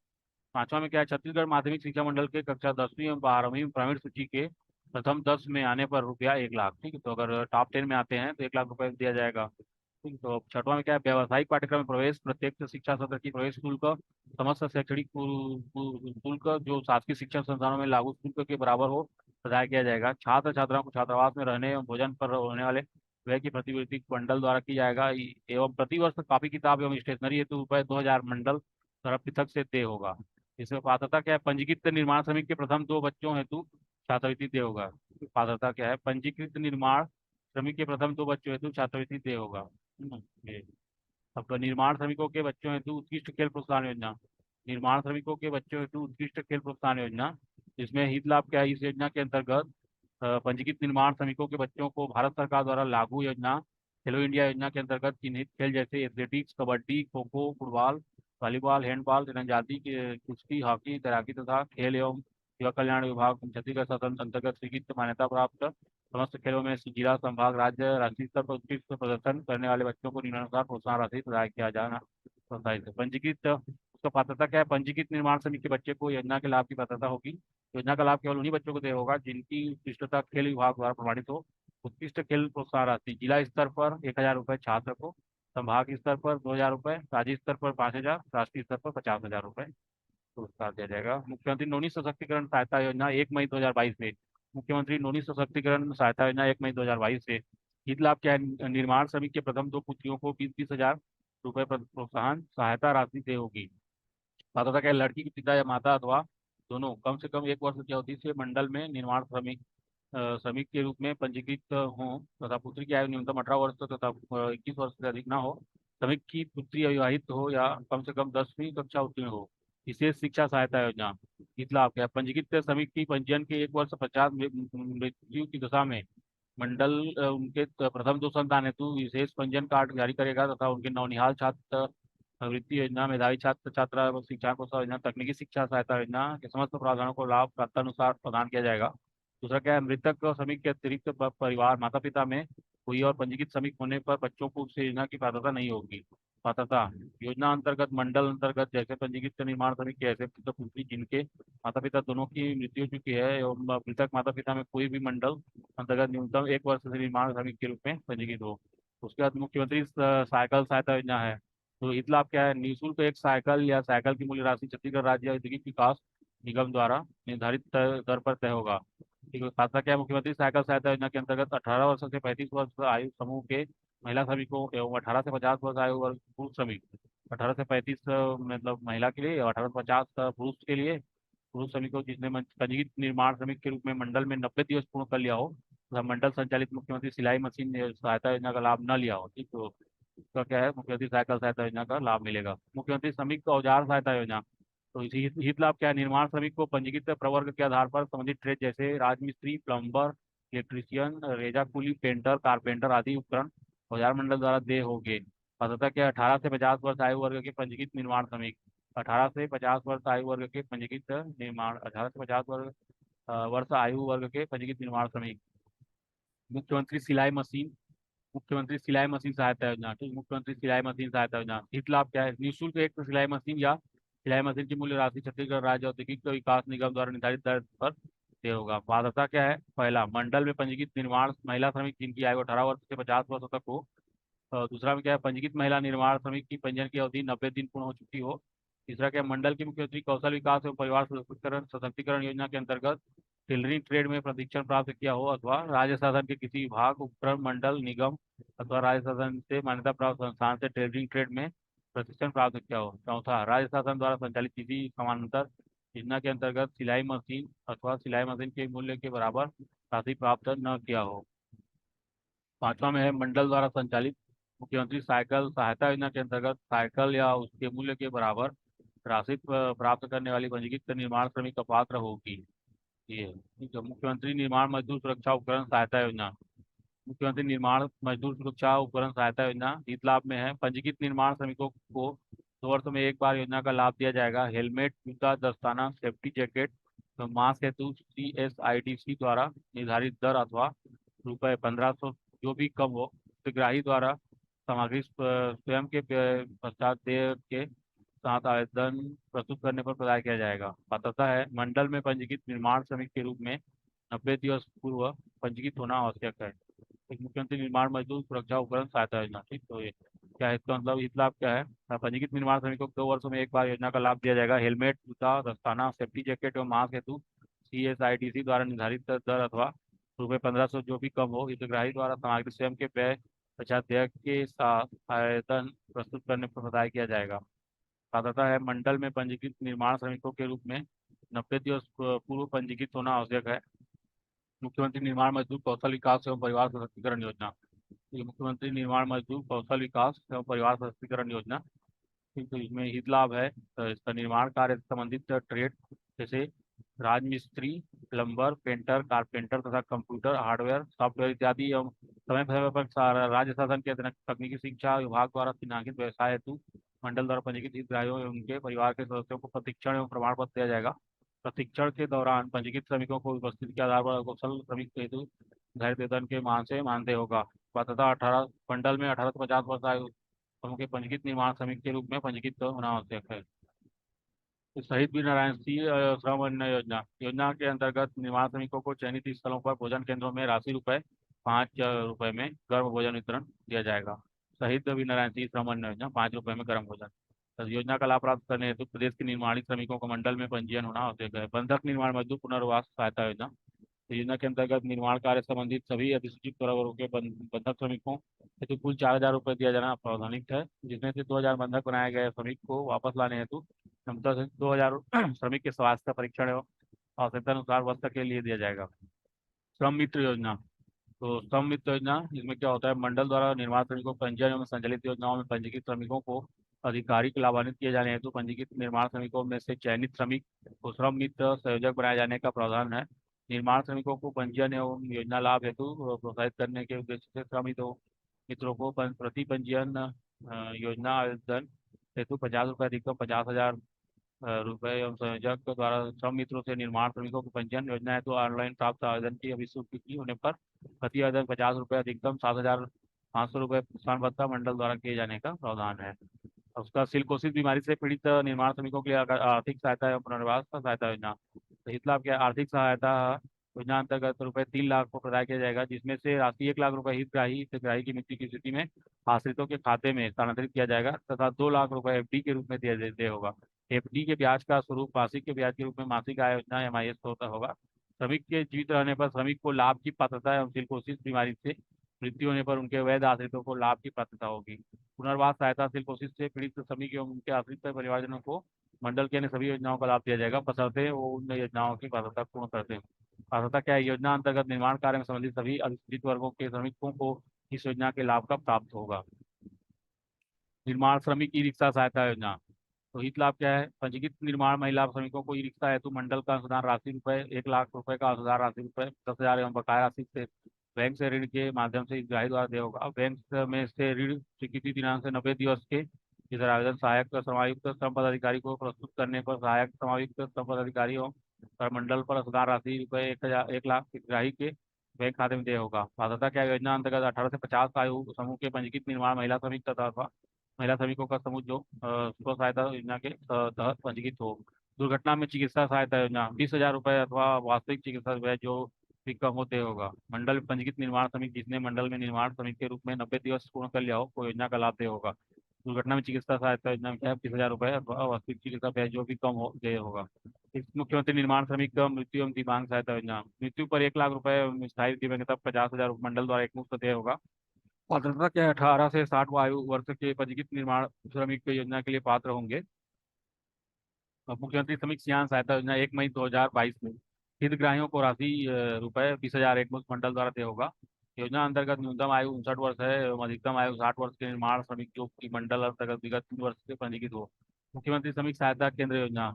पांचवा में क्या है, छत्तीसगढ़ माध्यमिक शिक्षा मंडल के कक्षा 10वीं एवं 12वीं प्रावीण्य सूची के प्रथम 10 में आने पर रुपया 1 लाख। ठीक है, तो अगर टॉप 10 में आते हैं तो 1 लाख रुपए दिया जाएगा। ठीक, तो छठवां में क्या है, व्यावसायिक पाठ्यक्रम में प्रवेश प्रत्यक्ष शिक्षा सत्र की प्रवेश शुल्क समस्त शैक्षणिक शुल्क जो शासकीय शिक्षण संस्थानों में लागू शुल्क के बराबर हो प्रदान किया जाएगा। छात्र छात्राओं को छात्रावास में रहने एवं भोजन पर होने वाले व्यय की प्रतिपूर्ति मंडल द्वारा की जाएगा। एवं प्रतिवर्ष कॉपी किताब एवं स्टेशनरी हेतु रुपये 2,000 मंडल द्वारा पृथक से देय होगा। इसमें पात्रता क्या है, पंजीकृत निर्माण श्रमिक के प्रथम 2 बच्चों हेतु छात्रवृत्ति देय होगा। पात्रता क्या है, पंजीकृत निर्माण श्रमिक के प्रथम 2 बच्चों हेतु छात्रवृत्ति देय होगा। ये। अब निर्माण श्रमिकों के बच्चों हेतु उत्कृष्ट खेल प्रोत्साहन योजना, निर्माण श्रमिकों के बच्चों हेतु उत्कृष्ट खेल प्रोत्साहन योजना, इसमें हित लाभ क्या है, इस योजना के अंतर्गत पंजीकृत निर्माण श्रमिकों के बच्चों को भारत सरकार द्वारा लागू योजना खेलो इंडिया योजना के अंतर्गत चिन्हित खेल जैसे athletics, kabaddi, kho kho, football, volleyball, handball, तीरंदाजी, कुश्ती, हॉकी, तैराकी तथा खेल एवं युवा कल्याण विभाग छत्तीसगढ़ शासन अंतर्गत स्वीकृत मान्यता प्राप्त समस्त खेलों में जिला, संभाग, राज्य, राष्ट्रीय स्तर पर उत्कृष्ट प्रदर्शन करने वाले बच्चों को निम्नानुसार प्रोत्साहन राशि प्रदान किया जाना प्रोत्साहित है। पंजीकृत उसका पात्रता क्या है, पंजीकृत निर्माण समिति के बच्चे को योजना के लाभ की पात्रता होगी। योजना का लाभ केवल उन्हीं बच्चों को देय होगा जिनकी उत्कृष्टता खेल विभाग द्वारा प्रमाणित हो। उत्कृष्ट खेल प्रोत्साहन राशि जिला स्तर पर 1,000 रुपये छात्र को, संभाग स्तर पर 2,000 रुपये, राज्य स्तर पर 5,000, राष्ट्रीय स्तर पर 50,000 रुपये पुरस्कार दिया जाएगा। मुख्यमंत्री नवनीत सशक्तिकरण सहायता योजना 1 मई 2022 से, मुख्यमंत्री नवनीत सशक्तिकरण सहायता योजना 1 मई 2022 से हित लाभ क्या है, निर्माण श्रमिक के प्रथम 2 पुत्रियों को 20,000 रुपये प्रोत्साहन सहायता राशि से होगी। पात्रता क्या है, लड़की के पिता या माता अथवा दोनों कम से कम 1 वर्ष की अवधि से मंडल में निर्माण श्रमिक के रूप में पंजीकृत हों तथा पुत्री की आयु न्यूनतम 18 वर्ष तथा 21 वर्ष से अधिक न हो। श्रमिक की पुत्री अविवाहित हो या कम से कम 10वीं कक्षा उत्तीर्ण हो। विशेष शिक्षा सहायता योजना हित लाभ क्या है, पंजीकृत श्रमिक की पंजीयन के 1 वर्ष पश्चात मृत्यु की दशा में मंडल उनके प्रथम 2 संतान हेतु विशेष पंजीयन कार्ड जारी करेगा तथा उनके नवनिहाल छात्र वृत्ति योजना, मेधावी छात्र छात्रा एवं शिक्षा प्रोत्साहन योजना, तकनीकी शिक्षा सहायता योजना के समस्त प्रावधानों को लाभ प्राप्तानुसार प्रदान किया जाएगा। दूसरा क्या है, मृतक श्रमिक के अतिरिक्त परिवार माता पिता में कोई और पंजीकृत श्रमिक होने पर बच्चों को उस योजना की पात्रता नहीं होगी। पात्रता योजना अंतर्गत मंडल अंतर्गत जैसे पंजीकृत निर्माण श्रमिक के ऐसे पुत्री जिनके माता पिता दोनों की मृत्यु हो चुकी है एवं मृतक माता पिता में कोई भी मंडल अंतर्गत न्यूनतम 1 वर्ष से निर्माण श्रमिक के रूप में पंजीकृत हो। उसके बाद मुख्यमंत्री साइकिल सहायता योजना है। तो हित लाभ क्या है, निःशुल्क एक साइकिल या साइकिल की मूल्य राशि छत्तीसगढ़ राज्य औद्योगिक विकास निगम द्वारा निर्धारित दर पर तय होगा। ठीक है, खाता क्या है, मुख्यमंत्री साइकिल सहायता योजना के अंतर्गत 18 वर्ष से 35 वर्ष आयु समूह के महिला श्रमिकों एवं 18 से 50 वर्ष आयु वर्ग पुरुष श्रमिक, 18 से 35 मतलब महिला के लिए, 18 से 50 पुरुष के लिए, पुरुष श्रमिकों जिसने पंजीकृत निर्माण श्रमिक के रूप में मंडल में 90 दिवस पूर्ण कर लिया हो तथा मंडल संचालित मुख्यमंत्री सिलाई मशीन सहायता योजना का लाभ न लिया हो। ठीक, तो इसका क्या है, मुख्यमंत्री साइकिल सहायता योजना का लाभ मिलेगा। मुख्यमंत्री श्रमिक औजार सहायता योजना, तो इसी हित लाभ क्या है, निर्माण श्रमिक को पंजीकृत प्रवर्ग के आधार पर संबंधित ट्रेड जैसे राजमिस्त्री, प्लम्बर, इलेक्ट्रीशियन, रेजा कुली, पेंटर, कारपेंटर आदि उपकरण औजार मंडल द्वारा देय होंगे। पात्रता क्या है, 18 से 50 वर्ष आयु वर्ग के पंजीकृत निर्माण श्रमिक, 18 से 50 वर्ष आयु वर्ग के पंजीकृत निर्माण 18 से 50 वर्ष आयु वर्ग के पंजीकृत निर्माण श्रमिक। मुख्यमंत्री सिलाई मशीन, मुख्यमंत्री सिलाई मशीन सहायता योजना, ठीक, मुख्यमंत्री सिलाई मशीन सहायता योजना हित लाभ क्या है, निःशुल्क एक सिलाई मशीन या सिलाई मशीन की मूल्य राशि छत्तीसगढ़ राज्य औद्योगिक विकास निगम द्वारा निर्धारित दर पर देय होगा। पात्रता क्या है, पहला मंडल में पंजीकृत निर्माण महिला श्रमिक जिनकी आयु 18 वर्ष से 50 वर्ष तक हो। दूसरा में क्या है, पंजीकृत महिला निर्माण श्रमिक की पंजीयन की अवधि 90 दिन पूर्ण हो चुकी हो। तीसरा क्या है, मंडल की मुख्यमंत्री कौशल विकास एवं परिवार सशक्तिकरण योजना के अंतर्गत टेलरिंग ट्रेड में प्रशिक्षण प्राप्त किया हो अथवा राज्य शासन के किसी विभाग, उपक्रम, मंडल, निगम अथवा राज्य शासन से मान्यता प्राप्त संस्थान से टेलरिंग ट्रेड में प्रशिक्षण प्राप्त किया हो। चौथा, राज्य शासन द्वारा संचालित किसी समानांतर योजना के अंतर्गत सिलाई मशीन अथवा सिलाई मशीन के मूल्य के बराबर राशि प्राप्त न किया हो। पांचवा में है मंडल द्वारा संचालित मुख्यमंत्री साइकिल सहायता योजना के अंतर्गत साइकिल या उसके मूल्य के बराबर राशि प्राप्त करने वाली पंजीकृत निर्माण श्रमिक का पात्र होगी। ये ठीक है। मुख्यमंत्री निर्माण मजदूर सुरक्षा उपकरण सहायता योजना। मुख्यमंत्री निर्माण मजदूर सुरक्षा उपकरण सहायता योजना हित लाभ में है। पंजीकृत निर्माण श्रमिकों को 2 वर्ष में एक बार योजना का लाभ दिया जाएगा। हेलमेट, जूता, दस्ताना, सेफ्टी जैकेट, तो मास्क हेतु CSIDC द्वारा निर्धारित दर अथवा ₹1500 जो भी कम हो, हितग्राही द्वारा सामग्री स्वयं के पश्चात देय के साथ आवेदन प्रस्तुत करने पर प्रदान किया जाएगा। पात्रता है, मंडल में पंजीकृत निर्माण श्रमिक के रूप में 90 दिवस पूर्व पंजीकृत होना आवश्यक है। एक मुख्यमंत्री निर्माण मजदूर सुरक्षा उपकरण सहायता योजना। ठीक, तो ये क्या है, इसका मतलब हित लाभ क्या है? पंजीकृत निर्माण श्रमिकों को 2 वर्षों में एक बार योजना का लाभ दिया जाएगा। हेलमेट, जूता, दस्ताना, सेफ्टी जैकेट एवं मास्क हेतु CSIDC द्वारा निर्धारित दर अथवा ₹1500 जो भी कम हो, हितग्राही द्वारा सामग्री स्वयं के व्यय पश्चात देय के साथ आवेदन प्रस्तुत करने पर प्रदान किया जाएगा। पात्रता है, मंडल में पंजीकृत निर्माण श्रमिकों के रूप में 90 दिवस पूर्व पंजीकृत होना आवश्यक है। मुख्यमंत्री निर्माण मजदूर कौशल विकास एवं परिवार सशक्तिकरण योजना। ये मुख्यमंत्री निर्माण मजदूर कौशल विकास एवं परिवार सशक्तिकरण योजना। ठीक, तो इसमें हित लाभ है, तो इसका निर्माण कार्य से संबंधित ट्रेड जैसे राजमिस्त्री, प्लम्बर, पेंटर, कारपेंटर तथा कंप्यूटर, हार्डवेयर, सॉफ्टवेयर इत्यादि एवं समय समय पर राज्य शासन के अधीन तकनीकी शिक्षा विभाग द्वारा चिन्हांकित व्यवसाय हेतु मंडल द्वारा पंजीकृत हितग्राहियों एवं उनके परिवार के सदस्यों को प्रशिक्षण एवं प्रमाण पत्र दिया जाएगा। प्रशिक्षण के दौरान पंजीकृत श्रमिकों को उपस्थिति के आधार पर कौशल श्रमिक हेतु निर्धारित वेतन के मान से मानदेय होगा। पात्रता 18 मंडल में 18 से 50 वर्ष आयु समूह के पंजीकृत निर्माण श्रमिक के रूप में पंजीकृत होना आवश्यक है। तो शहीद वीर नारायण सिंह श्रम अन्न योजना। योजना के अंतर्गत निर्माण श्रमिकों को चयनित स्थलों पर भोजन केंद्रों में राशि ₹5 में गर्म भोजन वितरण दिया जाएगा। शहीद वीर नारायण सिंह श्रम अन्न योजना, ₹5 में गर्म भोजन। तो योजना का लाभ प्राप्त करने हेतु प्रदेश के निर्माणी श्रमिकों को मंडल में पंजीयन होना आवश्यक है। बंधक निर्माण मजदूर पुनर्वास सहायता योजना। तो योजना के अंतर्गत निर्माण कार्य संबंधित सभी अधिसूचित वर्गों के बंधक श्रमिकों हेतु कुल ₹4000 दिया जाना प्रावधानिक है, जिसमें से 2000 बंधक बनाए गए श्रमिक को वापस लाने हेतु क्षमता से 2000 श्रमिक के स्वास्थ्य परीक्षण एवं आवश्यकता अनुसार वर्ष के लिए दिया जाएगा। श्रम मित्र योजना। तो श्रम मित्र योजना, इसमें क्या होता है, मंडल द्वारा निर्माण श्रमिकों को पंजीयन एवं संचालित योजनाओं में पंजीकृत श्रमिकों को आधिकारिक लाभान्वित किए जाने हेतु पंजीकृत निर्माण श्रमिकों में से चयनित श्रमिक को श्रम मित्र संयोजक बनाए जाने का प्रावधान है। निर्माण श्रमिकों को पंजीयन एवं योजना लाभ हेतु प्रोत्साहित करने के उद्देश्य से श्रम मित्रों को प्रति पंजीयन योजना आवेदन हेतु ₹50 अधिकतम 50,000 रुपये एवं संयोजक द्वारा श्रम मित्रों से निर्माण श्रमिकों को पंजीयन योजना है तो ऑनलाइन प्राप्त आवेदन की अभिस्वीकृति होने पर प्रति आवेदन ₹50 अधिकतम 7,500 रुपये प्रोत्साहन भत्ता मंडल द्वारा किए जाने का प्रावधान है। उसका सिलिकोसिस बीमारी से पीड़ित निर्माण श्रमिकों के लिए आर्थिक सहायता एवं पुनर्वास का सहायता योजना। तो हित लाभ क्या है? आर्थिक सहायता योजना अंतर्गत ₹3 लाख को प्रदान किया जाएगा, जिसमें से राशि ₹1 लाख हितग्राही की मृत्यु की स्थिति में आश्रितों के खाते में स्थानांतरित किया जाएगा तथा ₹2 लाख FD के रूप में दिया होगा। FD के ब्याज का स्वरूप मासिक के ब्याज के रूप में मासिक आय योजना MIS होता होगा। श्रमिक के जीवित रहने पर श्रमिक को लाभ की पात्रता एवं सिलिकोसिस बीमारी से मृत्यु होने पर उनके वैध आश्रितों को लाभ की पात्रता होगी। पुनर्वास सहायता सिलिकोसिस से पीड़ित श्रमिक एवं उनके आश्रित परिवारजनों को मंडल के अन्य सभी योजनाओं का लाभ दिया जाएगा, बशर्ते वो उन योजनाओं की पात्रता पूर्ण करते हैं। पात्रता क्या है? योजना अंतर्गत निर्माण कार्य में संबंधित सभी अनुसूचित वर्गों के श्रमिकों को इस योजना के लाभ का प्राप्त होगा। निर्माण श्रमिक ई रिक्शा सहायता योजना। तो हित लाभ क्या है? पंजीकृत निर्माण महिला श्रमिकों को ई रिक्शा हेतु मंडल का अनुदान राशि ₹1 लाख का अनुदान राशि 10,000 एवं बकाया राशि से बैंक से ऋण के माध्यम से हितग्राही द्वारा दिया होगा। बैंक में से ऋण स्वीकृति दिनांक से 90 दिवस के इधर आवेदन सहायक समायुक्त श्रम पदाधिकारी को प्रस्तुत करने पर सहायक समायुक्त श्रम पदाधिकारी और मंडल पर अनुदान राशि ₹1 लाख हितग्राही के बैंक खाते में दिया होगा। पात्रता क्या? योजना अंतर्गत 18 से 50 आयु समूह के पंजीकृत निर्माण महिला श्रमिक तथा महिला श्रमिकों का समूह जो स्व सहायता योजना के तहत पंजीकृत हो। दुर्घटना में चिकित्सा सहायता योजना, ₹20,000 अथवा वास्तविक चिकित्सा व्यय जो भी कम होते होगा। मंडल में पंजीकृत निर्माण श्रमिक जिसने मंडल में निर्माण श्रमिक के रूप में 90 दिवस पूर्ण कर लिया हो को योजना का लाभ दे होगा। दुर्घटना में चिकित्सा सहायता योजना में क्या है, 20,000 रुपये वास्तविक चिकित्सा व्यय जो भी कम हो गए होगा। इस मुख्यमंत्री निर्माण श्रमिक मृत्यु एवं दिव्यांग सहायता योजना, मृत्यु पर 1 लाख रुपए स्थायी दिव्यांग तब 50,000 मंडल द्वारा एक मुफ्त देय होगा। पात्रता क्या है, 18 से 60 आयु वर्ष के पंजीकृत निर्माण श्रमिक योजना के लिए पात्र होंगे। मुख्यमंत्री श्रमिक सियान सहायता योजना 1 मई 2022 में हितग्राहियों को राशि रुपए 20,000 एक मुश्त मंडल द्वारा देय होगा। योजना अंतर्गत न्यूनतम आयु 59 वर्ष है एवं अधिकतम आयु 60 वर्ष के निर्माण श्रमिक जो की मंडल अंतर्गत विगत 3 वर्ष से पंजीकृत हो। मुख्यमंत्री श्रमिक सहायता केंद्र योजना,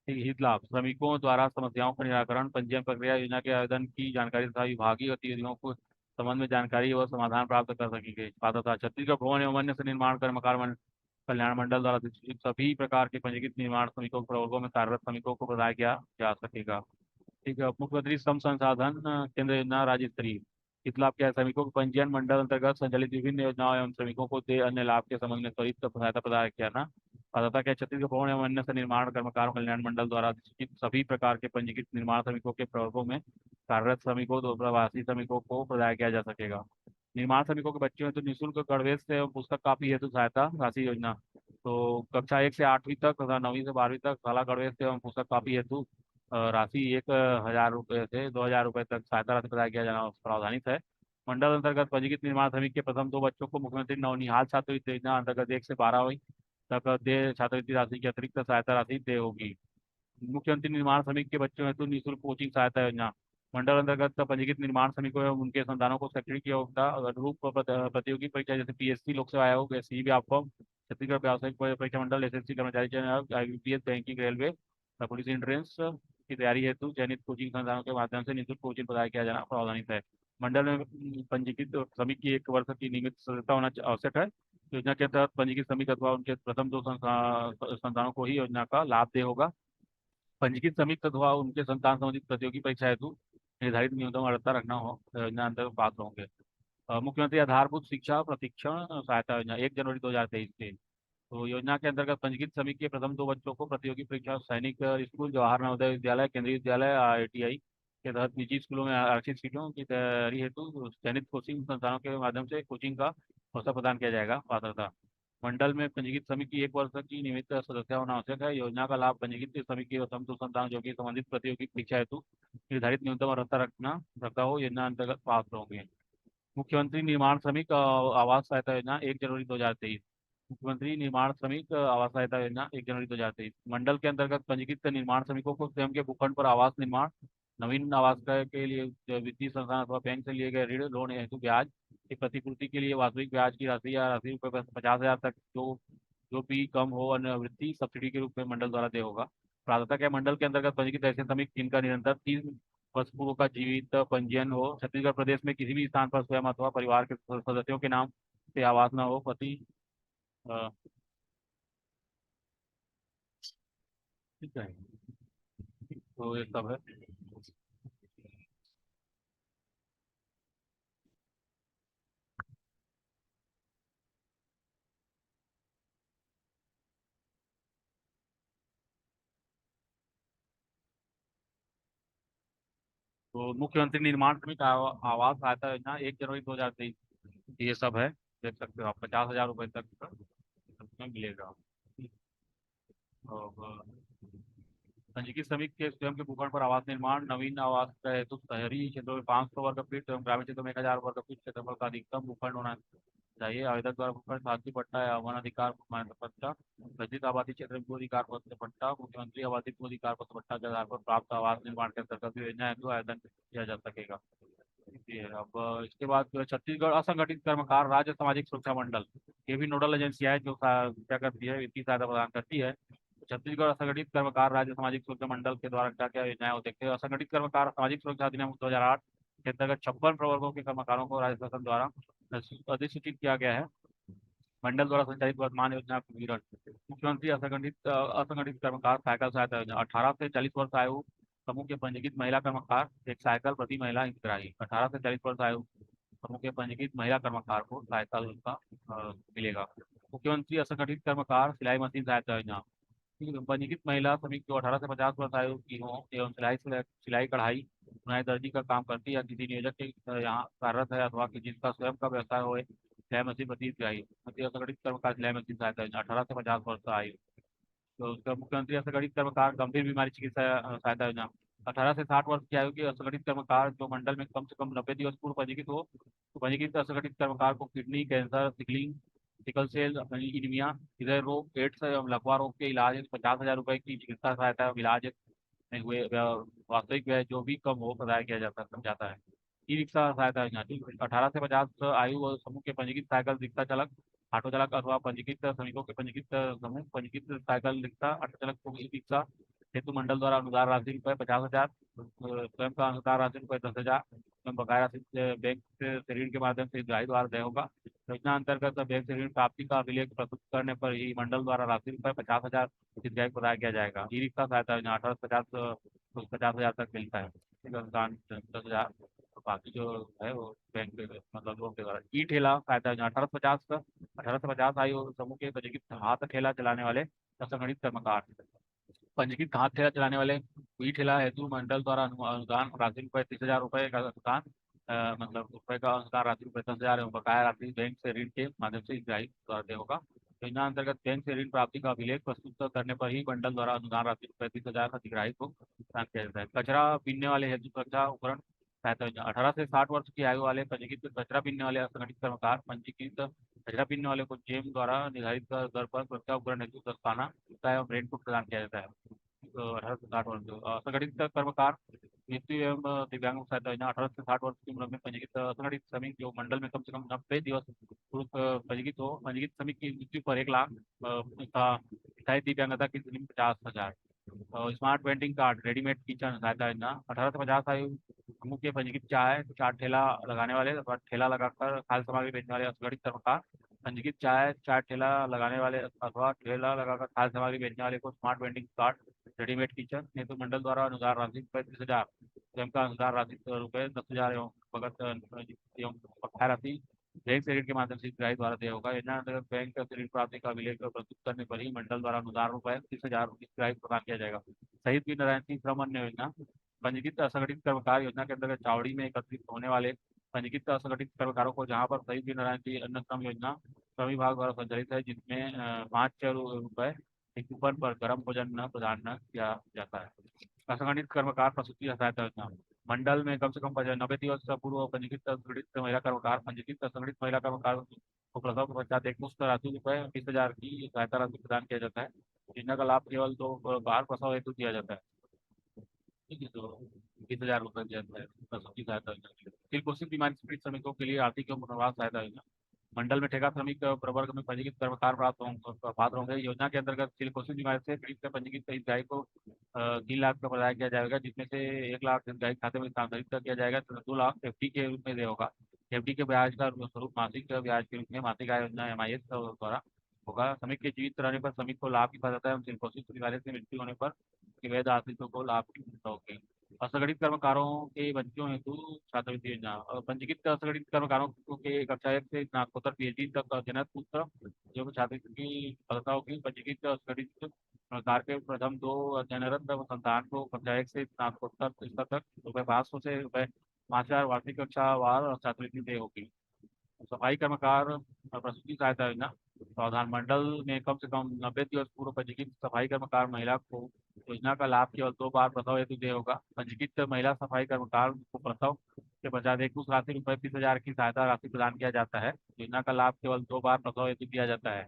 हित लाभ, श्रमिकों द्वारा समस्याओं का निराकरण, पंजीयन प्रक्रिया, योजना के आवेदन की जानकारी तथा विभागीय गतिविधियों को संबंध में जानकारी और समाधान प्राप्त कर सकेंगे। पात्रता छत्तीसगढ़ भवन एवं अन्य से निर्माण कर्मकार कल्याण मंडल द्वारा अधिसूचित सभी प्रकार के पंजीकृत निर्माण श्रमिकों प्रवर्गों में कार्यरत श्रमिकों को प्रदान किया जा सकेगा। ठीक है। मुख्यमंत्री श्रम संसाधन केंद्र योजना राज्य स्तरीय, इस लाभ के श्रमिकों को पंजीयन मंडल अंतर्गत संचालित विभिन्न योजनाओं एवं श्रमिकों को दे अन्य लाभ के संबंध में त्वरित सहायता प्रदान किया ना। पात्रता क्या, छत्तीसगढ़ भवन एवं अन्य से निर्माण कर्मकार कल्याण मंडल द्वारा अधिसूचित सभी प्रकार के पंजीकृत निर्माण श्रमिकों के प्रवर्गों में कार्यरत श्रमिकों तो प्रवासी श्रमिकों को प्रदान किया जा सकेगा। निर्माण श्रमिकों के बच्चों हेतु निःशुल्क गणवेश एवं पुस्तक कापी हेतु सहायता राशि योजना, तो कक्षा 1 से 8वीं तक तथा 9वीं से 12वीं तक शाला गणवेश एवं पुस्तक कापी हेतु राशि 1,000 रुपये से 2,000 रुपये तक सहायता राशि प्रदान किया जाना प्रावधानित है। मंडल अंतर्गत पंजीकृत निर्माण श्रमिक के प्रथम 2 बच्चों को मुख्यमंत्री नवनिहाल छात्रवृत्ति योजना अंतर्गत 1 से 12वीं तक दे छात्रवृत्ति राशि की अतिरिक्त सहायता राशि दे होगी। मुख्यमंत्री निर्माण श्रमिक के बच्चों हेतु निःशुल्क कोचिंग सहायता योजना, मंडल अंतर्गत पंजीकृत निर्माण श्रमिकों एवं उनके संतानों को शैक्षणिक योग्यता अनुरूप प्रतियोगी परीक्षा जैसे पीएससी, लोक सेवा आयोग, एससीबी, आपकॉम, छत्तीसगढ़ व्यावसायिक परीक्षा मंडल, एसएससी, कर्मचारी चयन आयोग, IBPS, banking, railway, police entrance की तैयारी हेतु चयनित कोचिंग संस्थानों के माध्यम से निःशुल्क कोचिंग प्रदान किया जाना प्रावधानित है। मंडल में पंजीकृत श्रमिक की 1 वर्ष की नियमित सदस्यता होना आवश्यक है। योजना के तहत पंजीकृत श्रमिक अथवा उनके प्रथम 2 संतानों को ही योजना का लाभ दे होगा। पंजीकृत श्रमिक अथवा उनके संतान संबंधित प्रतियोगी परीक्षा हेतु निर्धारित न्यूनतम अर्हता रखना हो योजना अंतर्गत पात्र होंगे। मुख्यमंत्री आधारभूत शिक्षा प्रशिक्षण सहायता योजना 1 जनवरी 2023 से, तो योजना के अंतर्गत पंजीकृत श्रमिक के प्रथम 2 बच्चों को प्रतियोगी परीक्षा सैनिक स्कूल, जवाहर नवोदय विद्यालय, केंद्रीय विद्यालय, आईटीआई के तहत निजी स्कूलों में आरक्षित सीटों की तैयारी हेतु चयनित कोचिंग संस्थानों के माध्यम से कोचिंग का अवसर प्रदान किया जाएगा। पात्रता, मंडल में पंजीकृत श्रमिक की 1 वर्ष की नियमित सदस्य होना आवश्यक है। योजना का लाभ पंजीकृत श्रमिक के प्रथम 2 संतान जो कि संबंधित प्रतियोगी परीक्षा हेतु निर्धारित न्यूनतम अर्हता रखता हो योजना अंतर्गत पात्र होंगे। मुख्यमंत्री निर्माण श्रमिक आवास सहायता योजना 1 जनवरी 2023, मुख्यमंत्री निर्माण श्रमिक आवास सहायता योजना 1 जनवरी 2023, मंडल के अंतर्गत पंजीकृत निर्माण श्रमिकों को स्वयं के भूखंड पर आवास निर्माण, नवीन आवास के लिए वित्तीय संस्थान अथवा बैंक से लिए गए ऋण लोन हेतु ब्याज की प्रतिपूर्ति के लिए वास्तविक ब्याज की राशि या राशि रुपये 50,000 तक जो भी कम हो अनुवृत्ति सब्सिडी के रूप में मंडल द्वारा दे होगा। प्राप्तता के मंडल के अंतर्गत पंजीकृत ऐसे श्रमिक जिनका निरंतर 3 वर्ष पूर्व का जीवित पंजीयन हो, छत्तीसगढ़ प्रदेश में किसी भी स्थान पर स्वयं अथवा परिवार के सदस्यों के नाम से आवास न हो, पति अ, ठीक है, तो ये सब है। तो मुख्यमंत्री निर्माण श्रमिक आवास सहायता योजना 1 जनवरी 2023, ये सब है, देख सकते हो आप, 50,000 रुपये तक इसमें मिलेगा। और पंजीकृत श्रमिक के स्वयं के भूखंड पर आवास निर्माण, नवीन आवास का हेतु शहरी क्षेत्रों में 500 वर्ग फीट एवं ग्रामीण क्षेत्रों में 1,000 वर्ग फीट क्षेत्रफल का अधिकतम भूखंड होना चाहिए। आवेदक द्वारा भूखंड साझी पट्टा या वन अधिकार मान्यता पट्टा, रचित आबादी क्षेत्र में भू अधिकार पत्र पट्टा, मुख्यमंत्री आबादी भू अधिकार पत्र पट्टा के आधार पर प्राप्त आवास निर्माण के अंतर्गत योजना हेतु आवेदन किया जा सकेगा। ये है। अब इसके बाद जो है छत्तीसगढ़ असंगठित कर्मकार राज्य सामाजिक सुरक्षा मंडल, ये भी नोडल एजेंसियां है जो क्या करती है, वित्तीय सहायता प्रदान करती है। तो छत्तीसगढ़ असंगठित कर्मकार राज्य सामाजिक सुरक्षा मंडल के द्वारा क्या क्या योजनाएं हो देखते हैं। असंगठित कर्मकार सामाजिक सुरक्षा अधिनियम 2008 के अंतर्गत 56 प्रवर्गों के कर्मकारों को राज्य शासन द्वारा अधिसूचित किया गया है। मंडल द्वारा संचालित वर्तमान योजना का विवरण, मुख्यमंत्री असंगठित कर्मकार साइकिल सहायता योजना 18 से 40 वर्ष आयु समूह के पंजीकृत महिला कर्मकार एक साइकिल प्रति महिला हितग्राही, 18 से 40 वर्ष आयु समूह के पंजीकृत महिला कर्मकार को साइकिल का मिलेगा। मुख्यमंत्री असंगठित कर्मकार सिलाई मशीन सहायता योजना, पंजीकृत महिला श्रमिक जो 18 से 50 वर्ष आयु की हो एवं सिलाई सिलाई कढ़ाई बुनाई दर्जी का काम करती है या किसी नियोजक के यहाँ कार्यरत है अथवा कि जिसका स्वयं का व्यवसाय हो सिलाई मशीन प्रति हितग्राही मध्य असंगठित कर्मकार सिलाई मशीन सहायता योजना 18 से 50 वर्ष आयु। तो उसका मुख्यमंत्री असंगठित कर्मकार गंभीर बीमारी चिकित्सा सहायता योजना 18 से 60 वर्ष की आयु के असंगठित कर्मकार जो मंडल में कम से कम 90 दिवस पूर्व पंजीकृत हो, तो पंजीकृत असंगठित कर्मकार को kidney cancer, sickling, sickle cell anaemia, हृदय रोग, एड्स एवं लकवा रोग के इलाज 50,000 रुपए की चिकित्सा सहायता एवं इलाज में हुए वास्तविक व्यय जो भी कम हो प्रदान किया जाता है। ई रिक्शा सहायता योजना 18 से 50 आयु और समूह के पंजीकृत साइकिल रिक्शा चालक, ऑटो चालक अथवा पंजीकृत श्रमिकों के पंजीकृत समूह पंजीकृत साइकिल रिक्शा ऑटो चालक को ई रिक्शा हेतु मंडल द्वारा अनुदान राशि रुपये 50,000, स्वयं का अनुदान राशि रुपये 10,000 स्वयं बकाया राशि बैंक से ऋण के माध्यम से हितग्राही द्वारा देय होगा। योजना अंतर्गत बैंक से ऋण प्राप्ति का अभिलेख प्रस्तुत करने पर ही मंडल द्वारा राशि रुपये 50,000 हितग्राही को प्रदान किया जाएगा। ई रिक्शा सहायता योजना 18 से 50 50,000 तक मिलता है। अनुदान 10,000, बाकी जो है वो बैंक मतलब लोन के द्वारा। ई ठेला सहायता योजना 18 से 50 आयु समूह के पंजीकृत हाथ ठेला चलाने वाले असंगठित कर्मकार, पंजीकृत हाथ ठेला चलाने वाले ई ठेला हेतु मंडल द्वारा अनुदान राशि रुपये 30,000 रुपये का अनुदान मतलब रुपये का अनुदान राशि रुपये 10,000 एवं बकाया राशि बैंक से ऋण के माध्यम से हितग्राही द्वारा देय होगा। योजना अंतर्गत बैंक से ऋण प्राप्ति का अभिलेख प्रस्तुत करने पर ही मंडल द्वारा अनुदान राशि रुपये 30,000 हितग्राही को प्रदान किया जाता है। कचरा बीनने वाले हेतु सुरक्षा उपकरण सहायता योजना 18 से 60 वर्ष की आयु वाले पंजीकृत कचरा बीनने वाले असंगठित कर्मकार पंजीकृत कचरा बीनने वाले को जेम द्वारा निर्धारित दर पर सुरक्षा उपकरण हेतु दस्ताना एवं रेनकोट प्रदान किया जाता है। 18 से 60 वर्ष असंगठित कर्मकार मृत्यु एवं दिव्यांग सहायता योजना 18 से 60 वर्ष की उम्र में पंजीकृत असंगठित श्रमिक जो मंडल में कम से कम 90 दिवस पूर्व पंजीकृत हो, पंजीकृत श्रमिक की मृत्यु पर 1 लाख तथा स्थायी दिव्यांगता की श्रेणी में 50,000। Smart vending card readymade kitchen सहायता योजना 18 से 50 आयु समूह के पंजीकृत चाय चाट ठेला लगाने वाले अथवा ठेला लगाकर खाद्य सामग्री बेचने वाले असंगठित कर्मकार पंजीकृत चाय चाट ठेला लगाने वाले अथवा ठेला लगाकर खाद्य सामग्री बेचने वाले को smart vending card readymade kitchen हेतु मंडल द्वारा अनुदान राशि रुपये 30,000, स्वयं का अनुदान राशि रुपये 10,000 एवं भगत एवं बकाया राशि बैंक से ऋण के माध्यम से हितग्राही द्वारा देय होगा। योजना अंतर्गत बैंक से ऋण प्राप्ति का अभिलेख प्रस्तुत करने पर ही मंडल द्वारा अनुदान रुपये 30,000 हितग्राही को प्रदान किया जाएगा। शहीद वीर नारायण सिंह श्रम अन्य योजना पंजीकृत असंगठित कर्मकार योजना के अंतर्गत चावड़ी में एकत्रित होने वाले पंजीकृत असंगठित कर्मकारों को जहां पर शहीद वीर नारायण सिंह अन्न श्रम योजना श्रम विभाग द्वारा संचालित है, जिसमें 5 रुपये एक कूपन पर गर्म भोजन न प्रदान न किया जाता है। असंगठित कर्मकार प्रसूति सहायता योजना मंडल में कम से कम 90 दिवस पूर्व पंजीकृत असंगठित महिला कर्मकार पंजीकृत असंगठित महिला कर्मकार को प्रसव के पश्चात एक मुश्त राशि रुपये 20,000 की सहायता राशि प्रदान किया जाता है। योजना का लाभ केवल 2 बार प्रसव हेतु दिया जाता है। ठीक है, तो 20,000 रुपये दिया जाता है प्रसूति सहायता योजना। फिर घोषित बीमारी से पीड़ित श्रमिकों के लिए आर्थिक एवं पुनर्वास सहायता योजना मंडल में ठेका श्रमिक प्रवर्ग में पंजीकृत कर्मकार पात्र होंगे। योजना के अंतर्गत सिलिकोसिस बीमारी से पीड़ित पंजीकृत हितग्राही को 3 लाख का प्रदान किया जाएगा, जिसमें से 1 लाख हितग्राही खाते में स्थानांतरित किया जाएगा तो 2 लाख एफडी के रूप में दे होगा। एफडी के ब्याज का स्वरूप मासिक ब्याज के रूप में मासिक आय योजना MIS द्वारा होगा। श्रमिक के जीवित रहने पर श्रमिक को लाभ की पात्रता एवं सिलिकोसिस बीमारी से मृत्यु होने पर वैध आश्रितों को लाभ की होगी। असंगठित कर्मकारों के बच्चों हेतु छात्रवृत्ति योजना पंजीकृत असंगठित कर्मकारों के कक्षा 1 से स्नातकोत्तर PhD तक अध्ययनरत पुत्र जो छात्रवृत्ति की पात्रता होगी। पंजीकृत असंगठित कर्मकार के प्रथम 2 अध्ययनरत संतान को कक्षा 1 से स्नातकोत्तर स्तर तक ₹500 से ₹5,000 वार्षिक कक्षा वार छात्रवृत्ति देय होगी। सफाई कर्मकार प्रसूति सहायता योजना प्रावधान मंडल में कम से कम 90 दिवस पूर्व पंजीकृत सफाई कर्मकार महिला को योजना का लाभ केवल 2 बार प्रसव हेतु देय होगा। पंजीकृत महिला सफाई कर्मकार को प्रसव के पश्चात एक मुश्त राशि रुपये 30,000 की सहायता राशि प्रदान किया जाता है। योजना का लाभ केवल 2 बार प्रसव हेतु दिया जाता है।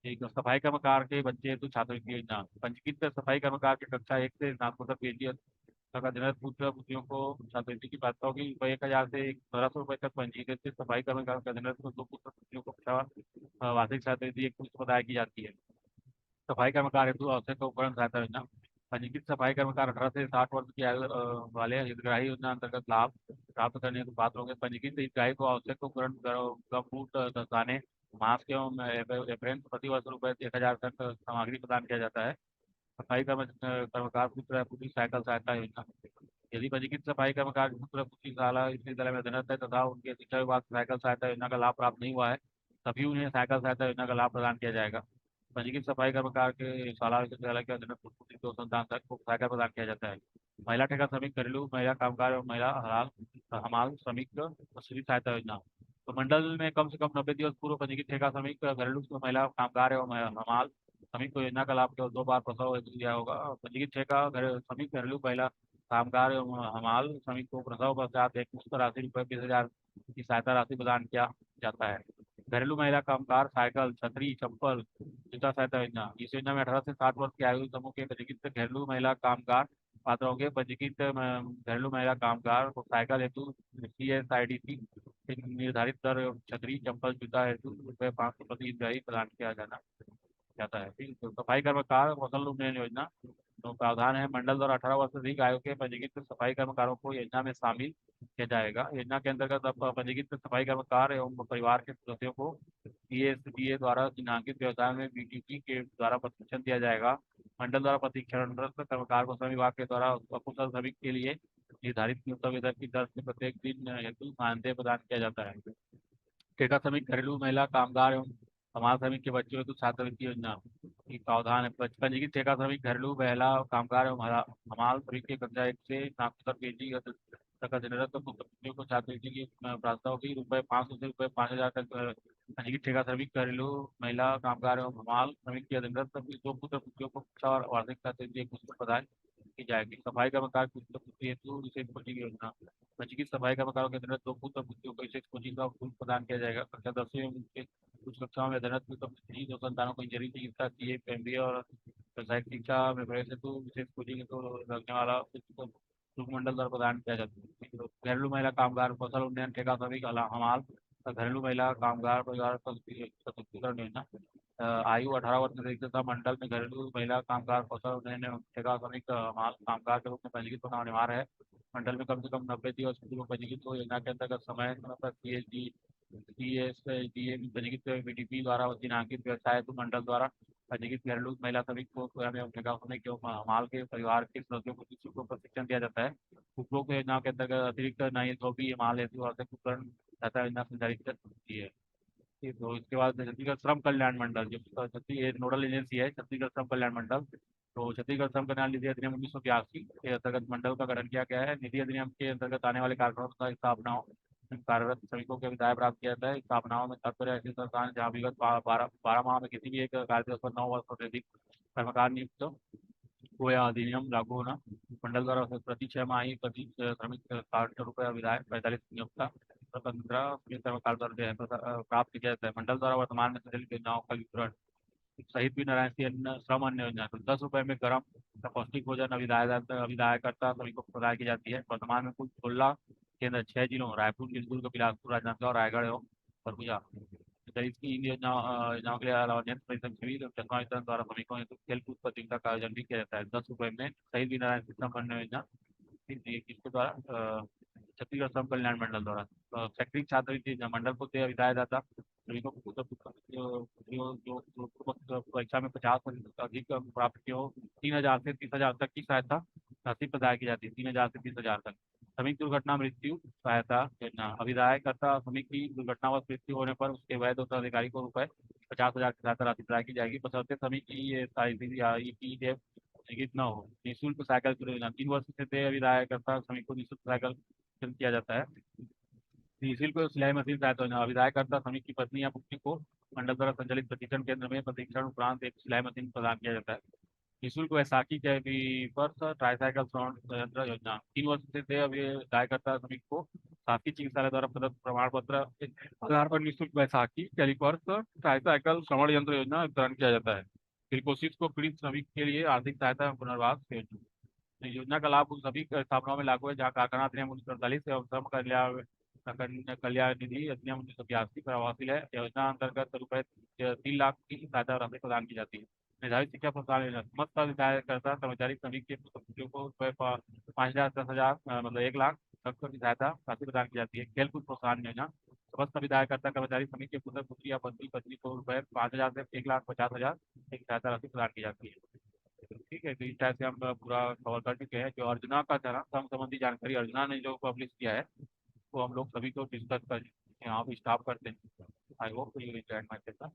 ठीक है, सफाई कर्मकार के बच्चे हेतु छात्रवृत्ति योजना पंजीकृत सफाई कर्मकार के कक्षा 1 से स्नातकोत्तर PhD तक अध्ययनरत पुत्र पुत्रियों को छात्रवृत्ति की पात्रता होगी। 1,000 से 1,200 रुपये तक पंजीकृत सफाई कर्मकार के अध्ययनरत 2 पुत्र पुत्रियों को वार्षिक छात्रवृत्ति एक मुश्त प्रदान की जाती है। सफाई कर्मकार हेतु आवश्यक उपकरण सहायता योजना पंजीकृत सफाई कर्मकार 18 से 60 वर्ष की आयु वाले हितग्राही योजना अंतर्गत लाभ प्राप्त करने के पात्र होंगे। पंजीकृत हितग्राही को आवश्यक उपकरण गमबूट दस्ताने मास्क एवं एप्रेन प्रति वर्ष रुपये 1,000 तक सामग्री प्रदान किया जाता है। सफाई कर्मकार पुत्र पुत्री साइकिल सहायता योजना यदि पंजीकृत सफाई कर्मकार पुत्र पुत्री शाला इस विद्यालय में अध्ययनरत है तथा उनके शिक्षा विभाग साइकिल सहायता योजना का लाभ प्राप्त नहीं हुआ है, तभी उन्हें साइकिल सहायता योजना का लाभ प्रदान किया जाएगा। पंजीकृत सफाई कर्मकार के शाला विश्वविद्यालय के अध्ययन पुत्री 2 संतान तक को साइकिल प्रदान किया जाता है। महिला ठेका श्रमिक घरेलू महिला कामगार और महिला हमाल श्रमिक श्री सहायता योजना तो मंडल में कम से कम 90 दिवस पूर्व पंजीकृत ठेका श्रमिक घरेलू महिला कामगार एवं हमाल श्रमिक को योजना का लाभ केवल 2 बार प्रसव हेतु दिया होगा। पंजीकृत ठेका श्रमिक घरेलू महिला कामगार एवं हमाल श्रमिक को प्रसव पश्चात एक मुश्त राशि रुपये 20,000 की सहायता राशि प्रदान किया जाता है। घरेलू महिला कामगार साइकिल, छतरी, चप्पल, जूता सहायता योजना। इस योजना में 18 से 60 वर्ष की आयु समूह के पंजीकृत घरेलू महिला कामगार पात्र होंगे। पंजीकृत घरेलू महिला कामगार को साइकिल हेतु CSIDC निर्धारित दर एवं छतरी, चप्पल, जूता हेतु ₹500 प्रति हितग्राही प्रदान किया जाता है। ठीक, तो सफाई कर्मकार कौशल उन्नयन योजना। तो प्रावधान है, मंडल द्वारा 18 वर्ष से अधिक आयु के पंजीकृत सफाई कर्मकारों को योजना में शामिल किया जाएगा। योजना के अंतर्गत अब पंजीकृत सफाई कर्मकार एवं परिवार के सदस्यों को CSDA द्वारा चिन्हांकित व्यवसाय में BTP के द्वारा प्रशिक्षण दिया जाएगा। मंडल द्वारा प्रशिक्षणरत कर्मकार को श्रम विभाग के द्वारा अकुशल श्रमिक के लिए निर्धारित न्यूनतम वेतन की दर से प्रत्येक दिन हेतु मानदेय प्रदान किया जाता है। ठेका श्रमिक घरेलू महिला कामगार एवं हमाल श्रमिक के बच्चों हेतु छात्रवृत्ति योजना की प्रावधान है। पंजीकृत ठेका श्रमिक घरेलू महिला कामगार एवं हमाल श्रमिक के कक्षा 1 से स्नातकोत्तर PhD तक अध्ययनरत बच्चों को छात्रवृत्ति की प्राप्त होगी। ₹500 से ₹5,000 तक पंजीकृत ठेका श्रमिक घरेलू महिला कामगार एवं हमाल श्रमिक के अध्ययनरत 2 पुत्र पुत्रियों को कक्षा और वार्षिक छात्रवृत्ति एक पुस्तक प्रदान की जाएगी। सफाई कर्मकार पुत्र पुत्री हेतु विशेष कोचिंग योजना। पंजीकृत सफाई कर्मकारों के अंतर्गत 2 पुत्र पुत्रियों को विशेष कोचिंग का शुल्क प्रदान किया जाएगा। कक्षा 10वीं एवं उसके कुछ कक्षाओं में अध्ययनरत दो संतानों को इंजीनियरिंग, चिकित्सा, CA, MBA और व्यावसायिक शिक्षा में प्रवेश हेतु विशेष कोचिंग हेतु लगने वाला शुल्क मंडल द्वारा प्रदान किया जाता है। घरेलू महिला कामगार कौशल उन्नयन ठेका श्रमिक हमाल घरेलू महिला कामगार परिवार सशक्तिकरण योजना। आयु 18 वर्ष से अधिक तथा मंडल में घरेलू महिला कामगार कौशल उन्नयन एवं ठेका श्रमिक हमाल कामगार के रूप में पंजीकृत होना अनिवार्य है। मंडल में कम से कम 90 दिवस पूर्व पंजीकृत हो। योजना के अंतर्गत समय पर CSDA पंजीकृत BTP द्वारा चिन्हांकित व्यवसाय हेतु मंडल द्वारा पंजीकृत घरेलू महिला श्रमिक को स्वयं एवं ठेका श्रमिक एवं हमाल के परिवार के सदस्यों को किसी को प्रशिक्षण दिया जाता है। उपरोक्त योजना के अंतर्गत अतिरिक्त नई जो भी हमाल हेतु आवश्यक उपकरण सहायता योजना संचालित कर सकती है। तो इसके बाद छत्तीसगढ़ श्रम कल्याण मंडल, जो छत्तीसगढ़ नोडल एजेंसी है छत्तीसगढ़ श्रम कल्याण मंडल। तो छत्तीसगढ़ श्रम कल्याण निधि अधिनियम 1982 के अंतर्गत मंडल का गठन किया गया है। निधि अधिनियम के अंतर्गत आने वाले कार्यक्रमों तथा स्थापनाओं कार्यरत श्रमिकों के विदाय प्राप्त किया जाता है। स्थापनाओं में तात्पर्य ऐसे संस्थान जहाँ विगत 12 माह में किसी भी एक कार्यदिवस पर 9 वर्ष से अधिक कर्मकार नियुक्त हो या अधिनियम लागू होना। मंडल द्वारा प्रति 6 माह ही प्रति श्रमिक ₹60 विधायक 45 नियोक्ता स्वतंत्र कर्मकार द्वारा प्राप्त किया जाता है। मंडल द्वारा वर्तमान में संचालित योजनाओं का विवरण शहीद वीर नारायण सिंह श्रम अन्न योजना। तो ₹10 में गर्म पौष्टिक भोजन अभिदायकर्ता सभी को प्रदान की जाती है। वर्तमान में कुल 16 केंद्र 6 जिलों रायपुर, दुर्ग, बिलासपुर, राजनांदगांव, रायगढ़ एवं सरगुजा। इसकी इन योजनाओं के अलावा नेत्र परिश्रम शिविर और चश्मा वितरण द्वारा श्रमिकों हेतु खेलकूद प्रतियोगिता का आयोजन भी किया जाता है। ₹10 में शहीद वीर नारायण सिंह श्रम अन्न योजना इसके द्वारा छत्तीसगढ़ श्रम कल्याण मंडल द्वारा शैक्षणिक छात्रवृत्ति मंडल को विदायदाता श्रमिकों को जो परीक्षा में 50% अधिक प्राप्त किए हो 3,000 से 30,000 तक की सहायता राशि प्रदान की जाती है। 3,000 से 30,000 तक। श्रमिक दुर्घटना मृत्यु सहायता योजना। अभिदायकर्ता श्रमिक की दुर्घटनावश मृत्यु होने पर उसके वैध उत्तराधिकारी को ₹50,000 की सहायता राशि प्रदान की जाएगी। बशर्ते श्रमिक की EPF न हो। निःशुल्क साइकिल योजना। 3 वर्ष से अभिदायकर्ता श्रमिक को निःशुल्क साइकिल किया जाता है। निःशुल्क सिलाई मशीन सहायता योजना। अभिदायकर्ता श्रमिक की पत्नी या पुत्री को मंडल द्वारा संचालित प्रशिक्षण केंद्र में प्रशिक्षण उपरांत एक सिलाई मशीन प्रदान किया जाता है। निःशुल्क वैसाखी के पर ट्राईसाइकिल संयंत्र योजना। 3 वर्ष से अभिदायकर्ता श्रमिक को शासकीय चिकित्सालय द्वारा प्रदत्त प्रमाण पत्र आधार पर निःशुल्क वैसाखी कैलिपर्स ट्राईसाइकिल श्रवण यंत्र योजना वितरण किया जाता है। सिलिकोसिस को पीड़ित श्रमिक के लिए आर्थिक सहायता पुनर्वास योजना। योजना का लाभ उन सभी स्थापनाओं में लागू है जहाँ कारखाना अधिनियम 1948 एवं श्रम कल्याण निधि अधिनियम 1982 पर हासिल है। योजना अंतर्गत ₹3 लाख की सहायता राशि प्रदान की जाती है। निर्धारित शिक्षा प्रोत्साहन योजना। समस्त विधायकर्ता कर्मचारी श्रमिक के पुत्रों को ₹5,000 10,000 मतलब 1 लाख तक की सहायता राशि प्रदान की जाती है। खेलकूद प्रोत्साहन योजना। समस्त विधायकर्ता कर्मचारी श्रमिक के पुत्र पुत्री या पत्नी को ₹5,000 से 1,50,000 की सहायता राशि प्रदान की जाती है। ठीक है, तो इस टाइप से हम पूरा कवर कर चुके हैं। जो अर्जुना का था ना श्रम संबंधी जानकारी अर्जुना ने जो पब्लिश किया है वो हम लोग सभी को डिस्कस कर यहाँ पे स्टॉप करते हैं। I hope you enjoyed my session.